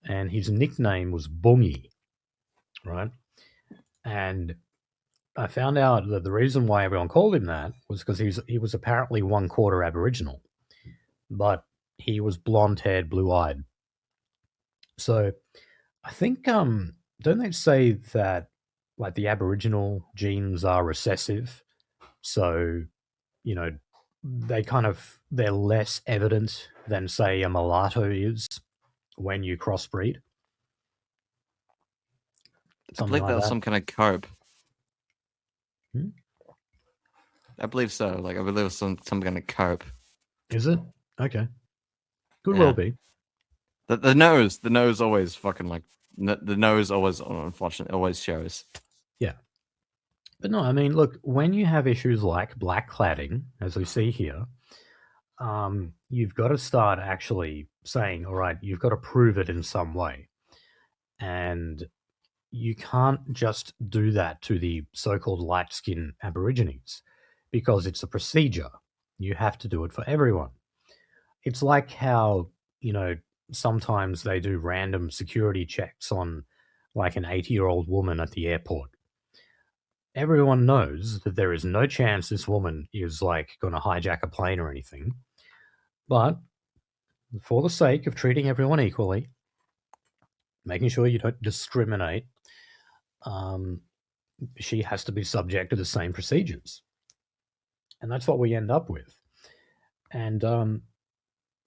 [SPEAKER 1] and his nickname was Bungie, right? And I found out that the reason why everyone called him that was because he was apparently 1/4 Aboriginal, but he was blonde-haired, blue-eyed. So I think don't they say that like the Aboriginal genes are recessive, so you know they're less evident than say a mulatto is when you crossbreed.
[SPEAKER 2] I believe that was some kind of cope.
[SPEAKER 1] Hmm?
[SPEAKER 2] I believe so. Like I believe it was some kind of cope.
[SPEAKER 1] Is it? Okay. Could well be.
[SPEAKER 2] The nose always fucking like the nose always unfortunately always shows.
[SPEAKER 1] Yeah. But no, I mean, look, when you have issues like black cladding, as we see here, you've got to start actually saying, all right, you've got to prove it in some way. And you can't just do that to the so-called light-skinned Aborigines because it's a procedure. You have to do it for everyone. It's like how, you know, sometimes they do random security checks on like an 80-year-old woman at the airport. Everyone knows that there is no chance this woman is like going to hijack a plane or anything. But for the sake of treating everyone equally, making sure you don't discriminate, she has to be subject to the same procedures. And that's what we end up with. And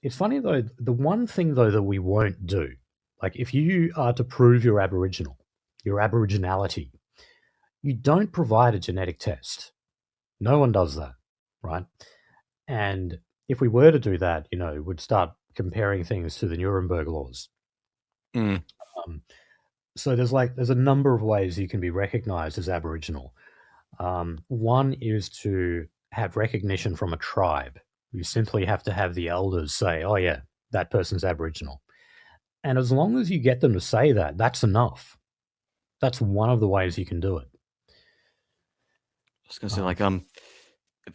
[SPEAKER 1] it's funny, though, the one thing, though, that we won't do, like if you are to prove you're Aboriginal, your Aboriginality, you don't provide a genetic test. No one does that, right? And if we were to do that, you know, we'd start comparing things to the Nuremberg laws.
[SPEAKER 2] Mm.
[SPEAKER 1] So there's a number of ways you can be recognised as Aboriginal. One is to have recognition from a tribe. You simply have to have the elders say, "Oh yeah, that person's Aboriginal," and as long as you get them to say that, that's enough. That's one of the ways you can do it.
[SPEAKER 2] I was gonna say, like,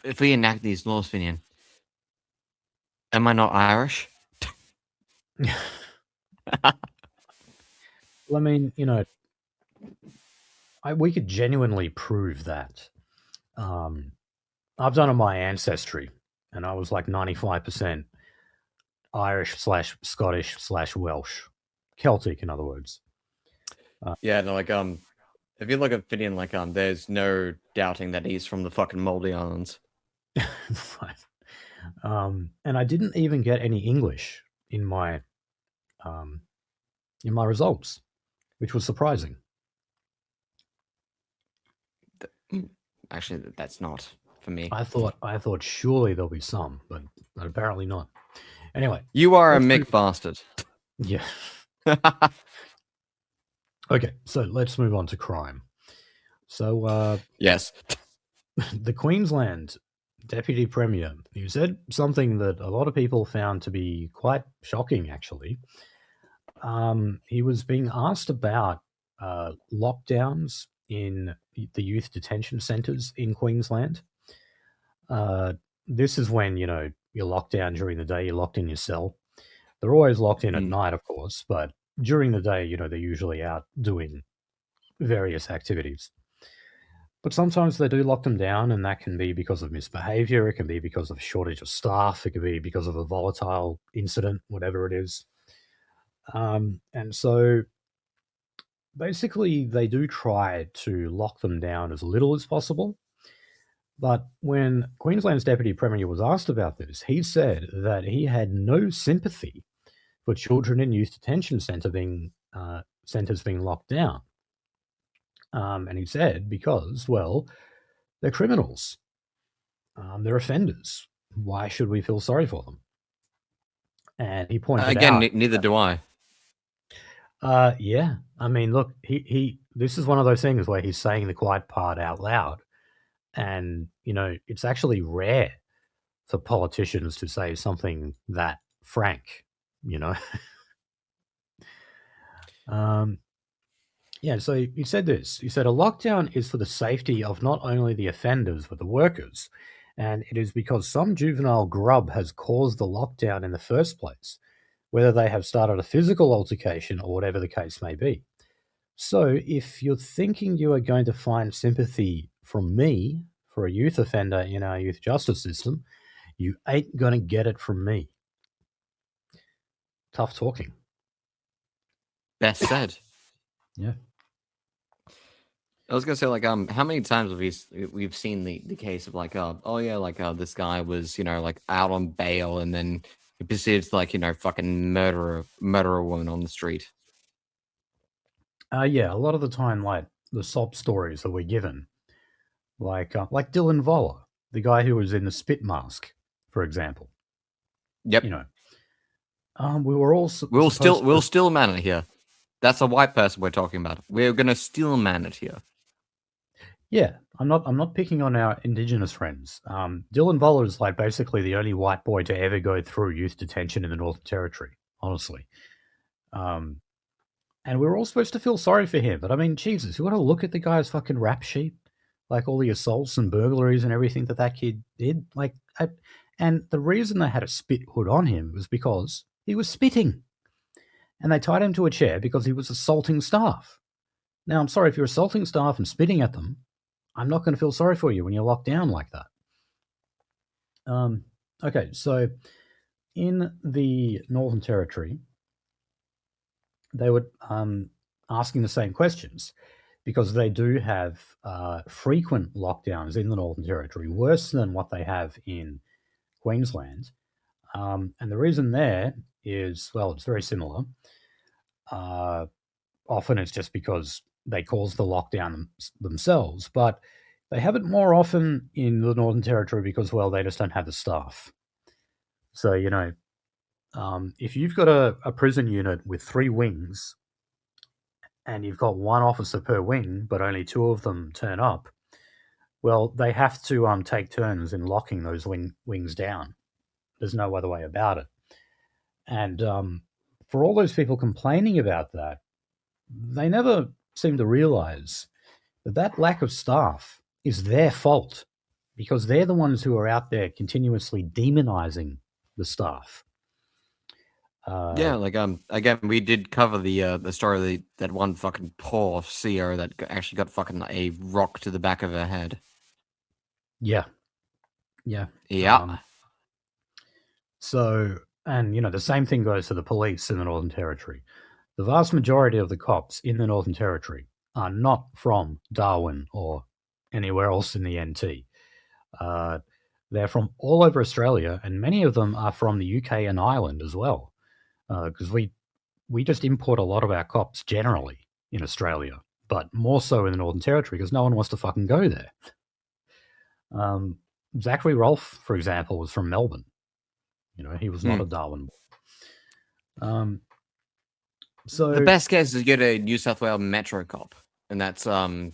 [SPEAKER 2] if we enact these laws, Finian, am I not Irish?
[SPEAKER 1] Well, I mean, we could genuinely prove that. I've done on my ancestry, and I was like 95% Irish/Scottish/Welsh, Celtic, in other words.
[SPEAKER 2] Yeah, no, like, if you look at Finian, like, there's no doubting that he's from the fucking Moldy Islands.
[SPEAKER 1] Right. And I didn't even get any English in my results, which was surprising.
[SPEAKER 2] Actually, that's not for me.
[SPEAKER 1] I thought surely there'll be some, but apparently not. Anyway,
[SPEAKER 2] You are a Mick bastard.
[SPEAKER 1] yeah. Okay, so let's move on to crime. So,
[SPEAKER 2] Yes.
[SPEAKER 1] the Queensland Deputy Premier, he said something that a lot of people found to be quite shocking, actually. He was being asked about lockdowns in the youth detention centres in Queensland. This is when, you're locked down during the day, you're locked in your cell. They're always locked in at night, of course, but during the day, they're usually out doing various activities. But sometimes they do lock them down, and that can be because of misbehavior. It can be because of a shortage of staff. It can be because of a volatile incident, whatever it is. And so basically, they do try to lock them down as little as possible. But when Queensland's Deputy Premier was asked about this, he said that he had no sympathy for children in youth detention centres being locked down. And he said because, well, they're criminals. They're offenders. Why should we feel sorry for them? And he pointed out...
[SPEAKER 2] neither do I.
[SPEAKER 1] Yeah. I mean, look, he this is one of those things where he's saying the quiet part out loud. And, it's actually rare for politicians to say something that frank, Yeah, so he said this. He said, a lockdown is for the safety of not only the offenders, but the workers. And it is because some juvenile grub has caused the lockdown in the first place, whether they have started a physical altercation or whatever the case may be. So if you're thinking you are going to find sympathy from me for a youth offender in our youth justice system, you ain't going to get it from me. Tough talking.
[SPEAKER 2] Best said.
[SPEAKER 1] Yeah.
[SPEAKER 2] I was gonna say, like, how many times have we've seen the case of, like, this guy was, like, out on bail, and then he proceeds to, fucking murder a woman on the street.
[SPEAKER 1] Yeah, a lot of the time, like, the sob stories that we're given, like Dylan Voller, the guy who was in the spit mask, for example.
[SPEAKER 2] Yep.
[SPEAKER 1] We were all
[SPEAKER 2] we'll still man it here. That's a white person we're talking about. We're gonna still man it here.
[SPEAKER 1] Yeah, I'm not picking on our Indigenous friends. Dylan Voller is like basically the only white boy to ever go through youth detention in the Northern Territory, honestly. And we're all supposed to feel sorry for him, but I mean, Jesus, you want to look at the guy's fucking rap sheet, like all the assaults and burglaries and everything that kid did. And the reason they had a spit hood on him was because he was spitting, and they tied him to a chair because he was assaulting staff. Now, I'm sorry, if you're assaulting staff and spitting at them, I'm not going to feel sorry for you when you're locked down like that. Okay, so in the Northern Territory, they were asking the same questions because they do have frequent lockdowns in the Northern Territory, worse than what they have in Queensland. And the reason there is, well, it's very similar. Often it's just because they cause the lockdown themselves, but they have it more often in the Northern Territory because, well, they just don't have the staff. So, if you've got a prison unit with 3 wings and you've got 1 officer per wing, but only 2 of them turn up, well, they have to take turns in locking those wings down. There's no other way about it. And for all those people complaining about that, they never seem to realize that that lack of staff is their fault, because they're the ones who are out there continuously demonizing the staff.
[SPEAKER 3] Yeah, like again, we did cover the story of that one fucking poor CO that actually got fucking a rock to the back of her head.
[SPEAKER 1] Yeah. So, and the same thing goes to the police in the Northern Territory. The vast majority of the cops in the Northern Territory are not from Darwin or anywhere else in the NT. They're from all over Australia, and many of them are from the UK and Ireland as well, because we just import a lot of our cops generally in Australia, but more so in the Northern Territory because no one wants to fucking go there. Zachary Rolfe, for example, was from Melbourne. He was not a Darwin boy. So
[SPEAKER 3] the best case is you get a New South Wales Metro cop, and that's and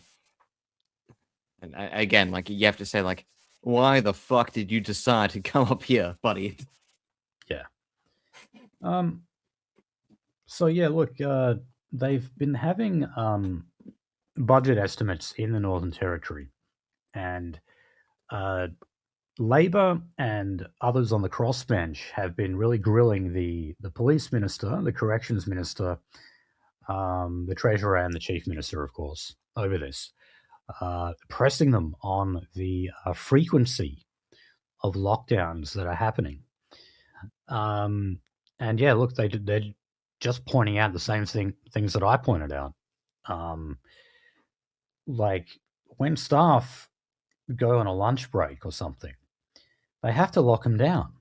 [SPEAKER 3] again, like you have to say, like, why the fuck did you decide to come up here, buddy?
[SPEAKER 1] Yeah. So yeah, look, they've been having budget estimates in the Northern Territory, and Labor and others on the crossbench have been really grilling the police minister, the corrections minister, the treasurer, and the chief minister, of course, over this, pressing them on the frequency of lockdowns that are happening. And yeah, look, they're just pointing out the same things that I pointed out. Like when staff go on a lunch break or something, they have to lock them down.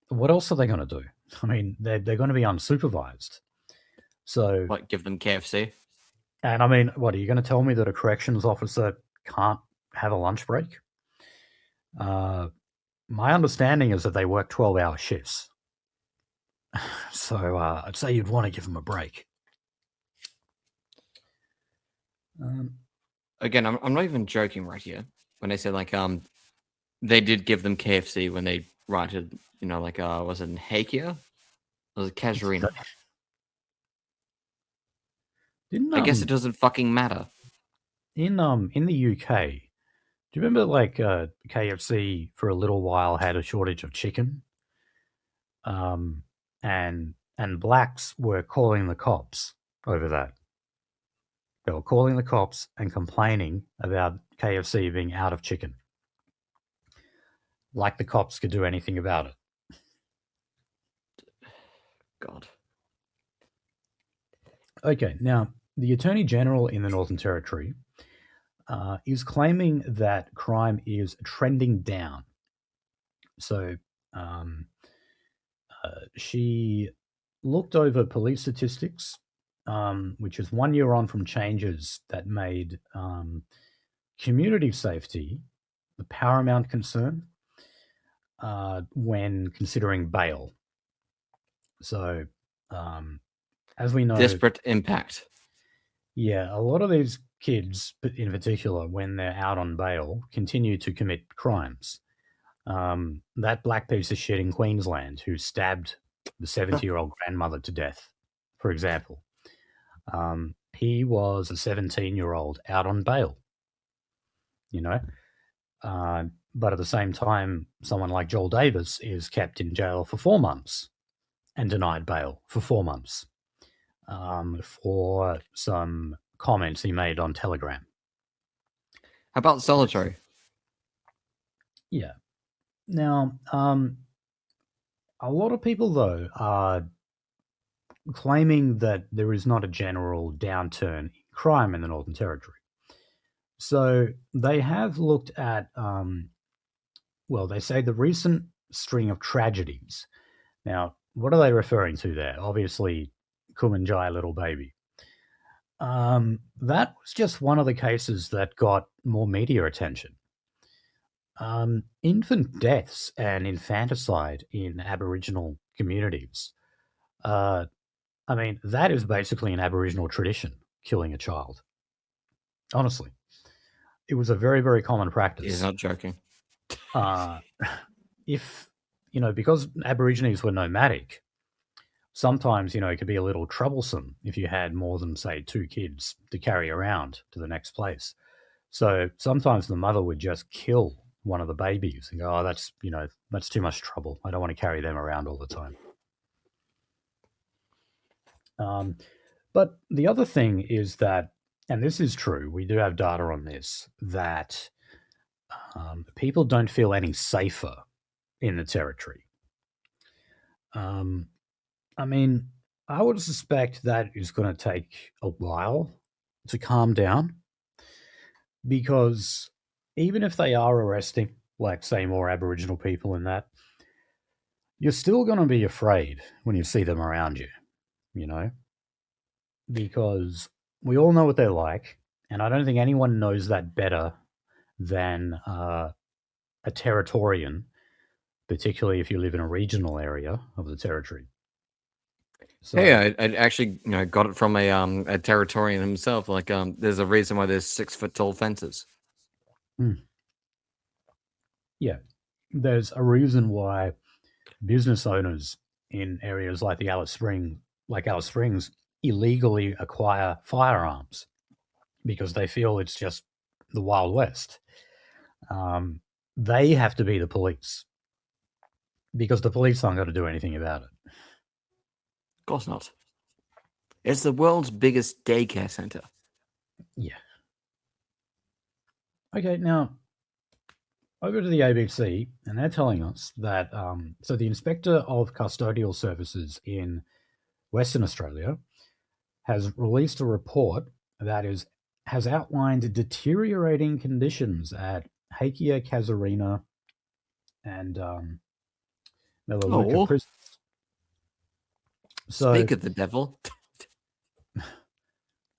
[SPEAKER 1] What else are they going to do? I mean, they're going to be unsupervised. So,
[SPEAKER 3] what, give them KFC?
[SPEAKER 1] And I mean, what are you going to tell me that a corrections officer can't have a lunch break? My understanding is that they work 12-hour shifts. So I'd say you'd want to give them a break.
[SPEAKER 3] Again, I'm not even joking right here when I say like they did give them KFC when they righted, like was it in Hakia? Was it Casuarina? I guess it doesn't fucking matter.
[SPEAKER 1] In the UK, do you remember like KFC for a little while had a shortage of chicken? And blacks were calling the cops over that. They were calling the cops and complaining about KFC being out of chicken. Like the cops could do anything about it.
[SPEAKER 3] God.
[SPEAKER 1] Okay, now the Attorney General in the Northern Territory is claiming that crime is trending down. So she looked over police statistics, which is 1 year on from changes that made community safety the paramount concern when considering bail. So, as we know,
[SPEAKER 3] disparate impact.
[SPEAKER 1] Yeah, a lot of these kids, in particular, when they're out on bail, continue to commit crimes. That black piece of shit in Queensland who stabbed the 70-year-old grandmother to death, for example, he was a 17-year-old out on bail, but at the same time, someone like Joel Davis is kept in jail for 4 months and denied bail for 4 months for some comments he made on Telegram.
[SPEAKER 3] How about solitary?
[SPEAKER 1] Yeah. Now, a lot of people, though, are claiming that there is not a general downturn in crime in the Northern Territory. So they have looked at, they say the recent string of tragedies. Now, what are they referring to there? Obviously, Kumanjai little baby. That was just one of the cases that got more media attention. Infant deaths and infanticide in Aboriginal communities. I mean, that is basically an Aboriginal tradition, killing a child. Honestly, it was a very, very common practice.
[SPEAKER 2] He's not joking.
[SPEAKER 1] If, because Aborigines were nomadic, sometimes, it could be a little troublesome if you had more than, say, 2 kids to carry around to the next place. So sometimes the mother would just kill one of the babies and go, oh, that's too much trouble. I don't want to carry them around all the time. But the other thing is that, and this is true, we do have data on this, that people don't feel any safer in the territory. I mean, I would suspect that is going to take a while to calm down, because even if they are arresting, like, say, more Aboriginal people in that, you're still going to be afraid when you see them around you, because we all know what they're like, and I don't think anyone knows that better than a Territorian, particularly if you live in a regional area of the territory. So,
[SPEAKER 2] Hey, I actually got it from a Territorian himself. Like, there's a reason why there's 6-foot tall fences.
[SPEAKER 1] Yeah, there's a reason why business owners in areas like Alice Springs, illegally acquire firearms, because they feel it's just the Wild West. They have to be the police, because the police aren't going to do anything about it.
[SPEAKER 2] Of course not. It's the world's biggest daycare center.
[SPEAKER 1] Yeah. Okay, now over to the ABC, and they're telling us that so the Inspector of Custodial Services in Western Australia has released a report that has outlined deteriorating conditions at Hakea Casuarina and Melaleuca prisons. So,
[SPEAKER 2] Speak of the devil.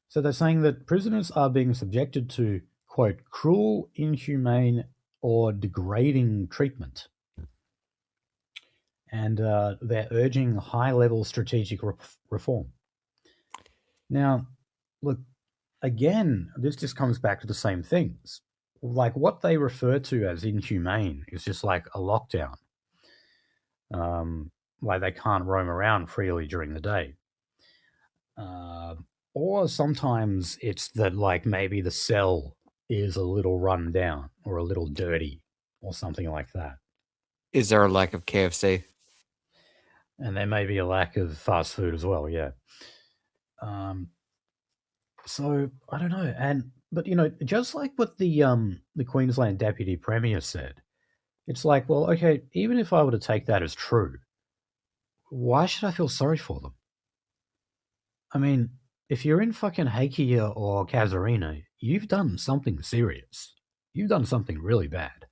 [SPEAKER 1] So they're saying that prisoners are being subjected to, quote, cruel, inhumane, or degrading treatment. And they're urging high-level strategic reform. Now, look, again, this just comes back to the same things. Like, what they refer to as inhumane is just like a lockdown. Like, they can't roam around freely during the day. Or sometimes it's that, like, maybe the cell is a little run down or a little dirty or something like that.
[SPEAKER 2] Is there a lack of KFC?
[SPEAKER 1] And there may be a lack of fast food as well, yeah. So I don't know, but just like what the Queensland Deputy Premier said, it's like, well, okay, even if I were to take that as true, why should I feel sorry for them? I mean, if you're in fucking Hakea or Casuarina, you've done something serious. You've done something really bad.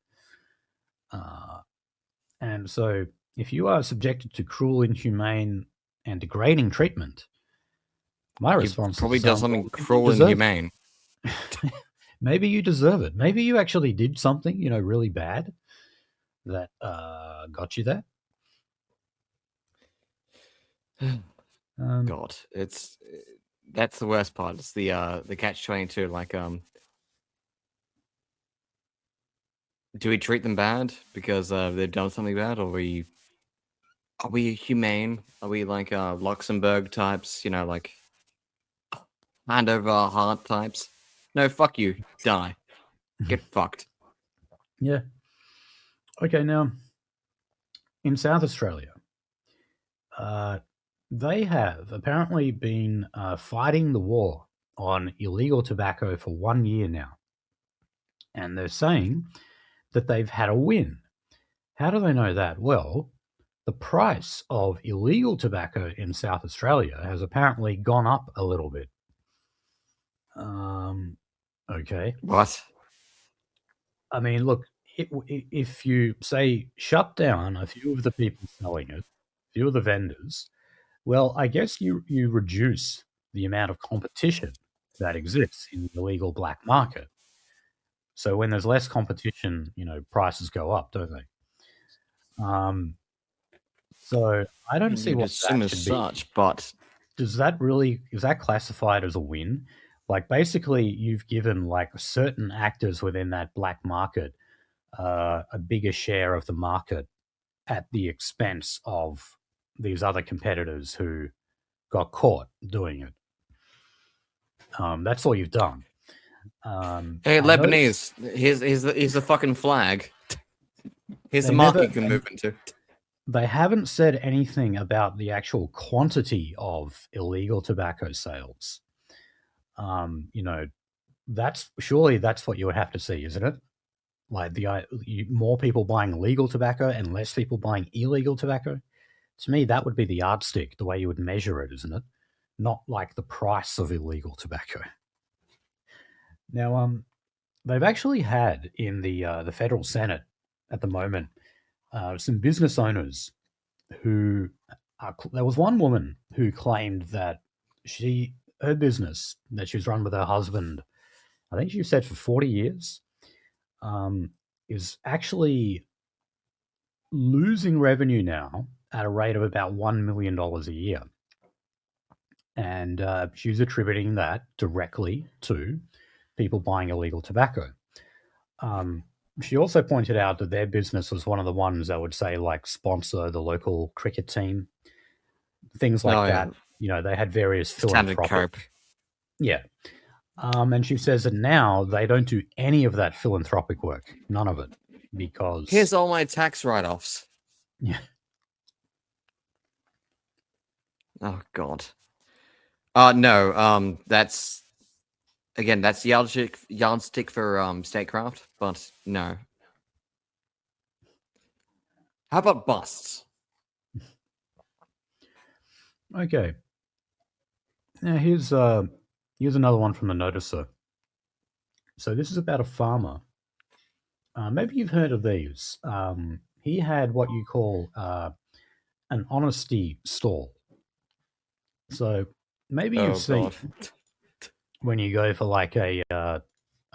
[SPEAKER 1] And so if you are subjected to cruel, inhumane, and degrading treatment, my response
[SPEAKER 2] probably
[SPEAKER 1] is
[SPEAKER 2] does something cruel and inhumane.
[SPEAKER 1] Maybe you deserve it. Maybe you actually did something, really bad that got you there.
[SPEAKER 2] God, that's the worst part. It's the catch-22. Like, do we treat them bad because they've done something bad, or are we humane? Are we like Luxembourg types? Like hand over our heart types? No, fuck you. Die. Get fucked.
[SPEAKER 1] Yeah. Okay, now in South Australia, they have apparently been fighting the war on illegal tobacco for 1 year now. And they're saying that they've had a win. How do they know that? Well, the price of illegal tobacco in South Australia has apparently gone up a little bit. Okay.
[SPEAKER 2] What?
[SPEAKER 1] I mean, look, if you, say, shut down a few of the people selling it, a few of the vendors, well, I guess you reduce the amount of competition that exists in the illegal black market. So when there's less competition, prices go up, don't they? So I don't see
[SPEAKER 3] You'd
[SPEAKER 1] what
[SPEAKER 3] assume
[SPEAKER 1] that
[SPEAKER 3] as
[SPEAKER 1] should
[SPEAKER 3] such, but
[SPEAKER 1] be. Is that classified as a win? Like basically, you've given like certain actors within that black market a bigger share of the market at the expense of these other competitors who got caught doing it. That's all you've done.
[SPEAKER 2] Hey,
[SPEAKER 1] I
[SPEAKER 2] Lebanese, here's the fucking flag. Here's the
[SPEAKER 1] They
[SPEAKER 2] mark
[SPEAKER 1] never-
[SPEAKER 2] you can move into.
[SPEAKER 1] They haven't said anything about the actual quantity of illegal tobacco sales. That's what you would have to see, isn't it? Like more people buying legal tobacco and less people buying illegal tobacco. To me, that would be the yardstick, the way you would measure it, isn't it? Not like the price of illegal tobacco. Now, they've actually had in the federal Senate at the moment some business owners who there was one woman who claimed that her business that she was run with her husband, I think she said for 40 years, is actually losing revenue now at a rate of about $1 million a year. And she's attributing that directly to people buying illegal tobacco. She also pointed out that their business was one of the ones that would say, like, sponsor the local cricket team, things like that.
[SPEAKER 2] Yeah.
[SPEAKER 1] They had various
[SPEAKER 2] Standard
[SPEAKER 1] philanthropic.
[SPEAKER 2] cope.
[SPEAKER 1] Yeah. And she says that now they don't do any of that philanthropic work, none of it, because
[SPEAKER 2] Here's all my tax write-offs.
[SPEAKER 1] Yeah.
[SPEAKER 2] Oh God. No. That's yardstick for statecraft, but no. How about busts?
[SPEAKER 1] Okay. Now here's another one from the Noticer. So this is about a farmer. Maybe you've heard of these. He had what you call an honesty stall. So maybe you've seen when you go for like a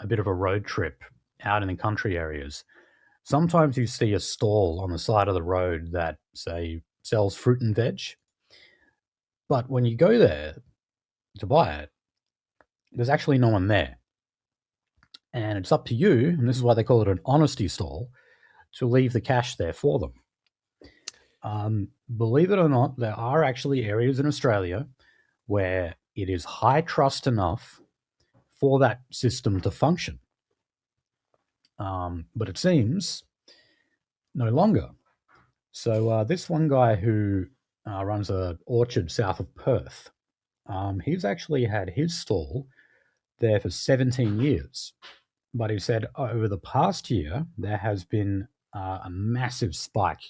[SPEAKER 1] bit of a road trip out in the country areas. Sometimes you see a stall on the side of the road that, say, sells fruit and veg. But when you go there to buy it, there's actually no one there. And it's up to you, and this is why they call it an honesty stall, to leave the cash there for them. Believe it or not, there are actually areas in Australia where it is high trust enough for that system to function. But it seems no longer. So this one guy who runs an orchard south of Perth, he's actually had his stall there for 17 years. But he said over the past year, there has been a massive spike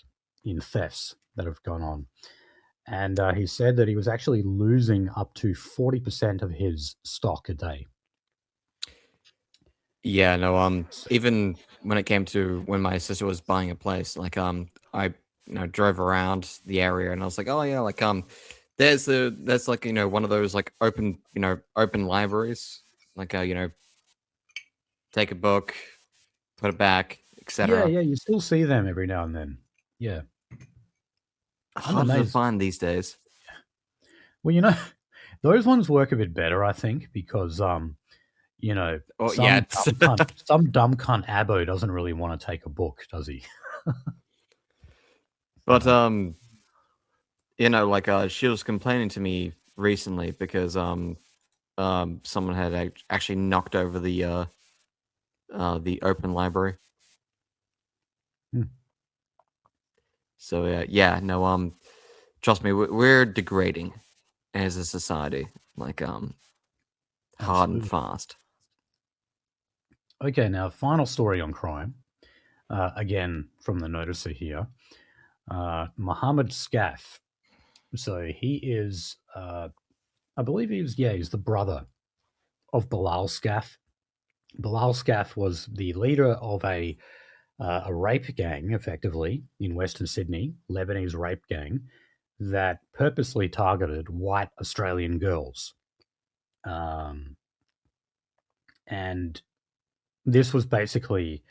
[SPEAKER 1] in thefts that have gone on. And he said that he was actually losing up to 40% of his stock a day.
[SPEAKER 2] Yeah, no, even when it came to when my sister was buying a place, like, I, drove around the area and I was like, oh yeah, like, there's like, one of those like open libraries, like, take a book, put it back, etc.
[SPEAKER 1] Yeah, you still see them every now and then. Yeah.
[SPEAKER 2] Hard to find these days.
[SPEAKER 1] Well, those ones work a bit better, I think, because some dumb cunt Abbo doesn't really want to take a book, does he?
[SPEAKER 2] But like she was complaining to me recently because someone had actually knocked over the open library. So trust me, we're degrading as a society, like hard and fast.
[SPEAKER 1] Okay, now final story on crime. Again from the Noticer here. Mohammed Scaff. So he is, I believe he's the brother of Bilal Scaff. Bilal Scaff was the leader of a rape gang, effectively, in Western Sydney, Lebanese rape gang, that purposely targeted white Australian girls. And this was basically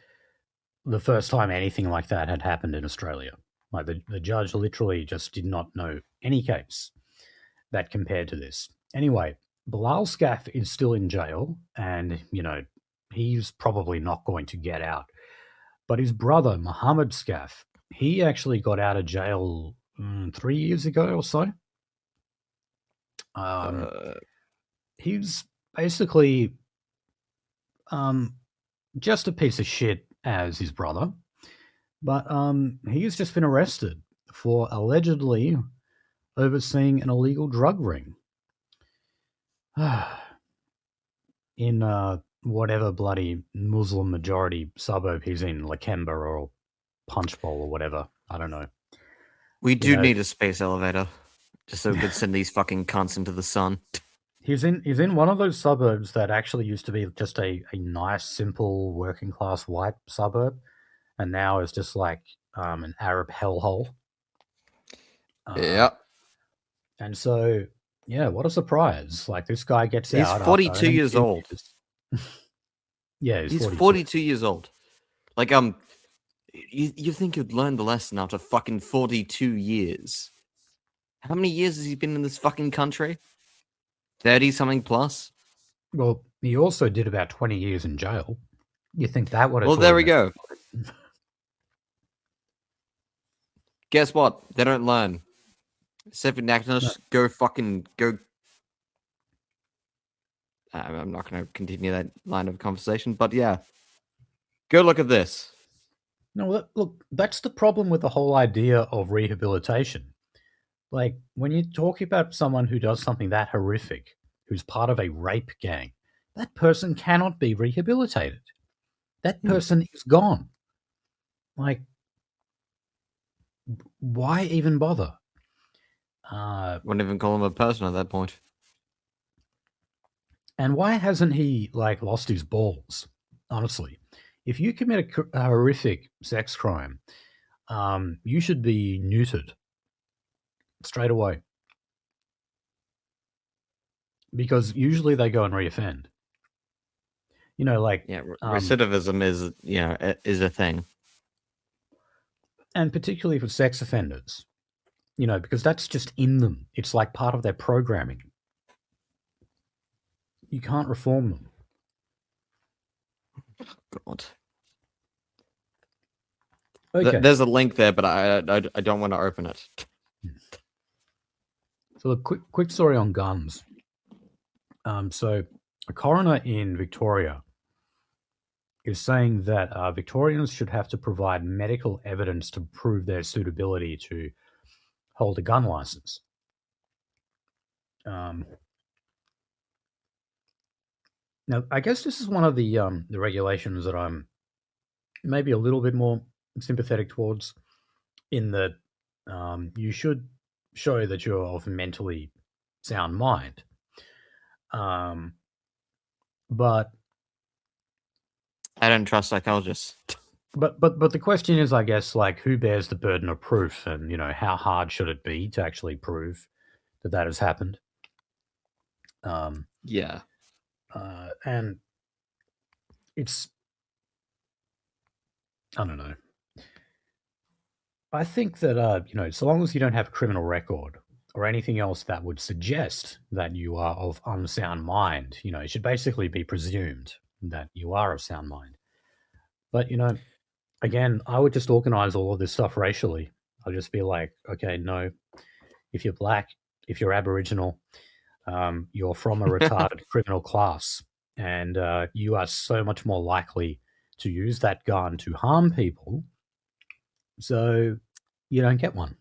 [SPEAKER 1] the first time anything like that had happened in Australia. Like the judge literally just did not know any case that compared to this. Anyway, Bilal Scaff is still in jail, and he's probably not going to get out. But his brother Muhammad Scaff, he actually got out of jail 3 years ago or so. He's basically just a piece of shit as his brother, but he's just been arrested for allegedly overseeing an illegal drug ring in whatever bloody Muslim majority suburb he's in, Lakemba or Punchbowl or whatever. I don't know.
[SPEAKER 2] We do need a space elevator just so we could send these fucking cunts into the sun.
[SPEAKER 1] He's in one of those suburbs that actually used to be just a nice, simple, working class white suburb, and now is just like an Arab hellhole.
[SPEAKER 2] Yeah.
[SPEAKER 1] And so, yeah, what a surprise! Like this guy gets out.
[SPEAKER 2] He's 42 years old.
[SPEAKER 1] Yeah,
[SPEAKER 2] he's 42 years old. Like you think you'd learn the lesson after fucking 42 years? How many years has he been in this fucking country? 30-something plus?
[SPEAKER 1] Well, he also did about 20 years in jail. You think that would have...
[SPEAKER 2] Well, there we go. Guess what? They don't learn. Go fucking... Go... I'm not going to continue that line of conversation, but yeah. Go look at this.
[SPEAKER 1] No, look, that's the problem with the whole idea of rehabilitation. Like, when you talk about someone who does something that horrific, who's part of a rape gang, that person cannot be rehabilitated. That person is gone. Like, why even bother?
[SPEAKER 2] Wouldn't even call him a person at that point.
[SPEAKER 1] And why hasn't he, like, lost his balls? Honestly, if you commit a horrific sex crime, you should be neutered straight away. Because usually they go and reoffend.
[SPEAKER 2] Recidivism is a thing.
[SPEAKER 1] And particularly for sex offenders, because that's just in them. It's like part of their programming. You can't reform them.
[SPEAKER 2] God.
[SPEAKER 1] Okay.
[SPEAKER 2] There's a link there, but I don't want to open it.
[SPEAKER 1] So a quick story on guns. So a coroner in Victoria is saying that Victorians should have to provide medical evidence to prove their suitability to hold a gun license. Now, I guess this is one of the regulations that I'm maybe a little bit more sympathetic towards, in that you should show that you're of mentally sound mind. But
[SPEAKER 2] I don't trust psychologists.
[SPEAKER 1] But the question is, I guess, like, who bears the burden of proof, and how hard should it be to actually prove that has happened?
[SPEAKER 2] Yeah.
[SPEAKER 1] And it's, I don't know. I think that so long as you don't have a criminal record or anything else that would suggest that you are of unsound mind, it should basically be presumed that you are of sound mind. But, again, I would just organize all of this stuff racially. I'll just be like, okay, no, if you're black, if you're Aboriginal, you're from a retarded criminal class, and you are so much more likely to use that gun to harm people, so you don't get one.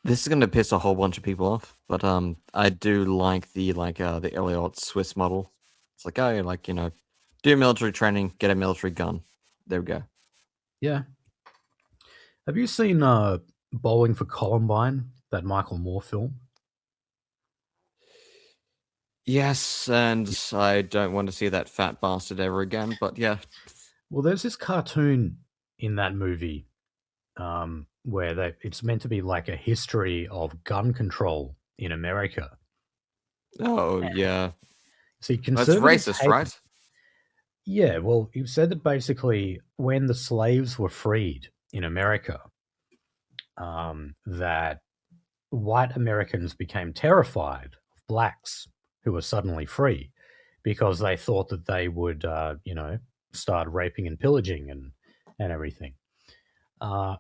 [SPEAKER 2] This is going to piss a whole bunch of people off, but I do like the Elliot Swiss model. It's like, do military training, get a military gun. There we go.
[SPEAKER 1] Yeah. Have you seen Bowling for Columbine, that Michael Moore film?
[SPEAKER 2] Yes, and I don't want to see that fat bastard ever again, but yeah.
[SPEAKER 1] Well, there's this cartoon in that movie where it's meant to be like a history of gun control in America.
[SPEAKER 2] Oh, yeah.
[SPEAKER 1] See,
[SPEAKER 2] that's racist, right?
[SPEAKER 1] Yeah, well, you said that basically when the slaves were freed in America, that white Americans became terrified of blacks who were suddenly free because they thought that they would, start raping and pillaging and everything. Now,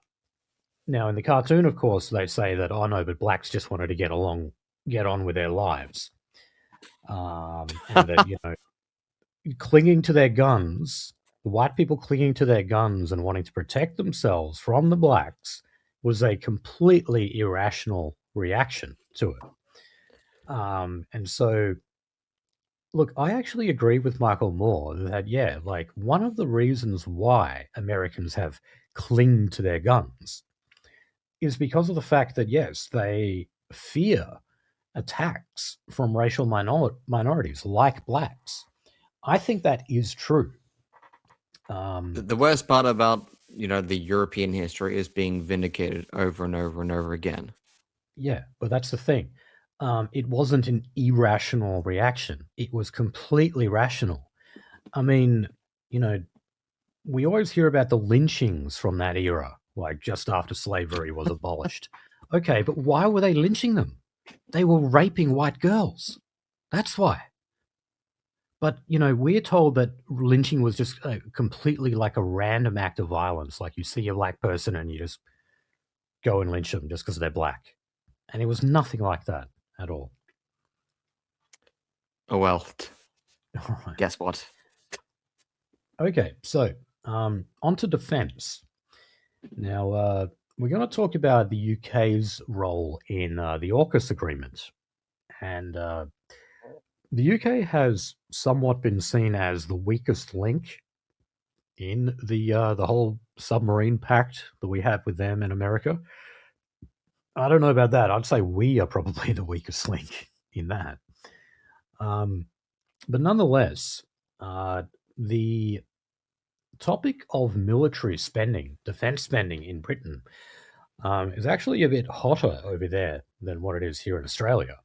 [SPEAKER 1] in the cartoon, of course, they say that, oh no, but blacks just wanted to get on with their lives. And that, clinging to their guns, the white people clinging to their guns and wanting to protect themselves from the blacks was a completely irrational reaction to it. And so, look, I actually agree with Michael Moore that, yeah, like one of the reasons why Americans have clinged to their guns is because of the fact that, yes, they fear attacks from racial minorities like blacks. I think that is true.
[SPEAKER 3] The worst part about the European history is being vindicated over and over and over again.
[SPEAKER 1] Yeah, but that's the thing. It wasn't an irrational reaction. It was completely rational. I mean, we always hear about the lynchings from that era, like just after slavery was abolished. Okay, but why were they lynching them? They were raping white girls. That's why. But, we're told that lynching was just completely like a random act of violence. Like you see a black person and you just go and lynch them just because they're black. And it was nothing like that at all.
[SPEAKER 3] Oh, well.
[SPEAKER 1] All right.
[SPEAKER 3] Guess what?
[SPEAKER 1] Okay, so on to defence. Now, we're going to talk about the UK's role in the AUKUS agreement. And the UK has somewhat been seen as the weakest link in the whole submarine pact that we have with them in America. I don't know about that. I'd say we are probably the weakest link in that. But nonetheless, the topic of military spending, defence spending in Britain, is actually a bit hotter over there than what it is here in Australia.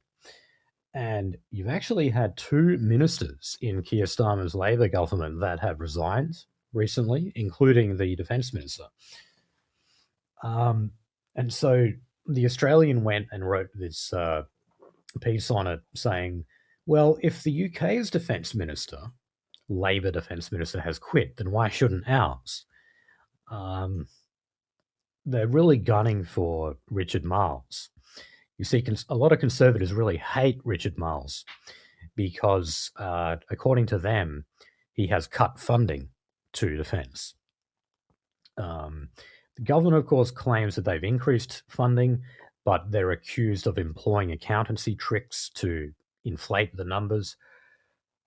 [SPEAKER 1] And you've actually had two ministers in Keir Starmer's Labor government that have resigned recently, including the defence minister. And so the Australian went and wrote this piece on it saying, well, if the UK's defence minister, Labor defence minister, has quit, then why shouldn't ours? They're really gunning for Richard Marles. You see, a lot of Conservatives really hate Richard Marles because, according to them, he has cut funding to defence. The government, of course, claims that they've increased funding, but they're accused of employing accountancy tricks to inflate the numbers.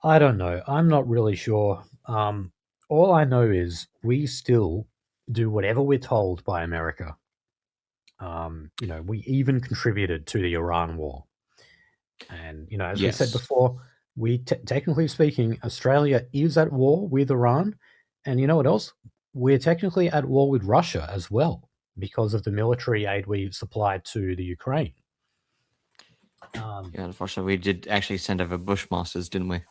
[SPEAKER 1] I don't know. I'm not really sure. All I know is we still do whatever we're told by America. We even contributed to the Iran war. And, as we said before, technically speaking, Australia is at war with Iran. And you know what else? We're technically at war with Russia as well because of the military aid we supplied to the Ukraine.
[SPEAKER 3] Unfortunately, we did actually send over Bushmasters, didn't we?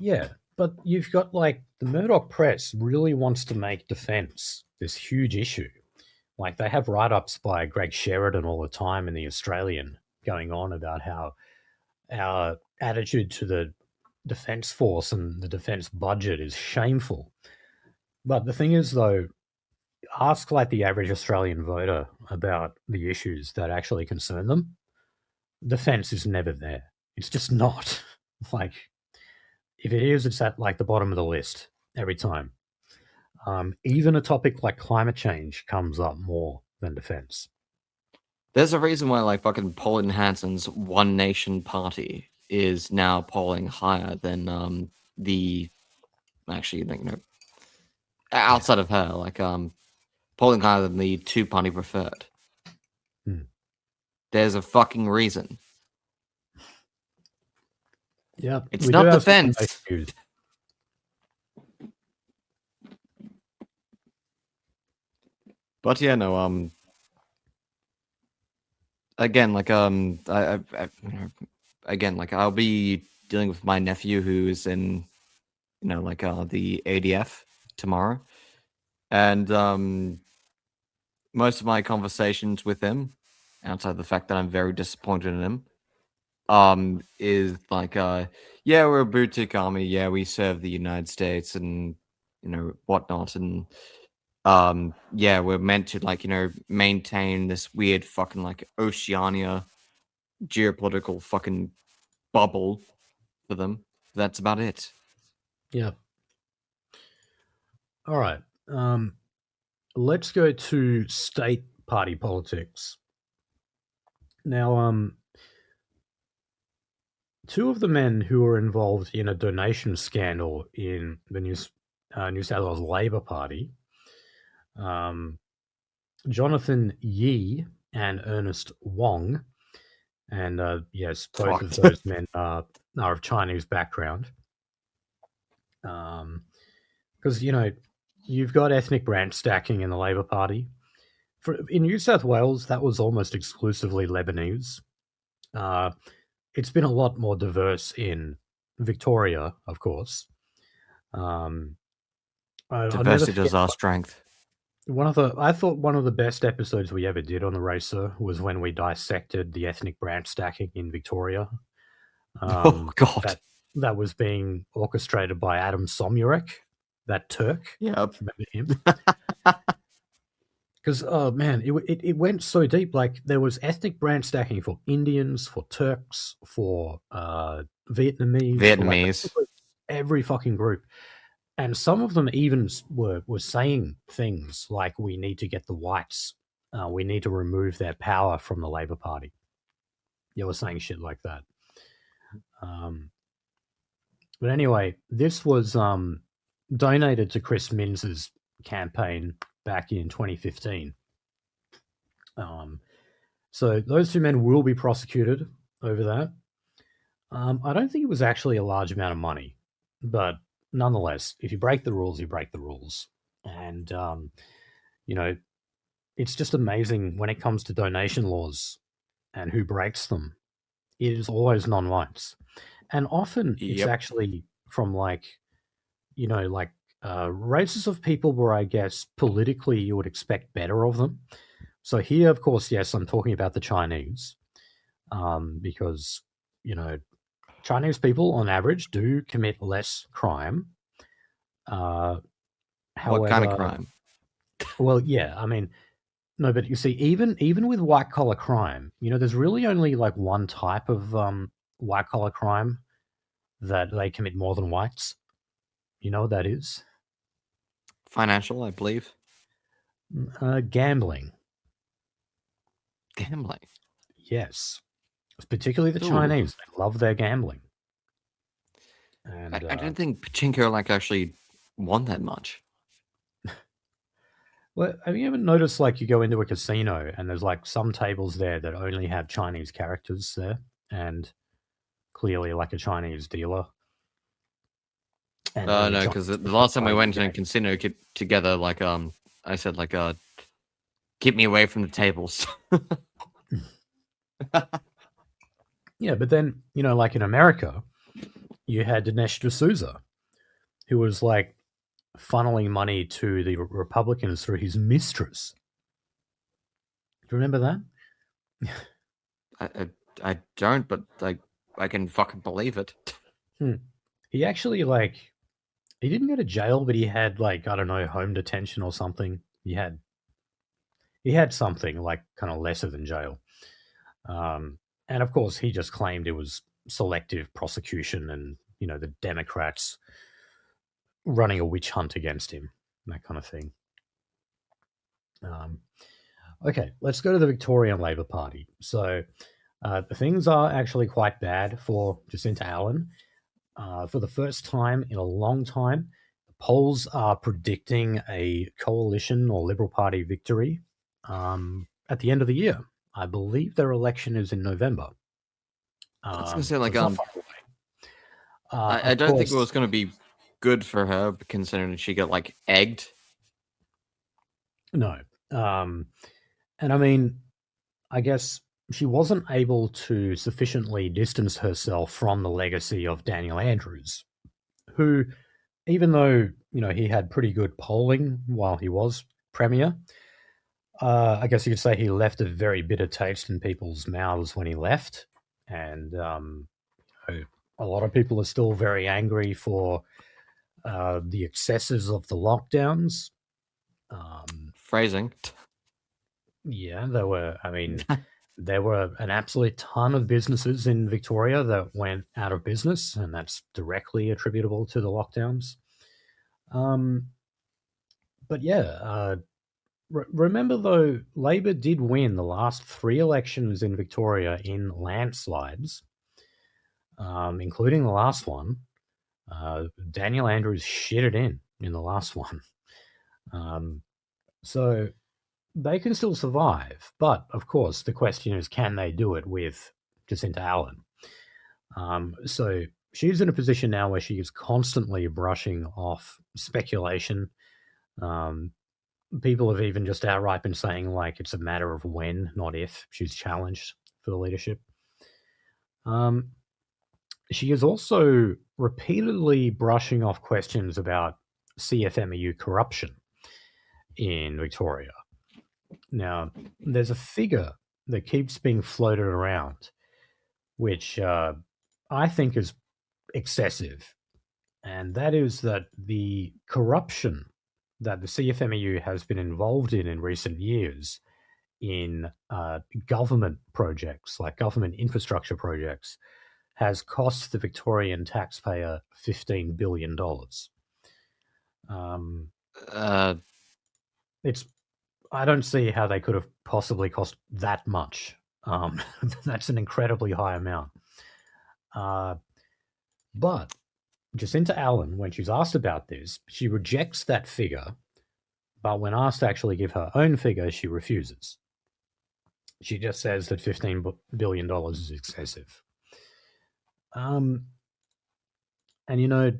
[SPEAKER 1] Yeah, but you've got, the Murdoch press really wants to make defence this huge issue. Like, they have write-ups by Greg Sheridan all the time in The Australian going on about how our attitude to the defence force and the defence budget is shameful. But the thing is, though, ask, the average Australian voter about the issues that actually concern them. Defence is never there. It's just not. If it is, it's at, the bottom of the list every time. Even a topic like climate change comes up more than defence.
[SPEAKER 3] There's a reason why, fucking Pauline Hanson's One Nation Party is now polling higher than outside of her, polling higher than the two-party preferred. There's a fucking reason.
[SPEAKER 1] Yeah,
[SPEAKER 3] it's not defense. But yeah, no. Again, I'll be dealing with my nephew who's in, the ADF tomorrow, and most of my conversations with him, outside the fact that I'm very disappointed in him, is like, yeah, we're a boutique army. Yeah, we serve the United States and, whatnot. And, yeah, we're meant to, like, maintain this weird fucking, like, Oceania geopolitical fucking bubble for them. That's about it.
[SPEAKER 1] Yeah. All right. Let's go to state party politics. Now, two of the men who were involved in a donation scandal in the New South Wales Labor Party, Jonathan Yee and Ernest Wong, and yes, both of those men are of Chinese background. Because, you've got ethnic branch stacking in the Labor Party. In New South Wales, that was almost exclusively Lebanese. It's been a lot more diverse in Victoria, of course.
[SPEAKER 3] Diversity is our strength.
[SPEAKER 1] I thought one of the best episodes we ever did on the Racer was when we dissected the ethnic branch stacking in Victoria.
[SPEAKER 3] Oh God,
[SPEAKER 1] that was being orchestrated by Adam Somyurek, that Turk.
[SPEAKER 3] Yep.
[SPEAKER 1] Remember him? Because, oh man, it went so deep. Like, there was ethnic branch stacking for Indians, for Turks, for Vietnamese. For, like, every fucking group. And some of them even were saying things like, we need to get the whites, we need to remove their power from the Labor Party. They were saying shit like that. But anyway, this was donated to Chris Minz's campaign back in 2015. So those two men will be prosecuted over that. I don't think it was actually a large amount of money, but nonetheless, if you break the rules, you break the rules. And, it's just amazing when it comes to donation laws and who breaks them. It is always non-whites. And often it's actually from races of people where I guess politically you would expect better of them. So here, of course, yes, I'm talking about the Chinese, because, Chinese people on average do commit less crime.
[SPEAKER 3] What kind of crime?
[SPEAKER 1] Well, yeah, I mean, no, but you see, even with white collar crime, there's really only like one type of white collar crime that they commit more than whites. You know what that is?
[SPEAKER 3] Financial, I believe.
[SPEAKER 1] Gambling.
[SPEAKER 3] Gambling?
[SPEAKER 1] Yes. Particularly the Chinese. They love their gambling. And
[SPEAKER 3] I don't think Pachinko actually won that much.
[SPEAKER 1] Well, have you ever noticed you go into a casino and there's some tables there that only have Chinese characters there and clearly a Chinese dealer?
[SPEAKER 3] No, because the last time we went to a casino together, I said, keep me away from the tables.
[SPEAKER 1] Yeah, but then, in America, you had Dinesh D'Souza, who was funneling money to the Republicans through his mistress. Do you remember
[SPEAKER 3] that? I don't, but I can fucking believe it.
[SPEAKER 1] He actually he didn't go to jail, but he had I don't know, home detention or something. He had something kind of lesser than jail. And of course he just claimed it was selective prosecution and, the Democrats running a witch hunt against him, that kind of thing. Okay, let's go to the Victorian Labor Party. So things are actually quite bad for Jacinta Allan. For the first time in a long time, the polls are predicting a coalition or Liberal Party victory at the end of the year. I believe their election is in November.
[SPEAKER 3] I was going to say, I don't think it was going to be good for her, considering she got egged.
[SPEAKER 1] No. And I mean, I guess she wasn't able to sufficiently distance herself from the legacy of Daniel Andrews, who, even though, he had pretty good polling while he was Premier, I guess you could say he left a very bitter taste in people's mouths when he left, and a lot of people are still very angry for the excesses of the lockdowns.
[SPEAKER 3] Phrasing.
[SPEAKER 1] Yeah, there were. I mean, there were an absolute ton of businesses in Victoria that went out of business, and that's directly attributable to the lockdowns. But yeah, remember though, Labor did win the last 3 elections in Victoria in landslides, including the last one. Daniel Andrews shit it in the last one. So they can still survive, but of course the question is, can they do it with Jacinta Allan? So she's in a position now where she is constantly brushing off speculation. People have even just outright been saying like it's a matter of when, not if, she's challenged for the leadership. She is also repeatedly brushing off questions about CFMEU corruption in Victoria. Now, there's a figure that keeps being floated around, which I think is excessive, and that is that the corruption that the CFMEU has been involved in recent years in government projects, like government infrastructure projects, has cost the Victorian taxpayer $15 billion. It's I don't see how they could have possibly cost that much. That's an incredibly high amount. But Jacinta Allan, when she's asked about this, she rejects that figure, but when asked to actually give her own figure, she refuses. She just says that $15 billion is excessive. And you know,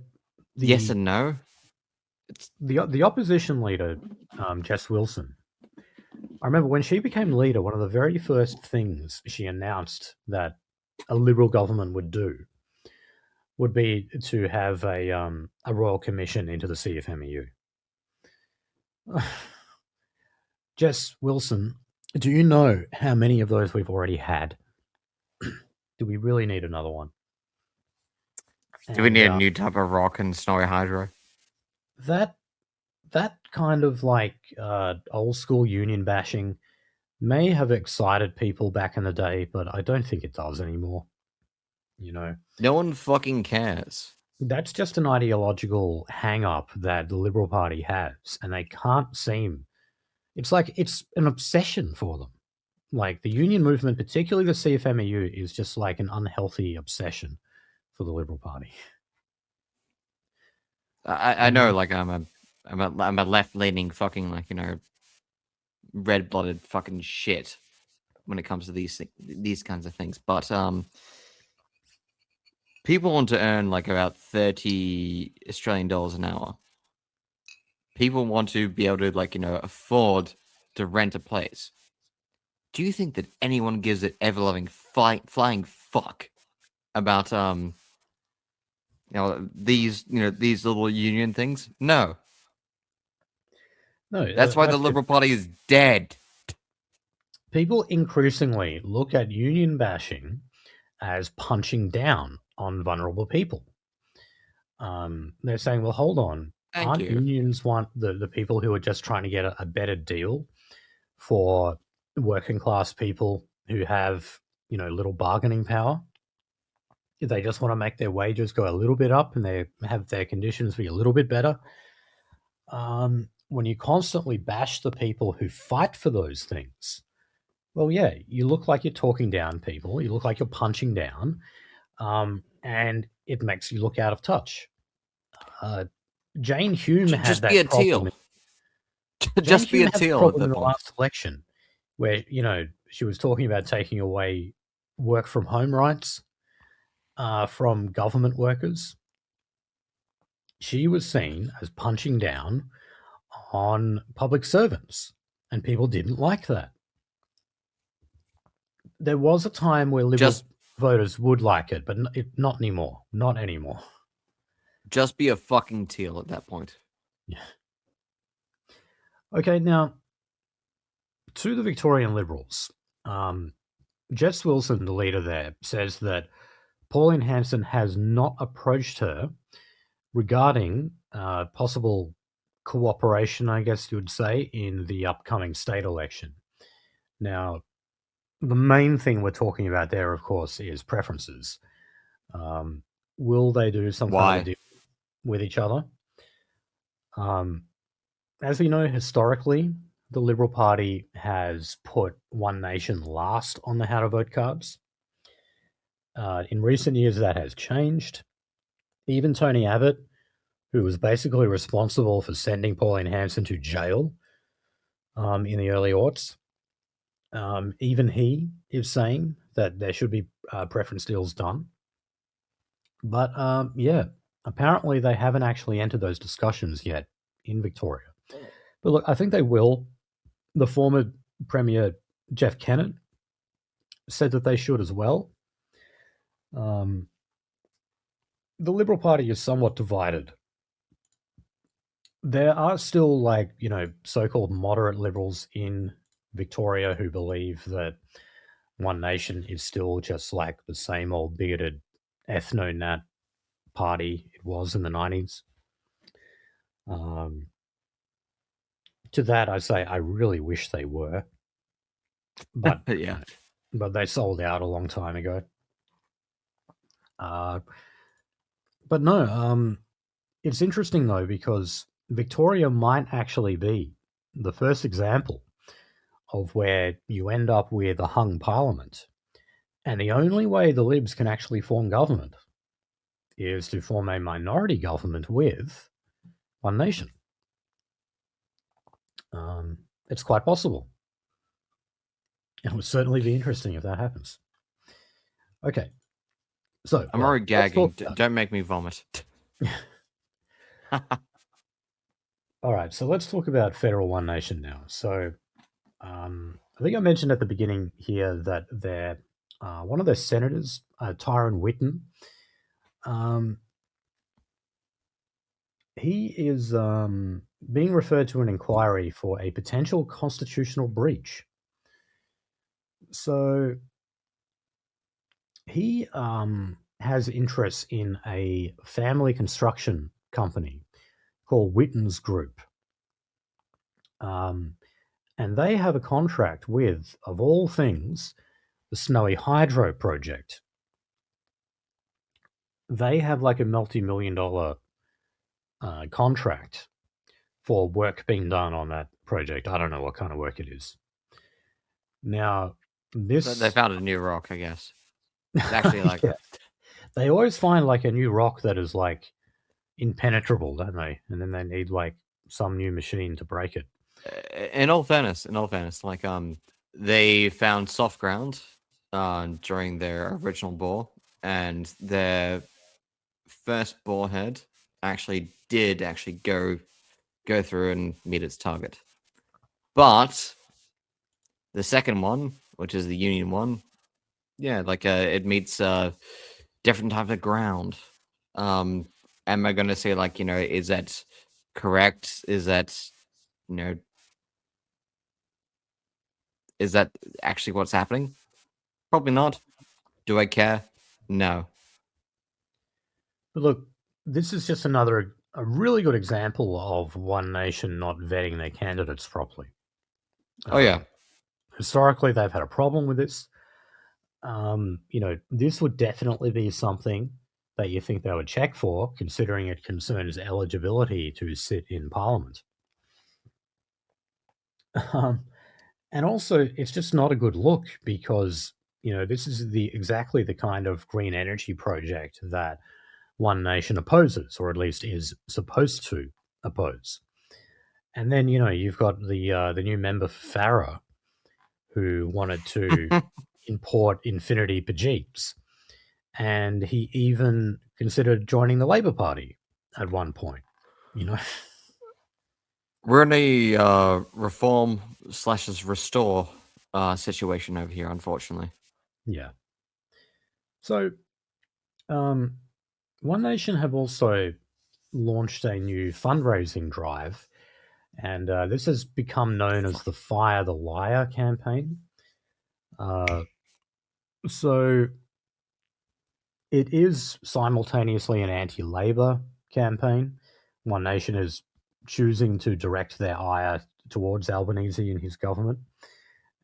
[SPEAKER 3] Yes and no.
[SPEAKER 1] The opposition leader, Jess Wilson, I remember when she became leader, one of the very first things she announced that a Liberal government would do would be to have a royal commission into the CFMEU. Jess Wilson, do you know how many of those we've already had? Do we really need another one?
[SPEAKER 3] Do we need a new type of rock and snowy hydro?
[SPEAKER 1] That kind of like old school union bashing may have excited people back in the day, but I don't think it does anymore. You know,
[SPEAKER 3] no one fucking cares.
[SPEAKER 1] That's just an ideological hang-up that the Liberal Party has, and they can't seem. It's like it's an obsession for them. Like the union movement, particularly the CFMEU, is just like an unhealthy obsession for the Liberal Party.
[SPEAKER 3] I know, like I'm a left-leaning fucking like red-blooded fucking shit when it comes to these kinds of things, but people want to earn like about 30 Australian dollars an hour. People want to be able to afford to rent a place. Do you think that anyone gives it ever-loving flying fuck about these little union things? No. That's why the Liberal Party is dead.
[SPEAKER 1] People increasingly look at union bashing as punching down on vulnerable people. They're saying, well, hold on. Aren't unions want the people who are just trying to get a better deal for working class people who have, little bargaining power? They just want to make their wages go a little bit up and they have their conditions be a little bit better. When you constantly bash the people who fight for those things, well, yeah, you look like you're talking down people. You look like you're punching down, and it makes you look out of touch. Jane Hume had
[SPEAKER 3] just
[SPEAKER 1] that
[SPEAKER 3] be a
[SPEAKER 1] problem.
[SPEAKER 3] Teal. Just be a teal
[SPEAKER 1] in the last election, where she was talking about taking away work from home rights from government workers. She was seen as punching down on public servants, and people didn't like that. There was a time where Liberal voters would like it, but not anymore. Not anymore.
[SPEAKER 3] Just be a fucking teal at that point.
[SPEAKER 1] Yeah. Okay, now, to the Victorian Liberals, Jess Wilson, the leader there, says that Pauline Hanson has not approached her regarding possible cooperation, I guess you would say, in the upcoming state election. Now, the main thing we're talking about there, of course, is preferences. Will they do some kind of deal with each other? As we know, historically, the Liberal Party has put One Nation last on the how to vote cards. In recent years, that has changed. Even Tony Abbott, who was basically responsible for sending Pauline Hanson to jail in the early aughts, even he is saying that there should be preference deals done. But yeah, apparently they haven't actually entered those discussions yet in Victoria. But look, I think they will. The former Premier Jeff Kennett said that they should as well. The Liberal Party is somewhat divided. There are still, like, you know, so-called moderate Liberals in Victoria who believe that One Nation is still just like the same old bigoted ethno-nat party it was in the 90s. To that, I say I really wish they were. But
[SPEAKER 2] Yeah.
[SPEAKER 1] But they sold out a long time ago. But no, it's interesting though, because Victoria might actually be the first example of where you end up with a hung parliament. And the only way the Libs can actually form government is to form a minority government with One Nation. It's quite possible. It would certainly be interesting if that happens. Okay. So
[SPEAKER 2] I'm already gagging. Don't make me vomit.
[SPEAKER 1] All right, so let's talk about federal One Nation now. So I think I mentioned at the beginning here that they're one of their senators, Tyrone Whitten, he is being referred to an inquiry for a potential constitutional breach. So he has interests in a family construction company called Whitten's Group. And they have a contract with, of all things, the Snowy Hydro project. They have like a multi-million-dollar contract for work being done on that project. I don't know what kind of work it is. Now, this...
[SPEAKER 2] They found a new rock, I guess. It's actually like...
[SPEAKER 1] yeah. They always find like a new rock that is like impenetrable, don't they? And then they need like some new machine to break it.
[SPEAKER 2] In all fairness, like they found soft ground during their original bore, and their first bore head did go through and meet its target. But the second one, which is the Union one, yeah, like it meets different type of ground. Am I going to say, like, you know, is that correct? Is that, you know, is that actually what's happening? Probably not. Do I care? No.
[SPEAKER 1] But look, this is just a really good example of One Nation not vetting their candidates properly.
[SPEAKER 2] Oh, yeah.
[SPEAKER 1] Historically, they've had a problem with this. You know, this would definitely be something that you think they would check for, considering it concerns eligibility to sit in Parliament. And also, it's just not a good look because, you know, this is exactly the kind of green energy project that One Nation opposes, or at least is supposed to oppose. And then, you know, you've got the new member for Farah, who wanted to import Infinity for Jeeps. And he even considered joining the Labour Party at one point, you know.
[SPEAKER 2] We're in a reform/restore situation over here, unfortunately.
[SPEAKER 1] Yeah. So, One Nation have also launched a new fundraising drive, And this has become known as the Fire the Liar campaign. So it is simultaneously an anti-Labor campaign. One Nation is choosing to direct their ire towards Albanese and his government.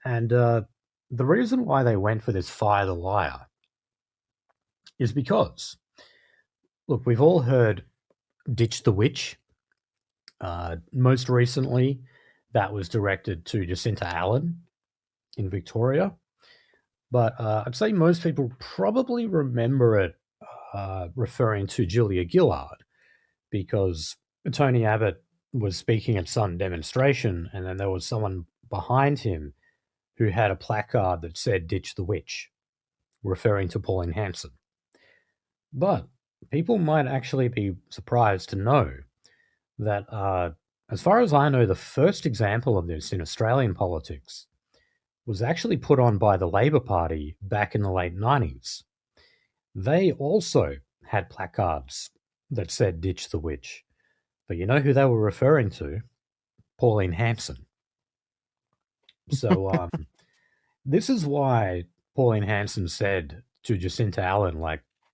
[SPEAKER 1] And the reason why they went for this Fire the Liar is because, look, we've all heard Ditch the Witch. Most recently, that was directed to Jacinta Allan in Victoria. But I'd say most people probably remember it referring to Julia Gillard, because Tony Abbott was speaking at some demonstration, and then there was someone behind him who had a placard that said "Ditch the Witch," referring to Pauline Hanson. But people might actually be surprised to know that, as far as I know, the first example of this in Australian politics was actually put on by the Labor Party back in the late 90s. They also had placards that said "Ditch the Witch." But you know who they were referring to? Pauline Hanson. So this is why Pauline Hanson said to Jacinta Allan,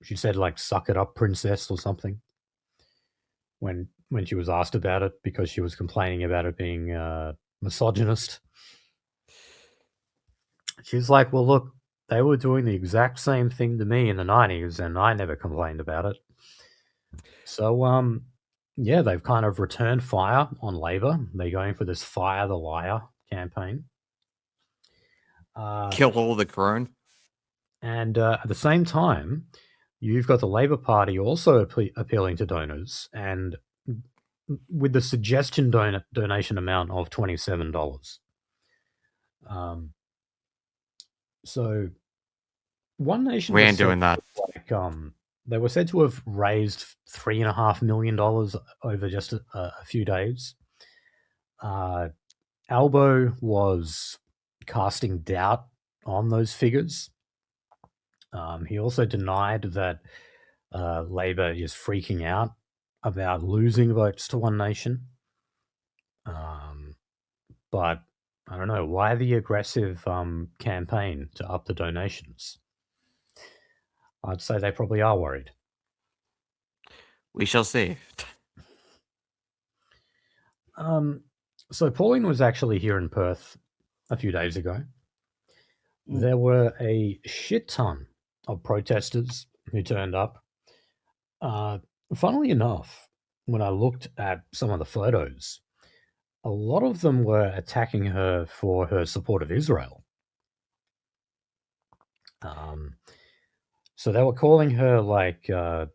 [SPEAKER 1] she said, "Suck it up, princess," or something, when she was asked about it, because she was complaining about it being misogynist. She's like, "Well, look, they were doing the exact same thing to me in the 90s, and I never complained about it." So, yeah, they've kind of returned fire on Labor. They're going for this Fire the Liar campaign.
[SPEAKER 3] Kill all the crone.
[SPEAKER 1] And at the same time, you've got the Labor Party also appealing to donors, and with the suggestion donation amount of $27. So One Nation
[SPEAKER 3] We
[SPEAKER 1] was
[SPEAKER 3] ain't
[SPEAKER 1] said
[SPEAKER 3] doing that.
[SPEAKER 1] they were said to have raised $3.5 million over just a few days. Albo was casting doubt on those figures. He also denied that Labor is freaking out about losing votes to One Nation. But I don't know, why the aggressive campaign to up the donations? I'd say they probably are worried.
[SPEAKER 3] We shall see.
[SPEAKER 1] So Pauline was actually here in Perth a few days ago. There were a shit ton of protesters who turned up. Funnily enough, when I looked at some of the photos, a lot of them were attacking her for her support of Israel. So they were calling her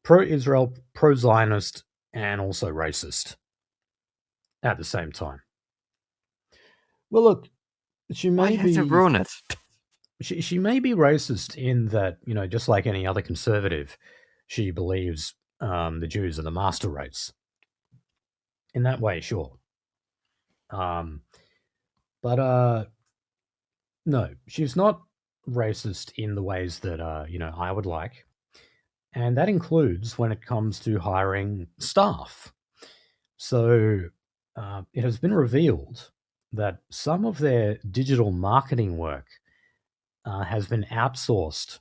[SPEAKER 1] pro-Israel, pro-Zionist, and also racist at the same time. Well, look, she
[SPEAKER 3] Why
[SPEAKER 1] may
[SPEAKER 3] you have to ruin it?
[SPEAKER 1] She may be racist in that, just like any other conservative, she believes the Jews are the master race. In that way, sure. But no, she's not racist in the ways that, I would like. And that includes when it comes to hiring staff. So it has been revealed that some of their digital marketing work has been outsourced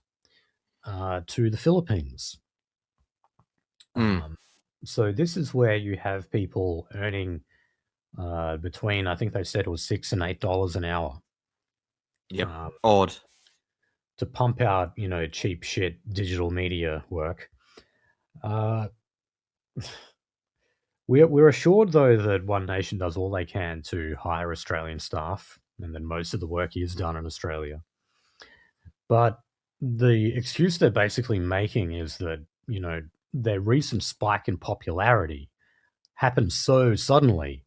[SPEAKER 1] to the Philippines. So this is where you have people earning between, I think they said it was $6 and $8 an hour.
[SPEAKER 3] Yep, odd.
[SPEAKER 1] To pump out, cheap shit digital media work. We're assured, though, that One Nation does all they can to hire Australian staff, and that most of the work is done in Australia. But the excuse they're basically making is that, their recent spike in popularity happened so suddenly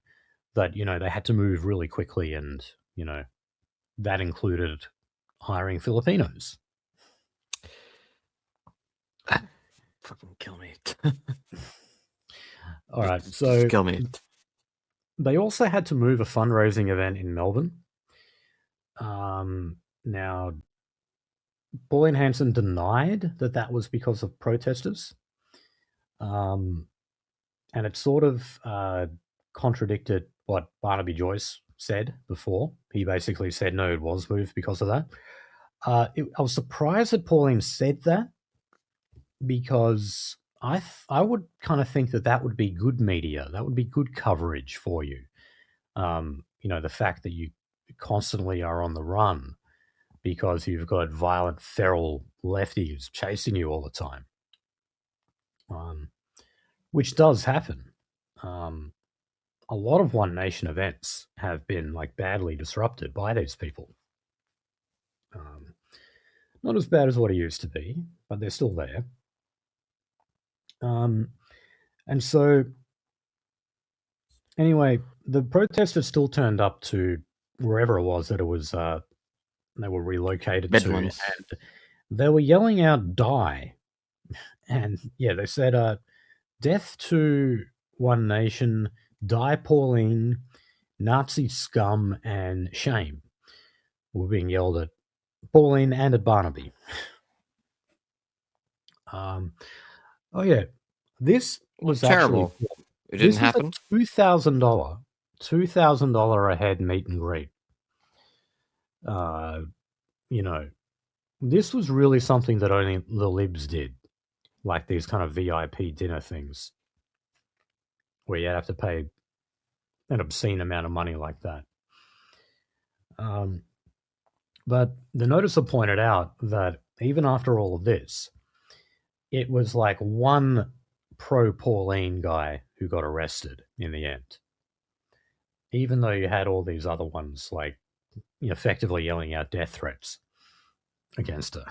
[SPEAKER 1] that, they had to move really quickly, and, that included hiring Filipinos.
[SPEAKER 3] Fucking kill me.
[SPEAKER 1] All right, so
[SPEAKER 3] Just kill me.
[SPEAKER 1] They also had to move a fundraising event in Melbourne. Now, Pauline Hanson denied that was because of protesters. And it sort of contradicted what Barnaby Joyce said before. He basically said, no, it was moved because of that. I was surprised that Pauline said that, because I would kind of think that would be good media. That would be good coverage for you. The fact that you constantly are on the run because you've got violent, feral lefties chasing you all the time, which does happen. A lot of One Nation events have been badly disrupted by these people. Not as bad as what it used to be, but they're still there. And so, anyway, the protesters still turned up to wherever it was that it was. They were relocated
[SPEAKER 2] Midlands.
[SPEAKER 1] to, and they were yelling out "Die," and they said, "Death to One Nation, die Pauline, Nazi scum, and shame." Were being yelled at Pauline and at Barnaby. This was
[SPEAKER 2] terrible. It didn't happen.
[SPEAKER 1] $2,000 a head meet and greet. This was really something that only the libs did, like these kind of VIP dinner things, where you have to pay an obscene amount of money like that. But the noticer pointed out that even after all of this, it was like one pro-Pauline guy who got arrested in the end, even though you had all these other ones effectively yelling out death threats against her.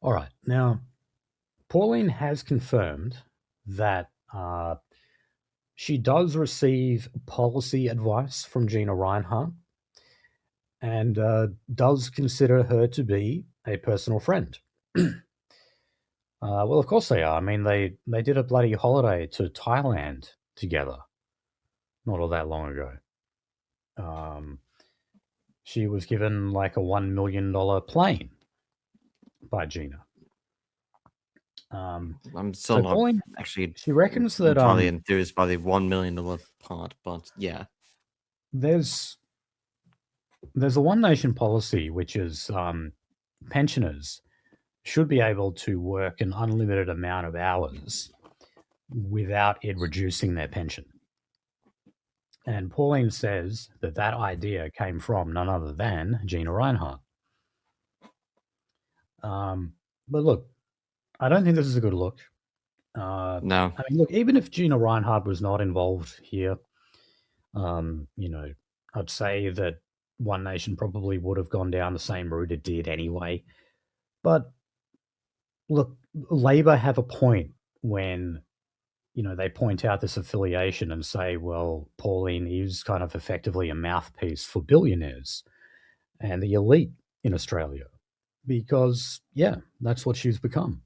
[SPEAKER 1] All right, now Pauline has confirmed that she does receive policy advice from Gina Reinhardt and does consider her to be a personal friend. Well, of course they are. I mean, they did a bloody holiday to Thailand together not all that long ago. She was given a $1 million plane by Gina.
[SPEAKER 2] I'm still not
[SPEAKER 1] Pauline,
[SPEAKER 2] actually.
[SPEAKER 1] She reckons that
[SPEAKER 2] entirely enthused by the $1 million part, but yeah,
[SPEAKER 1] there's a One Nation policy which is pensioners should be able to work an unlimited amount of hours without it reducing their pension. And Pauline says that idea came from none other than Gina Reinhardt. But look, I don't think this is a good look.
[SPEAKER 2] no.
[SPEAKER 1] I mean, look, even if Gina Reinhardt was not involved here, I'd say that One Nation probably would have gone down the same route it did anyway. But look, Labor have a point when they point out this affiliation and say, well, Pauline is kind of effectively a mouthpiece for billionaires and the elite in Australia because, that's what she's become.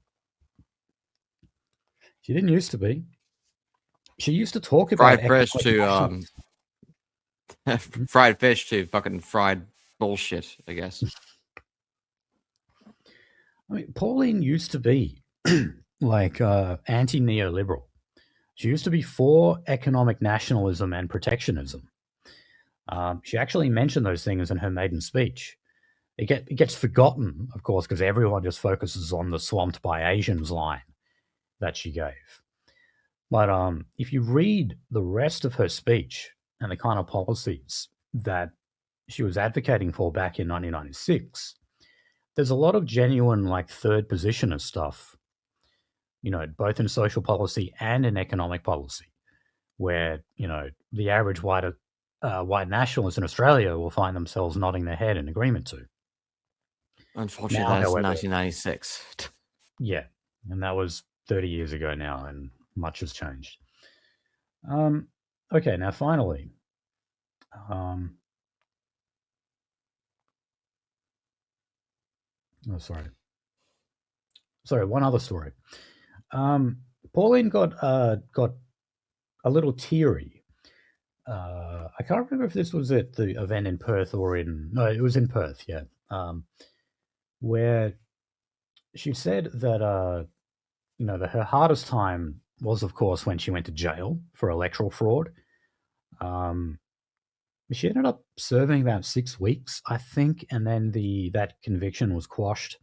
[SPEAKER 1] She didn't used to be. She used to talk about
[SPEAKER 2] fried fish to fucking fried bullshit, I guess.
[SPEAKER 1] I mean, Pauline used to be anti-neoliberal. She used to be for economic nationalism and protectionism. She actually mentioned those things in her maiden speech. It gets forgotten, of course, because everyone just focuses on the swamped by Asians line that she gave. But if you read the rest of her speech and the kind of policies that she was advocating for back in 1996, there's a lot of genuine third positionist stuff, both in social policy and in economic policy, where, the average white nationalists in Australia will find themselves nodding their head in agreement to.
[SPEAKER 2] Unfortunately, that's 1996.
[SPEAKER 1] Yeah, and that was 30 years ago now, and much has changed. Okay, now finally, sorry, one other story. Pauline got a little teary. I can't remember if this was at the event in Perth or no, it was in Perth, yeah. Where she said that that her hardest time was, of course, when she went to jail for electoral fraud. She ended up serving about 6 weeks, I think, and then that conviction was quashed.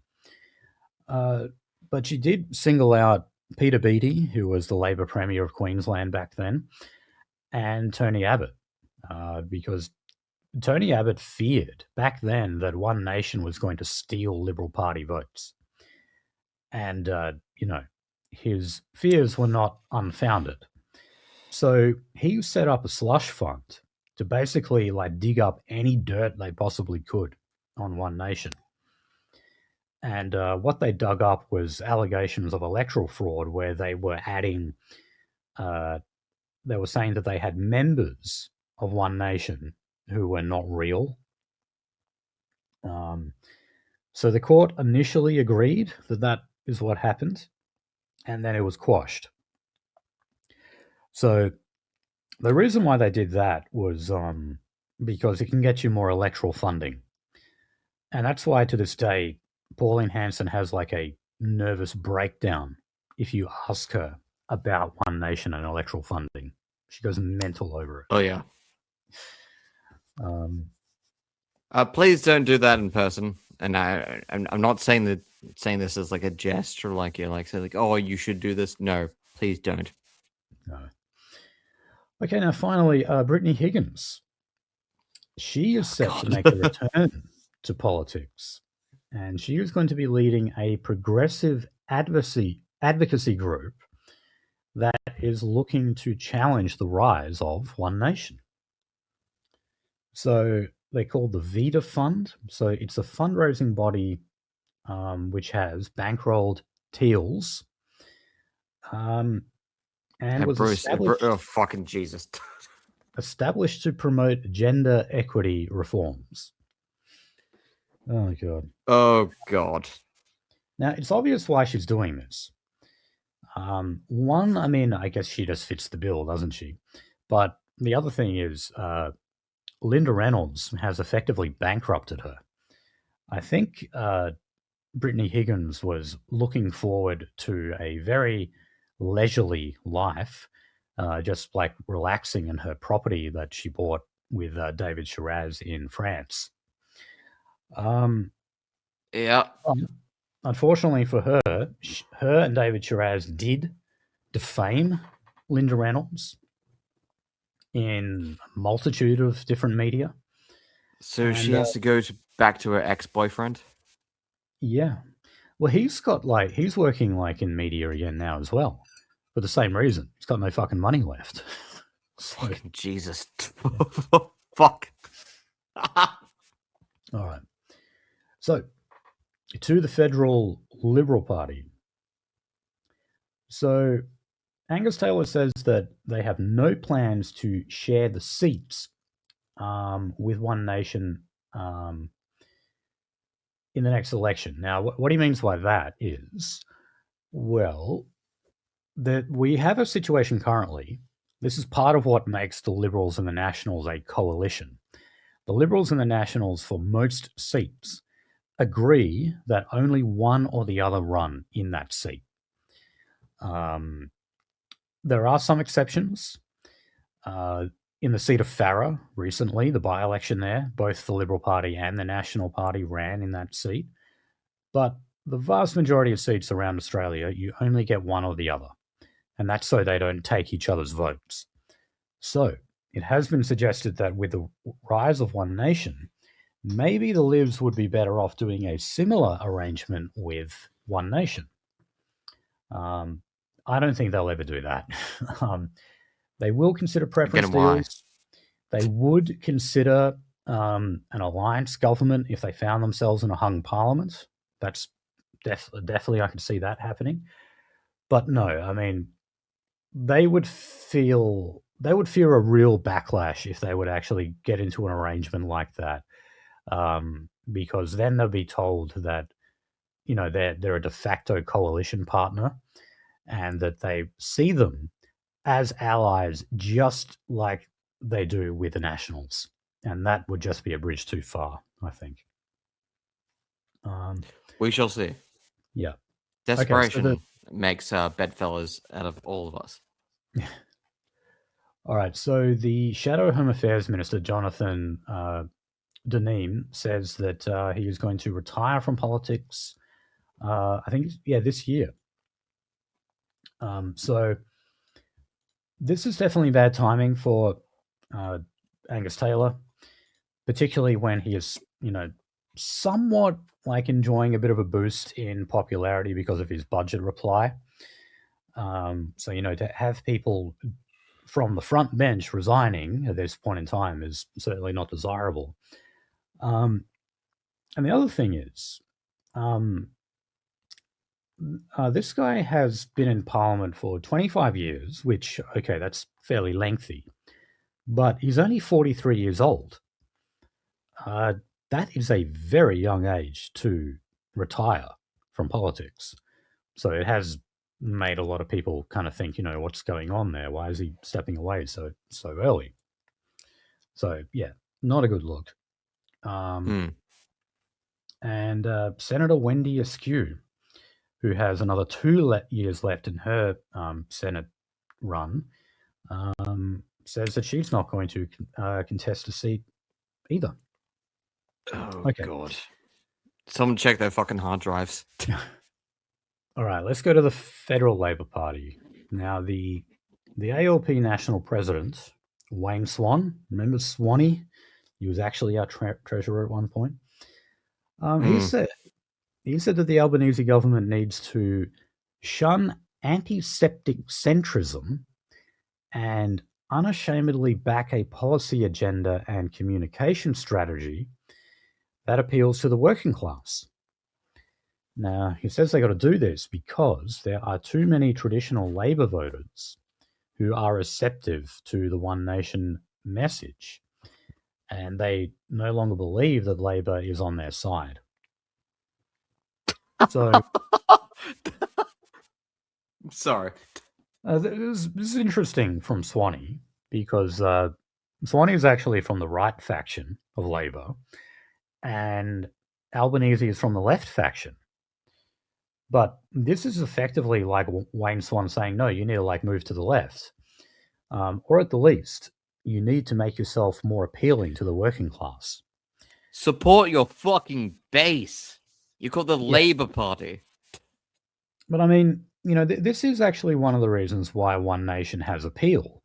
[SPEAKER 1] But she did single out Peter Beattie, who was the Labor Premier of Queensland back then, and Tony Abbott, because Tony Abbott feared back then that One Nation was going to steal Liberal Party votes. And, his fears were not unfounded. So he set up a slush fund to basically dig up any dirt they possibly could on One Nation. And what they dug up was allegations of electoral fraud where they were adding, they were saying that they had members of One Nation who were not real. So the court initially agreed that is what happened, and then it was quashed. So the reason why they did that was because it can get you more electoral funding. And that's why to this day, Pauline Hanson has a nervous breakdown if you ask her about One Nation and electoral funding. She goes mental over it.
[SPEAKER 3] Oh, yeah. Please don't do that in person. And I'm not saying this as a jest or say oh, you should do this. No, please don't.
[SPEAKER 1] No. Okay, now finally, Brittany Higgins. She is set to make a return to politics, and she is going to be leading a progressive advocacy group that is looking to challenge the rise of One Nation. So they call the Vita Fund. So it's a fundraising body which has bankrolled Teals. And was established,
[SPEAKER 3] oh, fucking Jesus.
[SPEAKER 1] established to promote gender equity reforms. Oh, God.
[SPEAKER 3] Oh, God.
[SPEAKER 1] Now, it's obvious why she's doing this. One, I guess she just fits the bill, doesn't she? But the other thing is Linda Reynolds has effectively bankrupted her. I think Brittany Higgins was looking forward to a very leisurely life, just relaxing in her property that she bought with David Shiraz in France.
[SPEAKER 3] Yeah.
[SPEAKER 1] Unfortunately for her, her and David Shiraz did defame Linda Reynolds in a multitude of different media.
[SPEAKER 3] So she has to go back to her ex-boyfriend?
[SPEAKER 1] Yeah. Well, he's working in media again now as well, for the same reason. He's got no fucking money left.
[SPEAKER 3] Fucking Jesus. Fuck.
[SPEAKER 1] All right. So, to the Federal Liberal Party. So, Angus Taylor says that they have no plans to share the seats with One Nation in the next election. Now, what he means by that is, well, that we have a situation currently. This is part of what makes the Liberals and the Nationals a coalition. The Liberals and the Nationals, for most seats, agree that only one or the other run in that seat. There are some exceptions. In the seat of Farrer recently, the by-election there, both the Liberal Party and the National Party ran in that seat. But the vast majority of seats around Australia, you only get one or the other. And that's so they don't take each other's votes. So it has been suggested that with the rise of One Nation, maybe the Libs would be better off doing a similar arrangement with One Nation. I don't think they'll ever do that. They will consider preference deals. They would consider an alliance government if they found themselves in a hung parliament. That's definitely I could see that happening. But no, they would fear a real backlash if they would actually get into an arrangement like that. Because then they'll be told that, they're a de facto coalition partner and that they see them as allies just like they do with the Nationals. And that would just be a bridge too far, I think.
[SPEAKER 3] We shall see.
[SPEAKER 1] Yeah.
[SPEAKER 3] Desperation makes bedfellows out of all of us.
[SPEAKER 1] All right. So the Shadow Home Affairs Minister, Jonathan Deneen, says that he is going to retire from politics. I think, this year. So this is definitely bad timing for Angus Taylor, particularly when he is, somewhat like enjoying a bit of a boost in popularity because of his budget reply. So, to have people from the front bench resigning at this point in time is certainly not desirable. And the other thing is, this guy has been in Parliament for 25 years, which, okay, that's fairly lengthy, but he's only 43 years old. That is a very young age to retire from politics. So it has made a lot of people kind of think, what's going on there? Why is he stepping away so early? So, yeah, not a good look. And Senator Wendy Askew, who has another 2 years left in her Senate run, says that she's not going to contest a seat either.
[SPEAKER 3] Oh,
[SPEAKER 1] Okay.
[SPEAKER 3] God. Someone check their fucking hard drives.
[SPEAKER 1] All right, let's go to the Federal Labor Party. Now, the ALP national president, Wayne Swan, remember Swanee? He was actually our treasurer at one point. He said that the Albanese government needs to shun antiseptic centrism and unashamedly back a policy agenda and communication strategy that appeals to the working class. Now, he says they got to do this because there are too many traditional Labor voters who are receptive to the One Nation message, and they no longer believe that Labor is on their side. So,
[SPEAKER 3] Sorry.
[SPEAKER 1] this is interesting from Swanee because Swanee is actually from the right faction of Labor, and Albanese is from the left faction. But this is effectively like Wayne Swan saying, no, you need to move to the left. Or at the least, you need to make yourself more appealing to the working class.
[SPEAKER 3] Support your fucking base. You're called the Labour Party.
[SPEAKER 1] But I mean, this is actually one of the reasons why One Nation has appeal.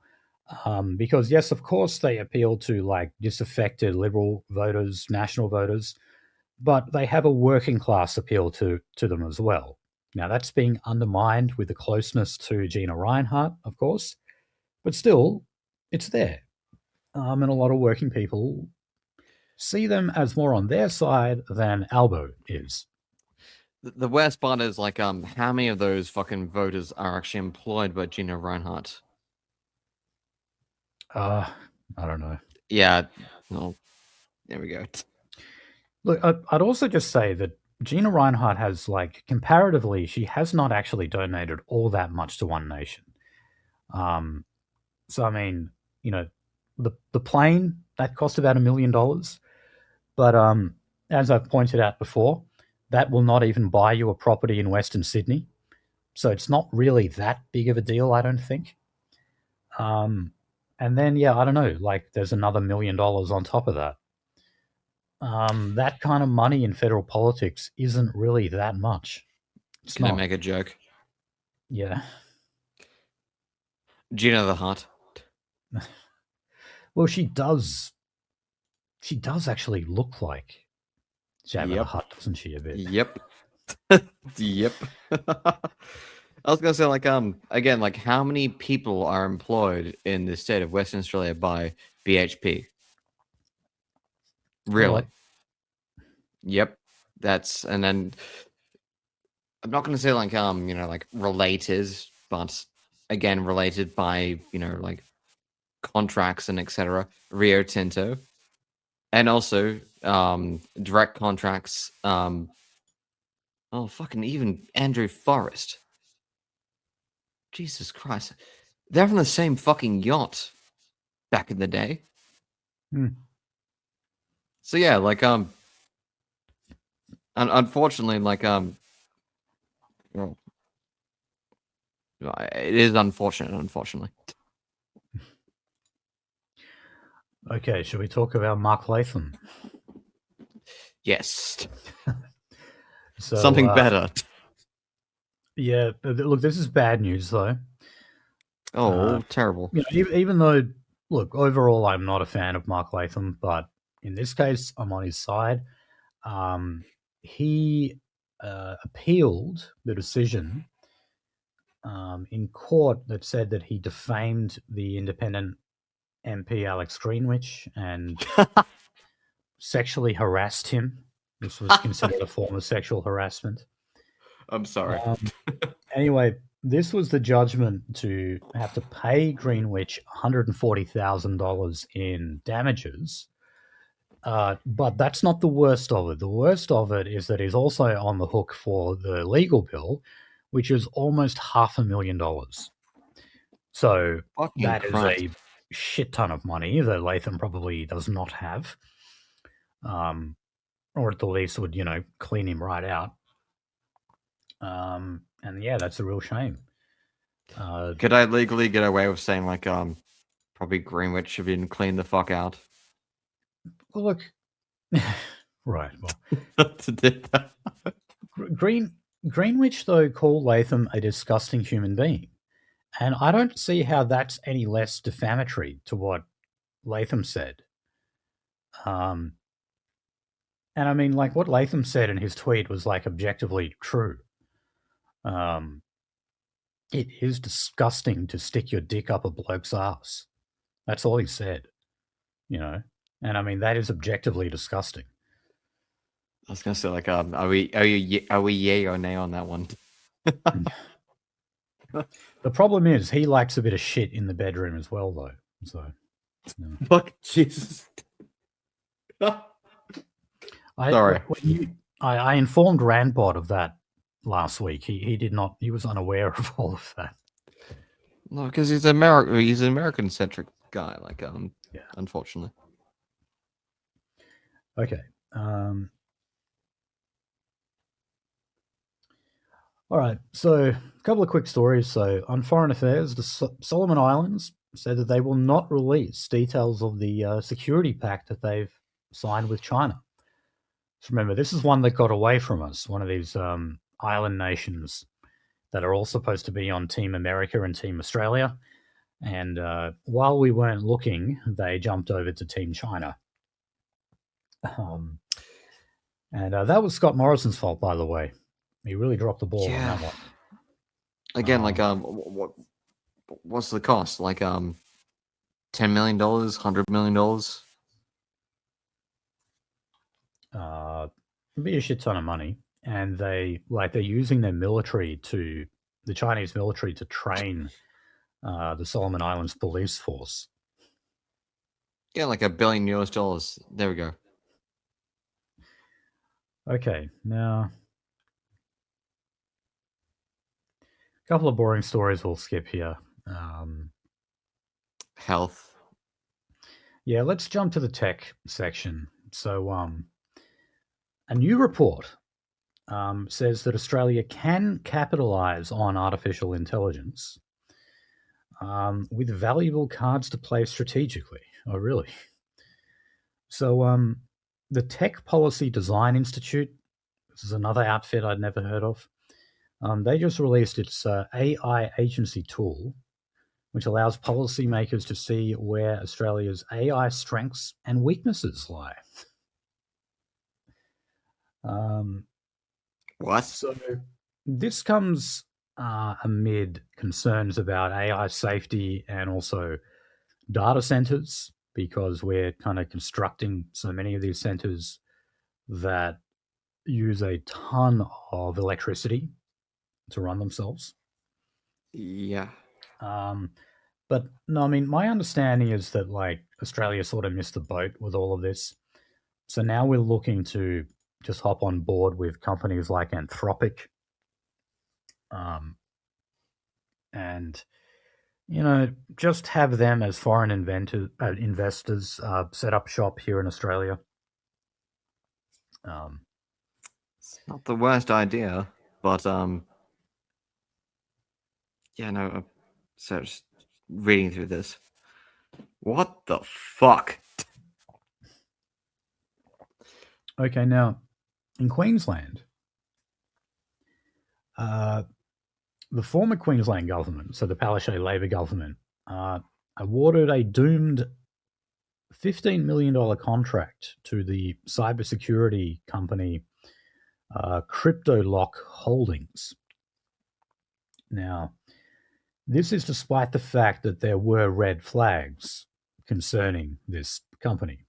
[SPEAKER 1] Because yes, of course, they appeal to disaffected Liberal voters, national voters, but they have a working class appeal to them as well. Now, that's being undermined with the closeness to Gina Reinhardt, of course, but still, it's there. And a lot of working people see them as more on their side than Albo is.
[SPEAKER 3] The worst part is, how many of those fucking voters are actually employed by Gina Reinhardt?
[SPEAKER 1] I don't know.
[SPEAKER 3] Yeah, well, there we go.
[SPEAKER 1] Look, I'd also just say that Gina Reinhardt has, comparatively, she has not actually donated all that much to One Nation. So, I mean, the plane, that cost about $1 million. But as I've pointed out before, that will not even buy you a property in Western Sydney. So it's not really that big of a deal, I don't think. And then, I don't know, there's another $1 million on top of that. That kind of money in federal politics isn't really that much.
[SPEAKER 3] Can I make a joke?
[SPEAKER 1] Yeah.
[SPEAKER 3] Gina the Hutt.
[SPEAKER 1] Well, she does actually look like Jabba the Hutt, doesn't she, a bit?
[SPEAKER 3] Yep. Yep. I was gonna say, again, how many people are employed in the state of Western Australia by BHP? Really? Yep. And then I'm not gonna say related, but again, related by contracts and etc. Rio Tinto, and also direct contracts. Fucking even Andrew Forrest. Jesus Christ. They're from the same fucking yacht back in the day. So yeah, unfortunately, It is unfortunate, unfortunately.
[SPEAKER 1] Okay, should we talk about Mark Latham?
[SPEAKER 3] Yes.
[SPEAKER 1] So,
[SPEAKER 3] Something better.
[SPEAKER 1] Yeah, look, this is bad news, though.
[SPEAKER 3] Oh, terrible.
[SPEAKER 1] You know, even though, look, overall, I'm not a fan of Mark Latham, but in this case, I'm on his side. He appealed the decision in court that said that he defamed the independent MP Alex Greenwich and sexually harassed him. This was considered a form of sexual harassment.
[SPEAKER 3] I'm sorry.
[SPEAKER 1] Anyway, this was the judgment to have to pay Greenwich $140,000 in damages. But that's not the worst of it. The worst of it is that he's also on the hook for the legal bill, which is almost $500,000. So
[SPEAKER 3] Fucking
[SPEAKER 1] that is
[SPEAKER 3] Christ.
[SPEAKER 1] a shit ton of money that Latham probably does not have, or at the least would, clean him right out. And yeah, that's a real shame.
[SPEAKER 3] Could I legally get away with saying like probably Greenwich should be cleaned the fuck out?
[SPEAKER 1] Well, look, right. Well, Greenwich though called Latham a disgusting human being, and I don't see how that's any less defamatory to what Latham said. And I mean, like what Latham said in his tweet was like objectively true. It is disgusting to stick your dick up a bloke's ass. That's all he said, and I mean that is objectively disgusting.
[SPEAKER 3] I was gonna say like are we yay or nay on that one?
[SPEAKER 1] The problem is he likes a bit of shit in the bedroom as well, though. So,
[SPEAKER 3] fuck Jesus. Sorry.
[SPEAKER 1] I informed Randbot of that last week. He did not. He was unaware of all of that.
[SPEAKER 3] No, because he's an American centric guy. Like
[SPEAKER 1] yeah.
[SPEAKER 3] Unfortunately.
[SPEAKER 1] Okay. All right. So, a couple of quick stories. So, on Foreign Affairs, the Solomon Islands said that they will not release details of the security pact that they've signed with China. So remember, this is one that got away from us, one of these island nations that are all supposed to be on Team America and Team Australia. And while we weren't looking, they jumped over to Team China. And that was Scott Morrison's fault, by the way. He really dropped the ball on that one.
[SPEAKER 3] Again, what's the cost? Like $10 million, $100 million?
[SPEAKER 1] It'd be a shit ton of money, and they're using their military the Chinese military to train the Solomon Islands police force.
[SPEAKER 3] Yeah, like $1 billion US. There we go.
[SPEAKER 1] Okay, now a couple of boring stories we'll skip here.
[SPEAKER 3] Health.
[SPEAKER 1] Yeah, let's jump to the tech section. So, a new report says that Australia can capitalise on artificial intelligence with valuable cards to play strategically. Oh, really? So, the Tech Policy Design Institute, this is another outfit I'd never heard of, they just released its AI agency tool, which allows policymakers to see where Australia's AI strengths and weaknesses lie.
[SPEAKER 3] What?
[SPEAKER 1] So this comes amid concerns about AI safety and also data centers, because we're kind of constructing so many of these centers that use a ton of electricity to run themselves.
[SPEAKER 3] Yeah.
[SPEAKER 1] But no, I mean, my understanding is that like Australia sort of missed the boat with all of this. So now we're looking to just hop on board with companies like Anthropic. And, just have them as foreign investors set up shop here in Australia.
[SPEAKER 3] It's not the worst idea, but Yeah, no. So just reading through this. What the fuck?
[SPEAKER 1] Okay, now in Queensland, the former Queensland government, so the Palaszczuk Labor government, awarded a doomed $15 million contract to the cybersecurity company CryptoLock Holdings. Now, this is despite the fact that there were red flags concerning this company.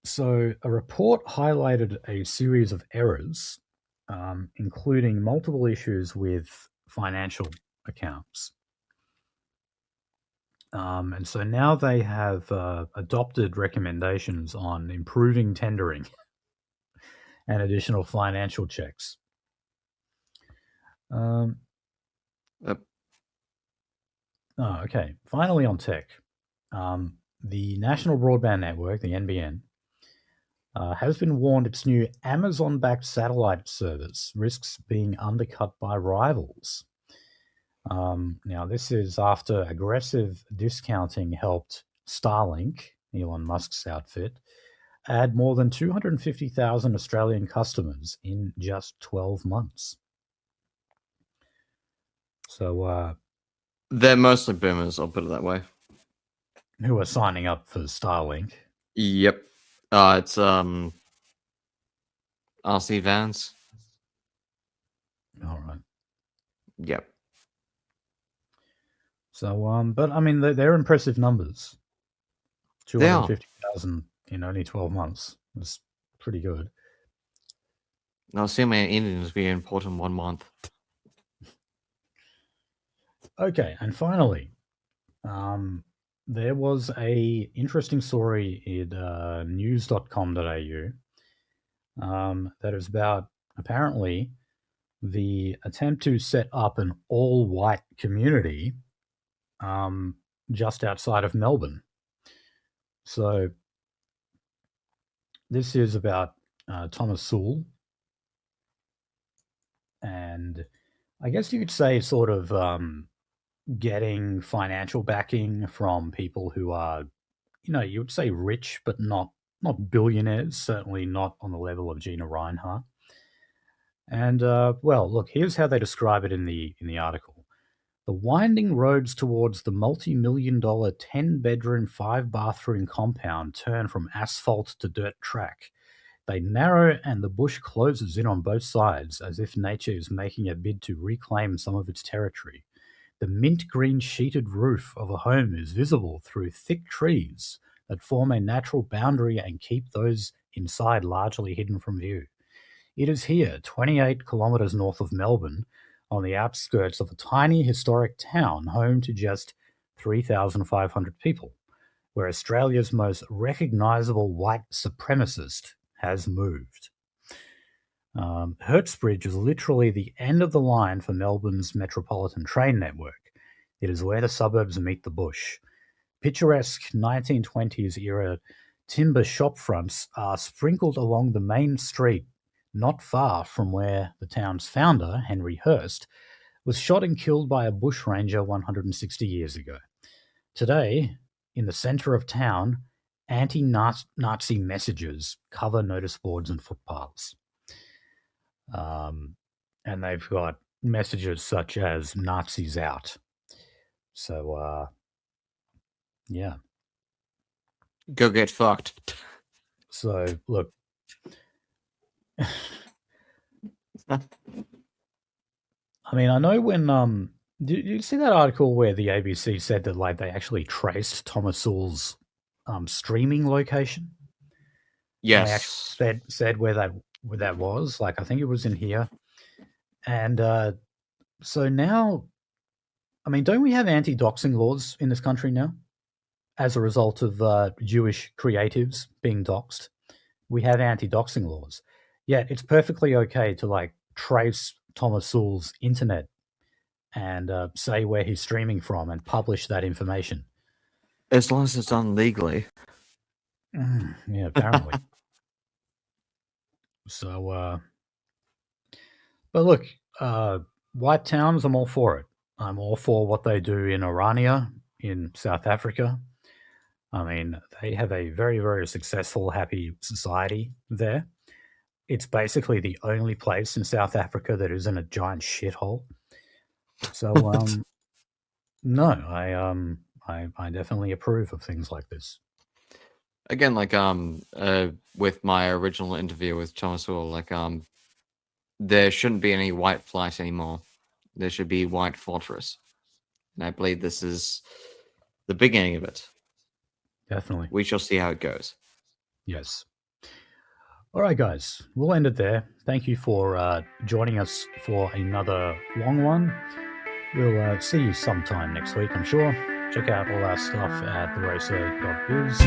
[SPEAKER 1] So a report highlighted a series of errors, including multiple issues with financial accounts. And so now they have adopted recommendations on improving tendering and additional financial checks. Okay. Finally, on tech, the National Broadband Network, the NBN, has been warned its new Amazon-backed satellite service risks being undercut by rivals. Now, this is after aggressive discounting helped Starlink, Elon Musk's outfit, add more than 250,000 Australian customers in just 12 months. So,
[SPEAKER 3] they're mostly boomers, I'll put it that way.
[SPEAKER 1] Who are signing up for Starlink?
[SPEAKER 3] Yep. It's RC vans.
[SPEAKER 1] All right.
[SPEAKER 3] Yep.
[SPEAKER 1] So, but I mean, they're impressive numbers. 250,000 in only 12 months. That's pretty good.
[SPEAKER 3] I'll see my Indians be important 1 month.
[SPEAKER 1] Okay, and finally, there was a interesting story in news.com.au that is about apparently the attempt to set up an all-white community just outside of Melbourne. So this is about Thomas Sewell, and I guess you could say sort of getting financial backing from people who are, you would say rich, but not billionaires, certainly not on the level of Gina Reinhardt. And well, look, here's how they describe it in the article. The winding roads towards the multi-million-dollar 10-bedroom, 5-bathroom compound turn from asphalt to dirt track. They narrow and the bush closes in on both sides as if nature is making a bid to reclaim some of its territory. The mint green sheeted roof of a home is visible through thick trees that form a natural boundary and keep those inside largely hidden from view. It is here, 28 kilometres north of Melbourne, on the outskirts of a tiny historic town home to just 3,500 people, where Australia's most recognisable white supremacist has moved. Hutt's Bridge is literally the end of the line for Melbourne's metropolitan train network. It is where the suburbs meet the bush. Picturesque 1920s era timber shop fronts are sprinkled along the main street, not far from where the town's founder, Henry Hurst, was shot and killed by a bushranger 160 years ago. Today, in the centre of town, anti-Nazi messages cover notice boards and footpaths. And they've got messages such as Nazis out. So, yeah.
[SPEAKER 3] Go get fucked.
[SPEAKER 1] So, look. I mean, I know when did you see that article where the ABC said that like they actually traced Thomas Sewell's streaming location?
[SPEAKER 3] Yes.
[SPEAKER 1] And they actually said where that was. Like I think it was in here. And so now, I mean, don't we have anti-doxing laws in this country now? As a result of Jewish creatives being doxed, we have anti-doxing laws. Yet it's perfectly okay to like trace Thomas Sewell's internet and say where he's streaming from and publish that information.
[SPEAKER 3] As long as it's done legally.
[SPEAKER 1] Yeah, apparently. So, but look, white towns, I'm all for it. I'm all for what they do in Orania in South Africa. I mean, they have a very, very successful, happy society there. It's basically the only place in South Africa that isn't a giant shithole. So, no, I definitely approve of things like this.
[SPEAKER 3] Again, like with my original interview with Thomas Hall, like there shouldn't be any white flight anymore. There should be white fortress, and I believe this is the beginning of it.
[SPEAKER 1] Definitely.
[SPEAKER 3] We shall see how it goes.
[SPEAKER 1] Yes. All right, guys, we'll end it there. Thank you for joining us for another long one. We'll see you sometime next week, I'm sure. Check out all our stuff at theracer.biz.